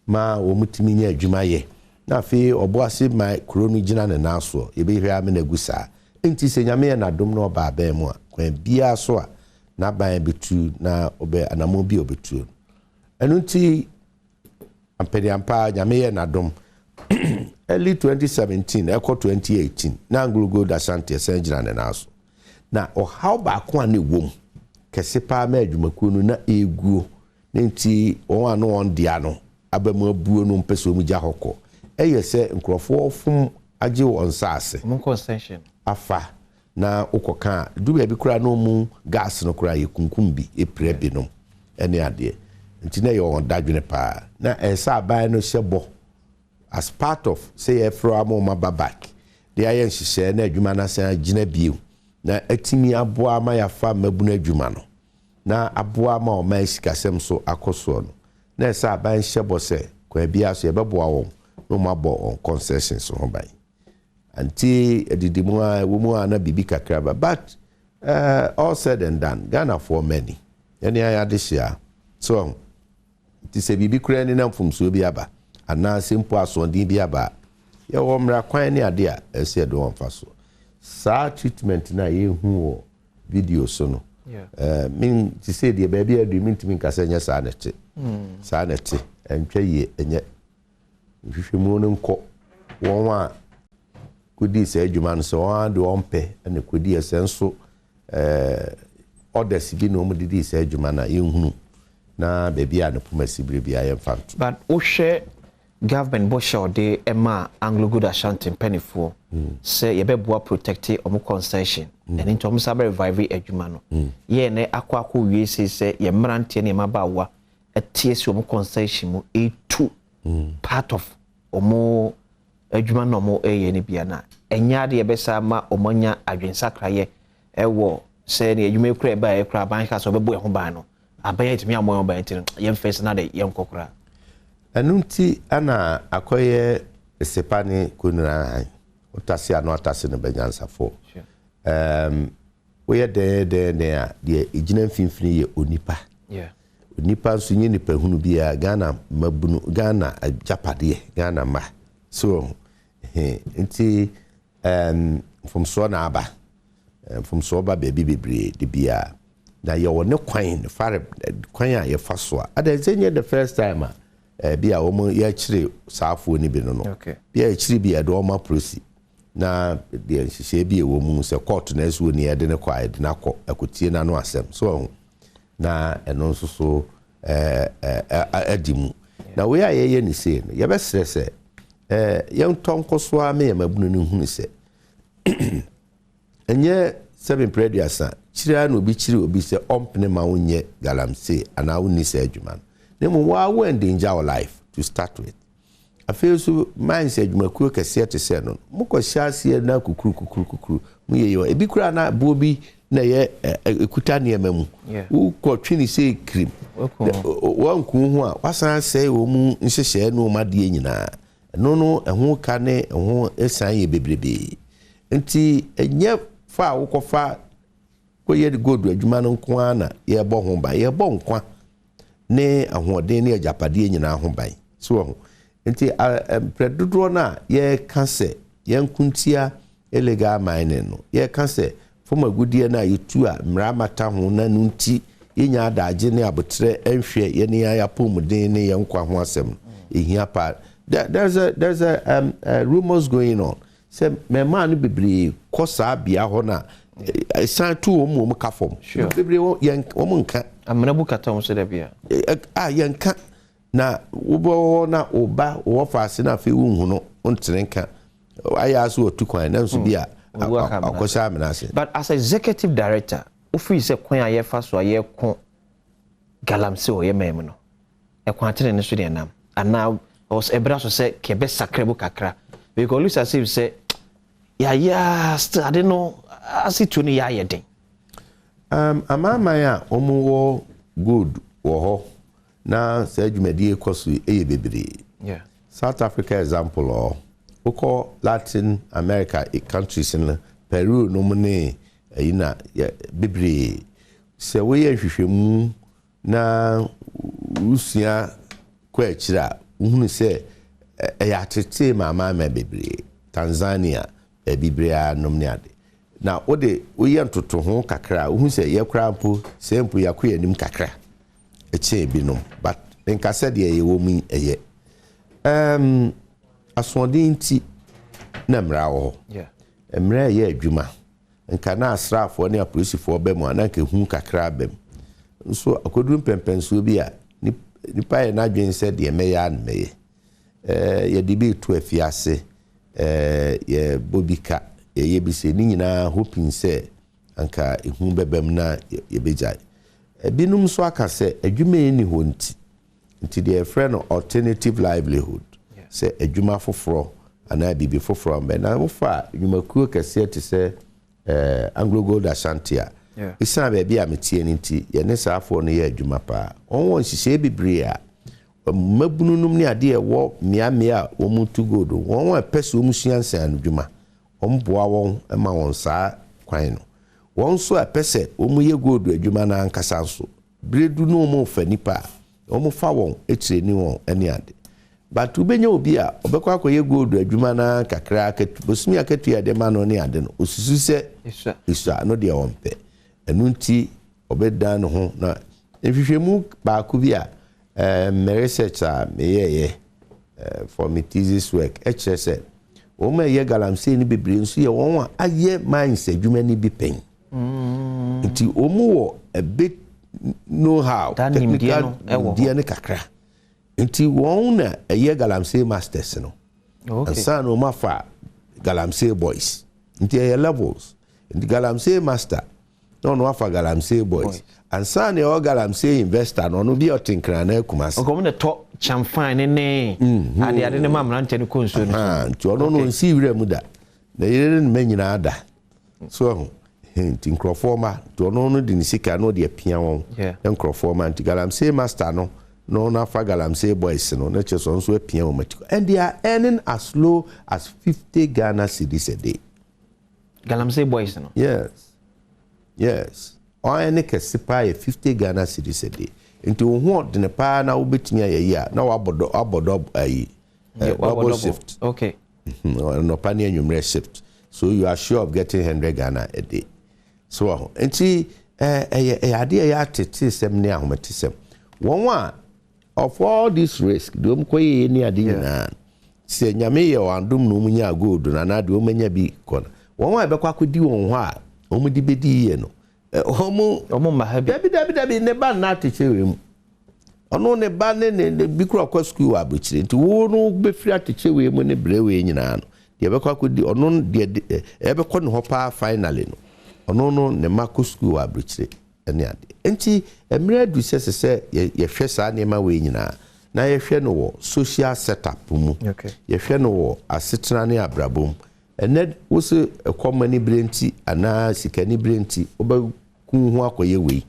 ma omutimi nya adwuma ye na afi oboase ma kronu gina ne naso ebehwe amenagusa enti se nyame na dom no ba ba mu a kwan bia so a na ban betu na obe anamo bi obetu enu nti ampediampa nyame na dom early 2017 echo 2018 na Anglo Gold Ashanti senjina ne naso na o how ba ko ane wom kese pa ma adwumakuo no na eguo nti won ano on dia no abamu abuo no mpeso mu gya hokọ eyese nkrofo fum age won saase mon concession afa na ukoka dubia bi kura no mu gas no kura yekunkum bi epre bi no ene ade nti na yo on dadwene pa na esa aban no hyebo as part of say efro amoma babak de ayen hihye na adwuma na san gina biu na atimi aboa ma yafa mabuna adwuma no na aboa ma o man sikasem so akoso no na esa aban hyebo se kwa bia so yebeboa won no mabo on concessions so ban anti edidimu a womu na bibi kakraba but all said and done Ghana for many any aya share so ti se bibi kura ni na mfumso bi aba ana simple asondin bi aba ye wo mra kwan ni ade a ese do won faso sa treatment na ye hu wo video so no min ti se de ba bi adu min timi nkasa nya sa na che sa na che entwa ye enye hwehwemu no nko won wa kudi se adwuma no so won de won pe na kudi esenso orders bi no mu didi se adwuma na ye hunu na baby and pumasibri bi ayem fanto but o share government bo share de ema Anglo Gold Ashanti penifo say ye beboa protect omo concession and into omo sabe revive adwuma no ye ne akwa wie say ye mrante ne mabawa a TSU omo concession mu A2 part of omo adwuma no mo eye ne bia na enya de yebesa ma omonya adwensakraye ewo se ne adwuma ekura ba ekura ban ka so bebo eho ban no abaya itimi amoyo ban tin yem face na de yem kokora anunti ana akoye sepani kunra otase ano atase ne banyansafo we de a de igina mfimfini ye onipa onipa nso nye nipa hunu bia Ghana mabunu Ghana ajapade Ghana ma so nti from so na aba from so ba baby bebre de bia na ye wone kwan fare kwan a ye fa so a adenye the first time bia omo ye kire saafo ni bi no bia ye kire bia do ma prosi na de nhihye bia wo mu se court na eso ni ye de ne kwa de na kọ akotie na no asem so na eno nso so adimu na we ye ni se no ye be sere ye ntonko so a me mabunu ni hunu se enye 7 prediasa chira na obi chiri obi se ompne ma wonye galamse ana woni se adwuma ne mo wa when danger our life to start with I feel so mind se adwuma ku kese te se no mo ko hyaase na kukuru mu ye yo ebi kura na bobi na ye ekuta ne emamu u ko twini se krim wan ku hu a wasan se wo mu nhyehyɛ no ma de nyina no ehu ka ne ehu esan ye bebrebe nti enye fa wokofa ko ye godu adwuma no nko ana ye bo ho ba ye bo nkwa ne ahoden ne ajapade nyina ho ban so nti predodo na ye kanse ye nkuntia illegal mining no ye kanse foma gudie na yetu a mramata ho na nunti yenya adaje ne abotre enhwe ye ne ya pomuden ne ye nkwa ho asem ehia pa there's a rumors going on say me man bibli kosa bia ho na san tu omo ka fom bibli yen omo nka amana bukata on se da bia yen ka na ubo na oba wo faase na fe wunhu no ontrenka aya so otukwan na nso bia akosha amenase but as executive director ofi se kwan aye fa so aye ko galamse o ye mem no e kwan tene ne so de nam ana os ebra so se ke be sakrebo kakra because Lucy as if say ya still I don't know asitu ni ya yeden amama ya omuwo good wo ho na se adwumadi ekoso eye bebre South Africa example or oko Latin America countries in Peru no mone ina bebre se we ye hwehwemu na usia kwa akira uhunu se ya tete mama bebre Tanzania bibria nomne ade na ode oye ntoto ho kakra uhunu se ye kra mpo sempo yakoya nim kakra eche binom but nka said ye wo mu eye aswodin ti na mra wo mra ye adwuma nka na asrafo ne apolisifo be mu anaka hu kakra bem so akoduru pempenso bi a nipa ye na dwen said ye meya an meye ye dibi to afiase ye bobika ye bise ni nyina hoping se anka ehu bebem na ye bejai binum so aka se adwuma eni ho nti the friend alternative livelihood se adwuma foforo ana bibi foforo mbe na wo fa adwuma kuo kase te se Anglo Gold Ashanti a isa be bia metie ni nti ye ne saafo no ye adwuma pa onwo nhihye bibire a mabununum ni ade e wo miamia wo mutu gold won pese wo musuansan adwuma omboa won ma won saa kwan no won so apese wo mu ye gold adwuma na ankasa so bredu no mo fa nipa o mo fa won etire ni won ene ade but ubenya obi a obekwa akoye gold adwuma na kakra bosumi akatua de ma no ne ade no osusu se isa no de won pe enu nti obeda no ho na ehwehwemu ba ku bi a my researcher me for my thesis work HSL o ma ye galamse ni bebre nso ye won aye mindset adwuma ni bi pen nti o mu wo a bit know how technical idea ne kakra nti won na ye galamse masters no and san o ma fa galamse boys nti ye levels nti galamse master no afa galamsey boys and san e o galamsey investor no bi otinkran na akumas o na to chamfine ne ade ne mamra nte ne konso no nti ono no nsi wira mu da na yere ne manyina ada so nti nkrofoma to ono no di nisika no de apia won nkrofoma nti galamsey master no na afa galamsey boys no na cheso nso apia won matiko and they are earning as low as 50 Ghana cedis a day. Galamsey boys no? Yes. Or any kesipa 50 Ghana cedis a day. Into what the pa na ubetimi ya na wabodo double shift. Okay. No pani numerous shift. So you are sure of getting 100 Ghana a day. So enti ade ya tete sem ne ahomatisem. One of all this risk, do mkoye ni ade nyina. Se nyame ye wandom no munya gold na de o manya bi kona. One be kwa akodi won ho a omudi bedi ye no. Omo mahabi dabi ne ba na techewe mu ono ne ba ne bi kura kwa school abuchire nti wo no be firi atechewe mu ne brewe nyina no de be kwa kodi ono de ebe kɔ ne ho pa finally no ono no ne mako school abuchire ene ade nti emre du sese ye hwɛ saa ne ma we nyina na ye hwɛ no wo social setup mu ye hwɛ no wo asetena ne abrabom ene wo se ekomani brenti ana sikani brenti oba hu akoye we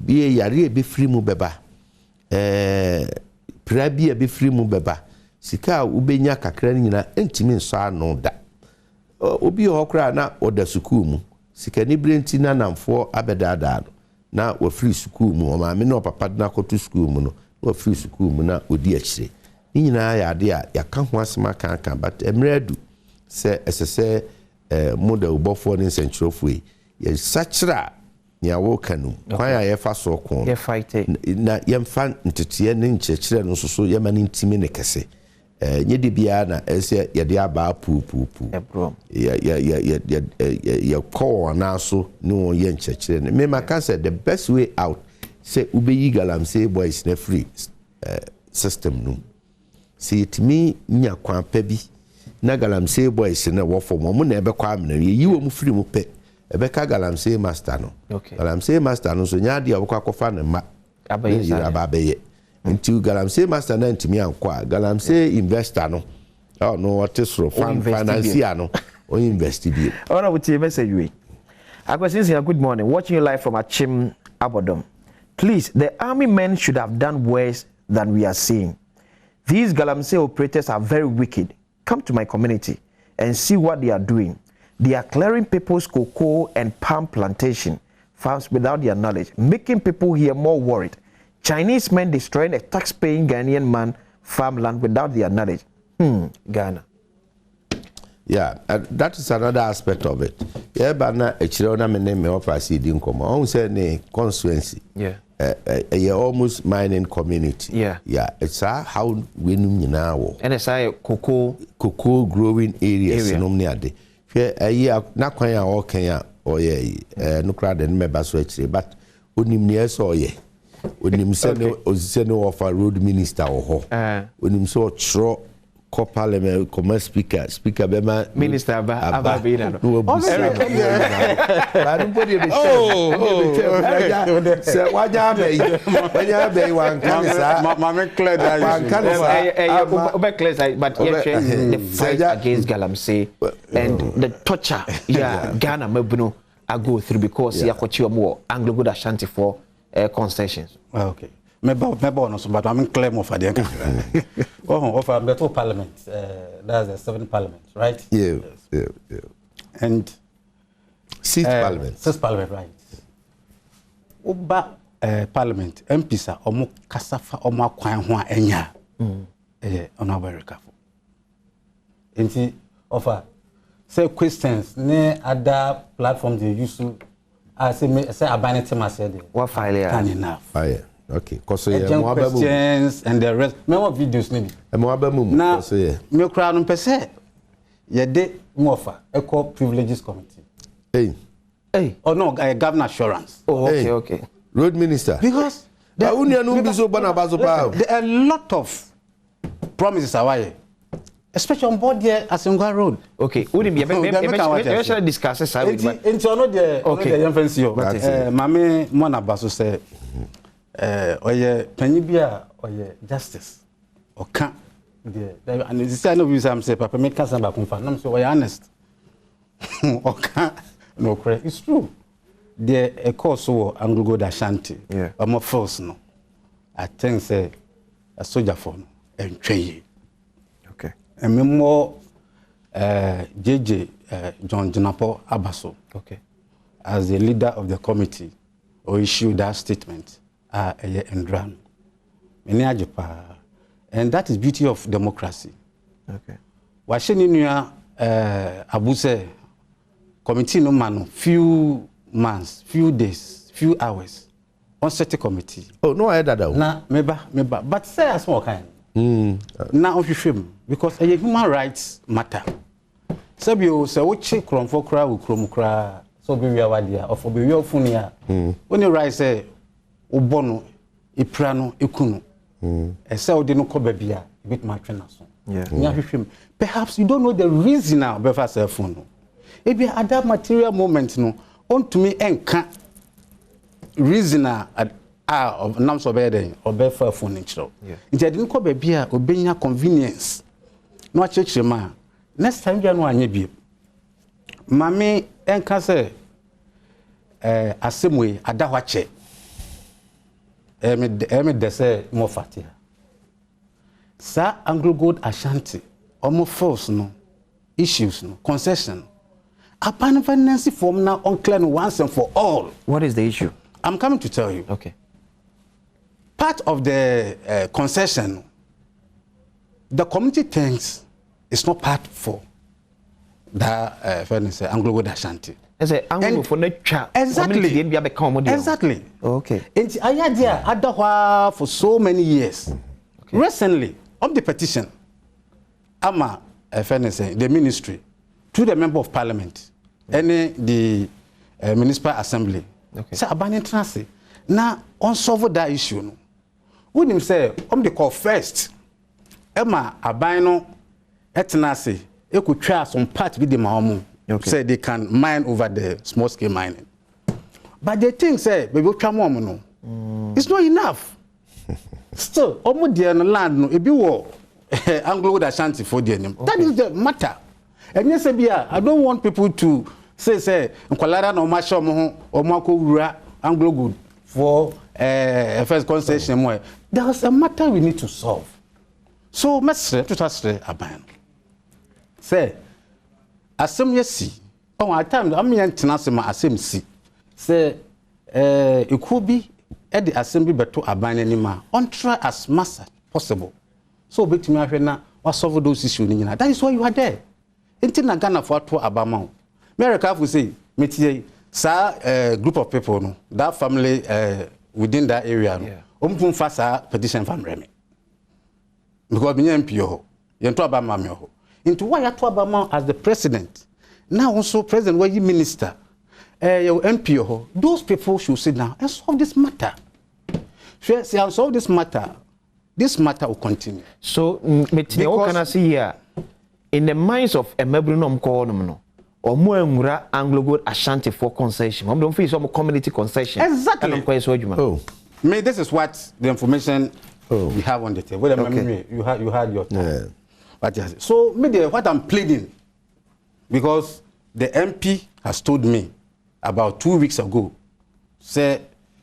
bi yare be free mu beba prabi be free mu beba sika ubenya kakra nyina entimi nso ano da obi hokra na oda sukuu mu sika ni brenti na namfo abedada na wa free sukuu mu o ma me no papa na kotu sukuu mu no wa free sukuu mu na odi akire nyina ya ade a ya ka ho asema kan but emredu se esese model bofo ni centrofo ye sachra nya wo kanu kwan ya yefa so ko ye fight na yemfa ntete ne nchechire no so ye mani ntimi ne kese nye de bia na ese ye de aba pu ya ko na so no ye nchechire ne me maka say the best way out say ubeyi galamsey boys na free system no see it me nya kwan pa bi na galamsey boys na wo fo mo na ebe kwa amna ye yiwo mu free mu pe ebe ka galamsey master no galamsey master no so nya de abokwa kofa ne ma abaye nti galamsey master na ntimi ankwa galamsey investor no no what is for financier no o invest bi ora wuti message we Akwesisi, good morning, watching you live from Achim Badwam. Please, the army men should have done worse than we are seeing. These galamsey operators are very wicked. Come to my community and see what they are doing. They are clearing people's cocoa and palm plantation farms without their knowledge, making people here more worried. Chinese men destroying a tax-paying Ghanaian man farmland without their knowledge. Ghana. Yeah, that is another aspect of it. Yeah, but now a children me offer seeding come. I say ne constituency. Yeah. A almost mining community. Yeah. Yeah. It's how we now. And it's a cocoa growing areas. No near the. A year na kwanya or Kenya or ye no crowd and members but unim near so ye. Unim send offer road minister or ho. Unim so tro co parliament commerce speaker bema minister ababina se waja be wan kanisa mama clear that be clear but the fight against galamsey and the torture Ghana mabuno I go through because yakochi omo Anglo Good Ashanti for concessions. Okay. Maybe no, but I'm claim of the of the two parliament. That's the 7th parliament, right? Yeah. And 6th parliament. 6th parliament, right? Oba parliament MPs omo kasafa omo kwan ho enya. Ono very careful. Enti offer say questions ne other platforms they use to say abanity ma say what file can enough. Yeah. Okay, because questions and the rest. Me what videos maybe. Now, me crowd on pese. Ye de mofa. Eco privileges committee. Hey. Oh no, governor assurance. Oh, okay. Road minister. Because there are a lot of promises away. especially on board there at Singwa Road. Okay, wouldn't be a shall discuss this. Into another okay, fancy. Mammy Mona Basso said, or Penibia or justice or can't. And it's kind of I'm saying, Papa, make us about confirm. So we're honest. Or can't no credit. It's true. There a course or Anglo Gold Ashanti. Yeah. I'm a false no. I think say a soldier phone and train. Okay. And me more JJ John Janapo Abaso. Okay. As the leader of the committee or issue that statement and run. And that is beauty of democracy. Okay. Washinia Abuse committee no man few months, few days, few hours on set committee. Oh no, I that. Na meba. But say as small kind. Na of shame because a human rights matter. Sabio say we check krom for kra we krom kra so be we awadia of be we ofunia. When you right say obono iprano ekunu. E say we dey no ko babia bit ma twena so. Yeah. Perhaps you don't know the reason now befa cell phone no. Ebi at that material moment no on to me enka reason of nam so be den obefa phone nchiro. Nti dey ko babia obenya convenience. No achechire ma next time you no anye bi. Mame enka say asemwe adahwache. Me de say mo fatia. Sa Anglo Gold Ashanti omo force no issues no concession upon financing form now unclear once and for all. What is the issue? I'm coming to tell you. Okay. Part of the concession, the community thinks it's not part for the Anglo Gold Ashanti. Exactly. Exactly. Okay. And I had there Adahwa for so many years. Okay. Recently, on the petition, Ama the ministry, to the member of parliament, and the municipal assembly. Okay. So abandoning transit. Now, on solve that issue, no. When him say, the call first, Emma abano etnasi, they could try some part with the Mahamu. Say they can mine over the small scale mining. But they think say, baby, no. It's not enough. Still, almost the land no, it be war. Anglo Gold Ashanti for the name. That is the matter. And yes, I don't want people to say, Nkwalada no masho mo or mako ura Anglo Gold for first concession. There's a matter we need to solve. So, Mestre, to trust Aban. Say, asem yesi. Oh, at times I'm young tenasema asem si. Say, it could be at the assembly beto Aban anima. On try as much as possible. So, bet me afena what solve those issues. That is why you are there. Inti na Ghana for to Abama. America will say, metie sa group of people no, that family within that area no. Ompun fa sa petition from Remy. Because me MP ho, yen to Abama me ho. Into why to Abama as the president. Now also president where you minister, your MP ho. Those people should sit down and solve this matter. See, and solve this matter. This matter will continue. So, what can I see here? In the minds of a Mebrunom Cornum, or more Anglo Gold Ashanti for concession. I don't feel some community concession. Exactly. Oh, me, this is what the information we have on the table. Wait a minute, you had your time. Yeah. But yes, so maybe what I'm pleading, because the MP has told me about 2 weeks ago, say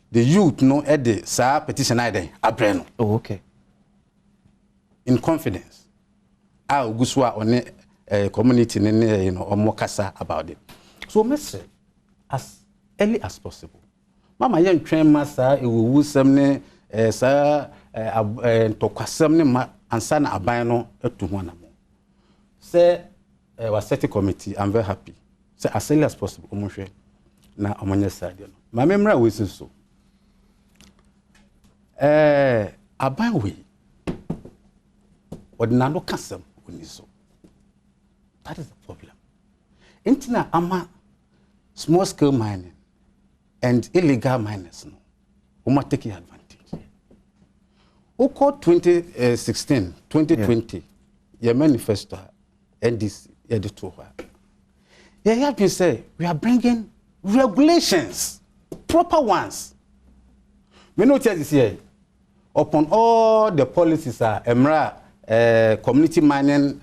the youth know at the Sa petition I Abreno. Oh, okay. In confidence. I'll go on a community, you know, or mokasa about it. So, Mestre, as early as possible. Mama, young train master, it will some sir, to Quasamne and San Abano to one. Say, was set a committee, I'm very happy. Say, as early as possible, now I'm on your side. My memory was so. Abawi, or Nano Casam. That is the problem. Intina ama small scale mining and illegal miners no. Who taking advantage. Oko 2016, 2020, your manifesto and this editor. Yeah, you have to say we are bringing regulations, proper ones. We know this here. Upon all the policies are community mining,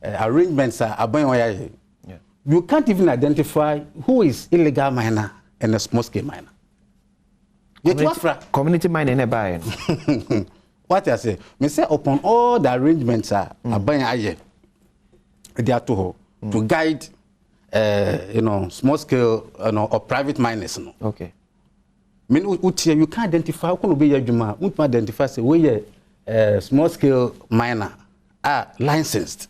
arrangements are going. You can't even identify who is illegal miner and a small scale miner. Community mining nearby. What I say, me say upon all the arrangements are buying aye. They are to guide, small scale, or private miners. No. Okay. Me you can't identify. How can be your juma? You can't identify say where small scale miner are licensed.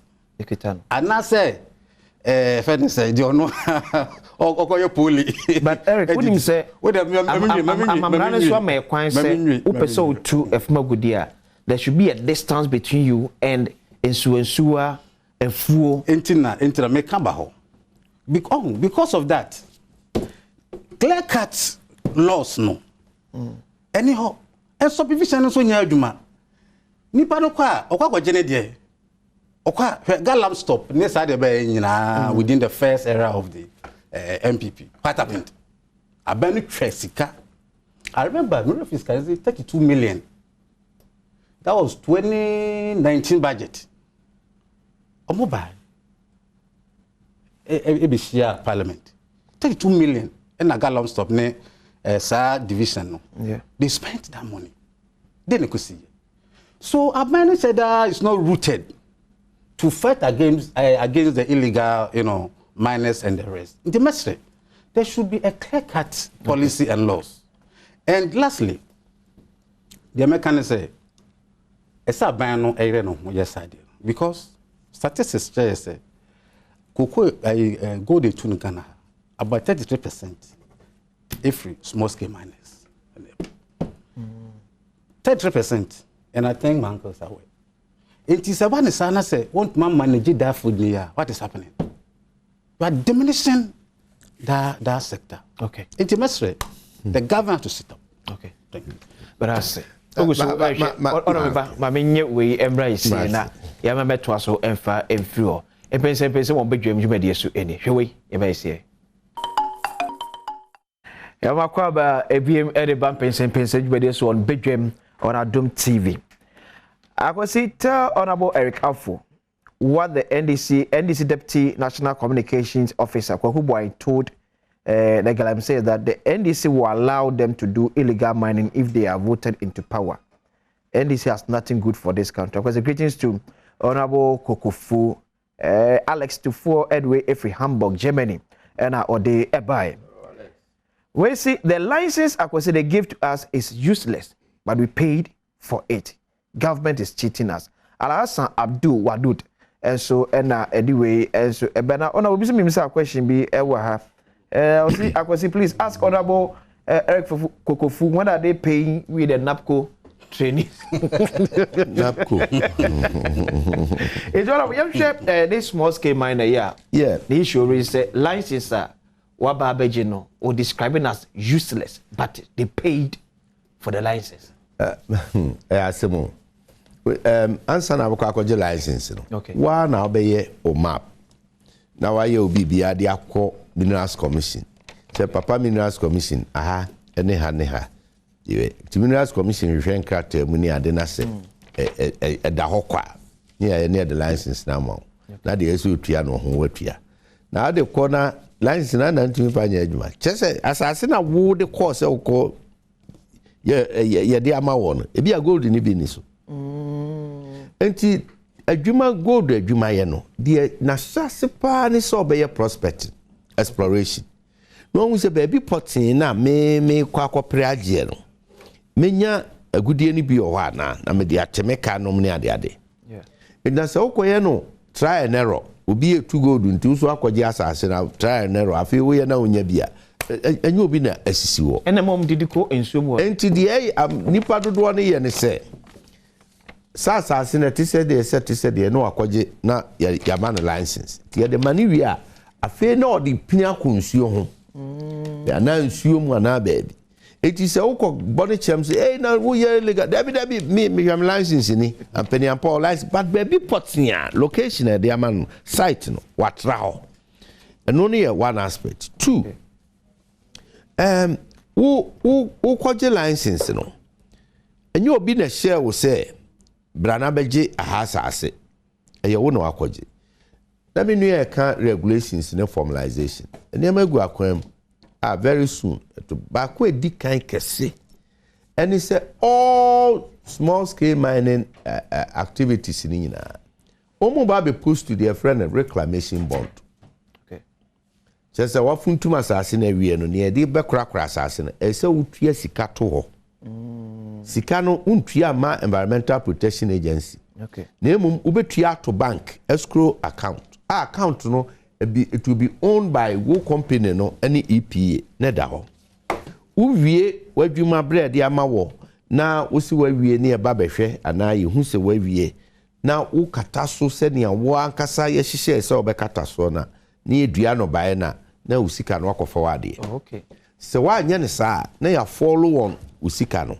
And now say, fairness say you know, or your poli. But Eric, what do you say? I'm running so my coin say, upeso two efmagudia. There should be a distance between you and ensua and fuo. Intina make cambaho. Because of that, clear cut laws no. Anyhow, and supervision so near Juma. Nipa no kwa okwa jene de. Okwa galam stop near side within the first era of the MPP. What happened? Abani Tresika. I remember Mirror Fiscal 32 million. That was 2019 budget. A mobile. A parliament. 32 million. And a galam stop near division. No. Yeah. They spent that money. Then they could see. So Abani said that it's not rooted to fight against the illegal, miners and the rest. In the message, there should be a clear-cut policy and laws. And lastly, the Americans say, "It's a ban on because statistics say, "Koko go to Ghana about 33% every small-scale miners, 33%." And I think my uncles are away. It is about the sana say, "Won't man manage that food here? What is happening?" You are diminishing that sector. Okay. Intimately, the government to sit up. Okay. Thank you. But I say, we embrace na ya me beto aso emfa emfrio. Empense won bedwam dwumadi so eni. Hwewe ye ba ese. Ya makwa ba ebiem ede ban pense dwumadi so on bedwam on Adom TV. I could see tell Honorable Eric Afo what the NDC Deputy National Communications Officer Kwaku Boy told the Galam says that the NDC will allow them to do illegal mining if they are voted into power. NDC has nothing good for this country. Because the greetings to Honorable Kokofu, Alex Tufo, Edway, Efri, Hamburg, Germany, and Ode Ebai. We see the license they give to us is useless, but we paid for it. Government is cheating us. Alasan Abdul Wadud. And so, anyway, and so, Bena, Honorable, be a question be ewa. Please ask Honorable Eric Kokofu, when are they paying with the NAPCO training? NAPCO. It's all of you share this small scale miner, yeah. Yeah. The issue is license Wababejino or describing as useless, but they paid for the license. Asemo. Answer na akwaje license no. Okay. Wa na obeye o map. Na wa ye obi bia de akọ Minerals Commission. Say Papa Minerals Commission aha ene ha. Ye Minerals Commission hwen krata mu ni ade na se da hokwa. Ni ya ne the license na ma. Na de yesu tua no ho watua. Na ade kọ na license na ntumi pa nya adwuma. Chese asase na wo de course ko ye de ama won. Ebi a gold ni bi ni so. Enti adwuma gold adwuma ye no de na sase pa ni so be prospecting exploration no we say baby potin na me kwa akopre agye no menya agudie ni bi o wa na me de atemeka no ne ade yeah ina se okoye no try and error obi etu gold nti so akogye asase na try and error afi wo ye na onya bia enye obi na asisi wo ena mom didiko ensuo enti de nipa dodo no ye ne se asase na ti se de no akogye na ya man license ti de mani wi a afi na odi pina konsuo ho ya na nsuo mu ana baabi It is a body champ say, hey, now we are legal. Debbie, me am license ni, and penny and Paul license, but baby pots near location at the man site, no, what row. And only one aspect. Two, who quite your license, no? And you been a share will say, Branabeji a has asset, and you won't know aquaji. Let me know account regulations in a formalization. And never go aquam. Very soon to back where Dick can say, and it's all small scale mining activities in Ina. Omo Baby pushed to their friend a reclamation bond. Okay. Just a wafun to my assassin every year near the backcrack assassin, a so utria sicato. Sicano untria ma environmental protection agency. Okay. Name ubetria to bank escrow account. Our account no. It will be owned by wo company no any EPA na da ho uwie wadwuma bread ya mawo na wosi wawie ne eba behwe ana ye hu se wawie na wo kata so se ne wo ankasa ye hihye se obekata so na ne edua no bae na usika no akofa wade okay se wa nya ne saa na ya follow on usika no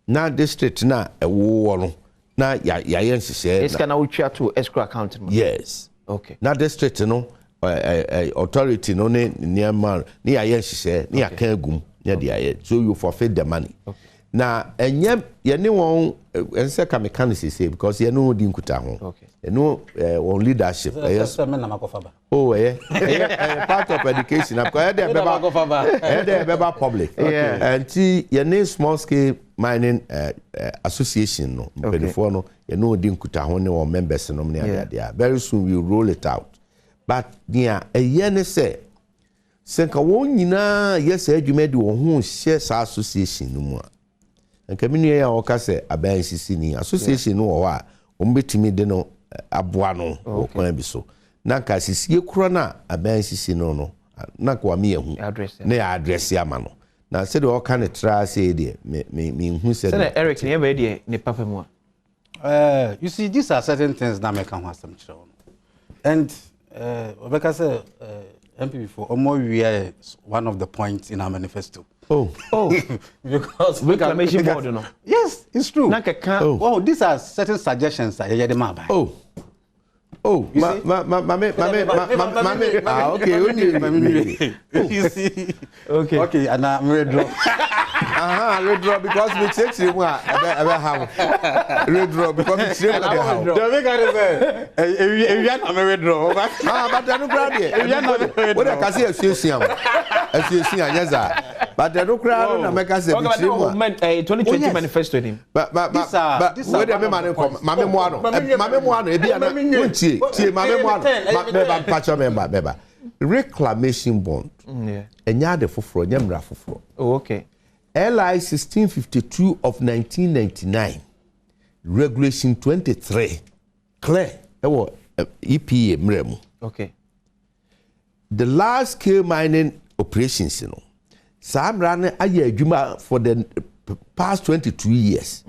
na district na ewo no na ya ye nhihye iska na utwa to escrow account. Yes, okay, na district no authority no ne near near yenhye near kagum near the so you forfeit the money. Okay. Na enye ye ne won ense ka mechanics say because ye no di nkuta ho. Okay. You know on leadership. Yes. Oh part of education because they beba public. Yeah. And ye ne small scale mining association no before no ye no di nkuta ho ne won members no near there. Very soon we roll it out. But near a year say, Senka won yina, yes, adwuma di wo ho share sa association no mu. Nka me nua ya o ka se abansisi ni association no wo a o mbetimi de no aboa no o kwan bi so. Na nka sisie kro na abansisi no na kwa me ehu na ya address ya ma no. Na se de o ka ne tra say de me hu se de Eric ne be de ne papa mu a. You see, these are certain things that make am hasam chiro. And because MP before, we are one of the points in our manifesto. Oh, because reclamation board, you know. Yes, it's true. Oh, these are certain suggestions that you have. Oh, okay, you see. Okay, and I'm red drop. Red drop because we check you red drop because we check I'm a red drop. But I don't grab it. What I can see but I don't crowd and make us a 2020 manifesto him. But where the Mamma reclamation bond. And yard for Yamra for. Okay. LI 1652 of 1999, Regulation 23, clear, EPA mremu. Okay. The large scale mining operations, you know, some ran a juma for the past 22 years.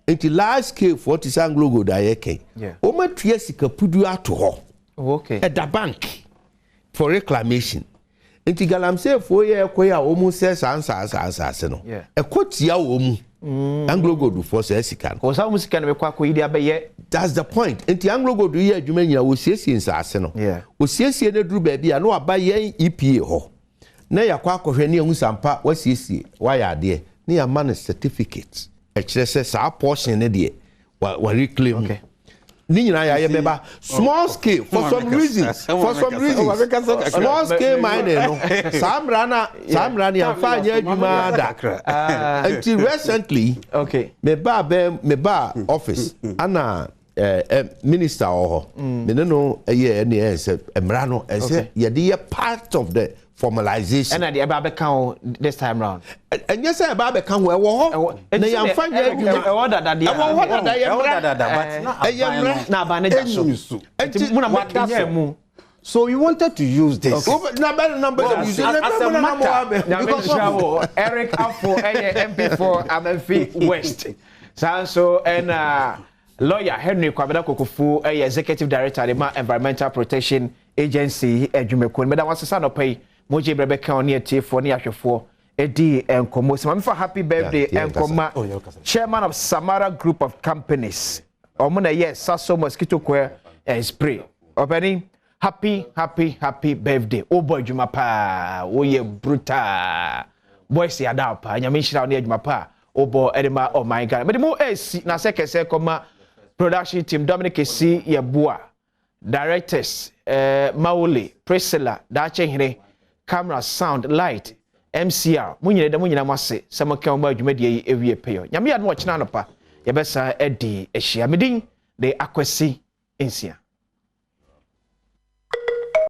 Into large scale 40 Anglo Diake. Yeah. Oma Triesica Pudu to her. Okay. At the bank for reclamation. Inti galam say 4 year koya omu says answer no. Yeah. E kotia omu. Anglo go do for say sika. Ko sa musika na mekwa ko ide abeye. That's the point. Inti Anglo go do ye adwuma nyina wo siesie nsase no. Yeah. Wo siesie na duru ba bia no aba ye EPA ho. Na yakwa akohwe ne ehu sampa wa siesie wa ya ade. Ne ya man certificate. E kire say sa portion ne de wa reclaim. Okay. Small scale for some reasons. Small scale mining no. Some rana and find juma dakra. Until recently, okay. Me ba office ana minister or me no year any emrano say part of the formalization. And the Ababe count this time round. And yes, Ababe count where war. And they are finding order that so you wanted to use this. Eric Afo MP4 Amelfi West. So and lawyer Henry Kwabena Kokufu, executive director of the Environmental Protection Agency. Edwumekun. But I want to sign up pay. Moje Rebecca on near T for near 4 edi enkomo so mfa happy birthday enkoma chairman of Samara Group of Companies omo na yes Sasso mosquito coil spray obeni happy birthday o boy juma pa o ye brutal boys ya da pa nyame shira na juma pa o boy edema oh my god me mo na sekese koma production team Dominic C Yeboa directors Mauli Priscilla Dache Hire camera sound light MCR munyina mwase samaka mba dwumadi ewie peyo nyame ya no china no pa yebesa edi ehia medin de akwasi ensia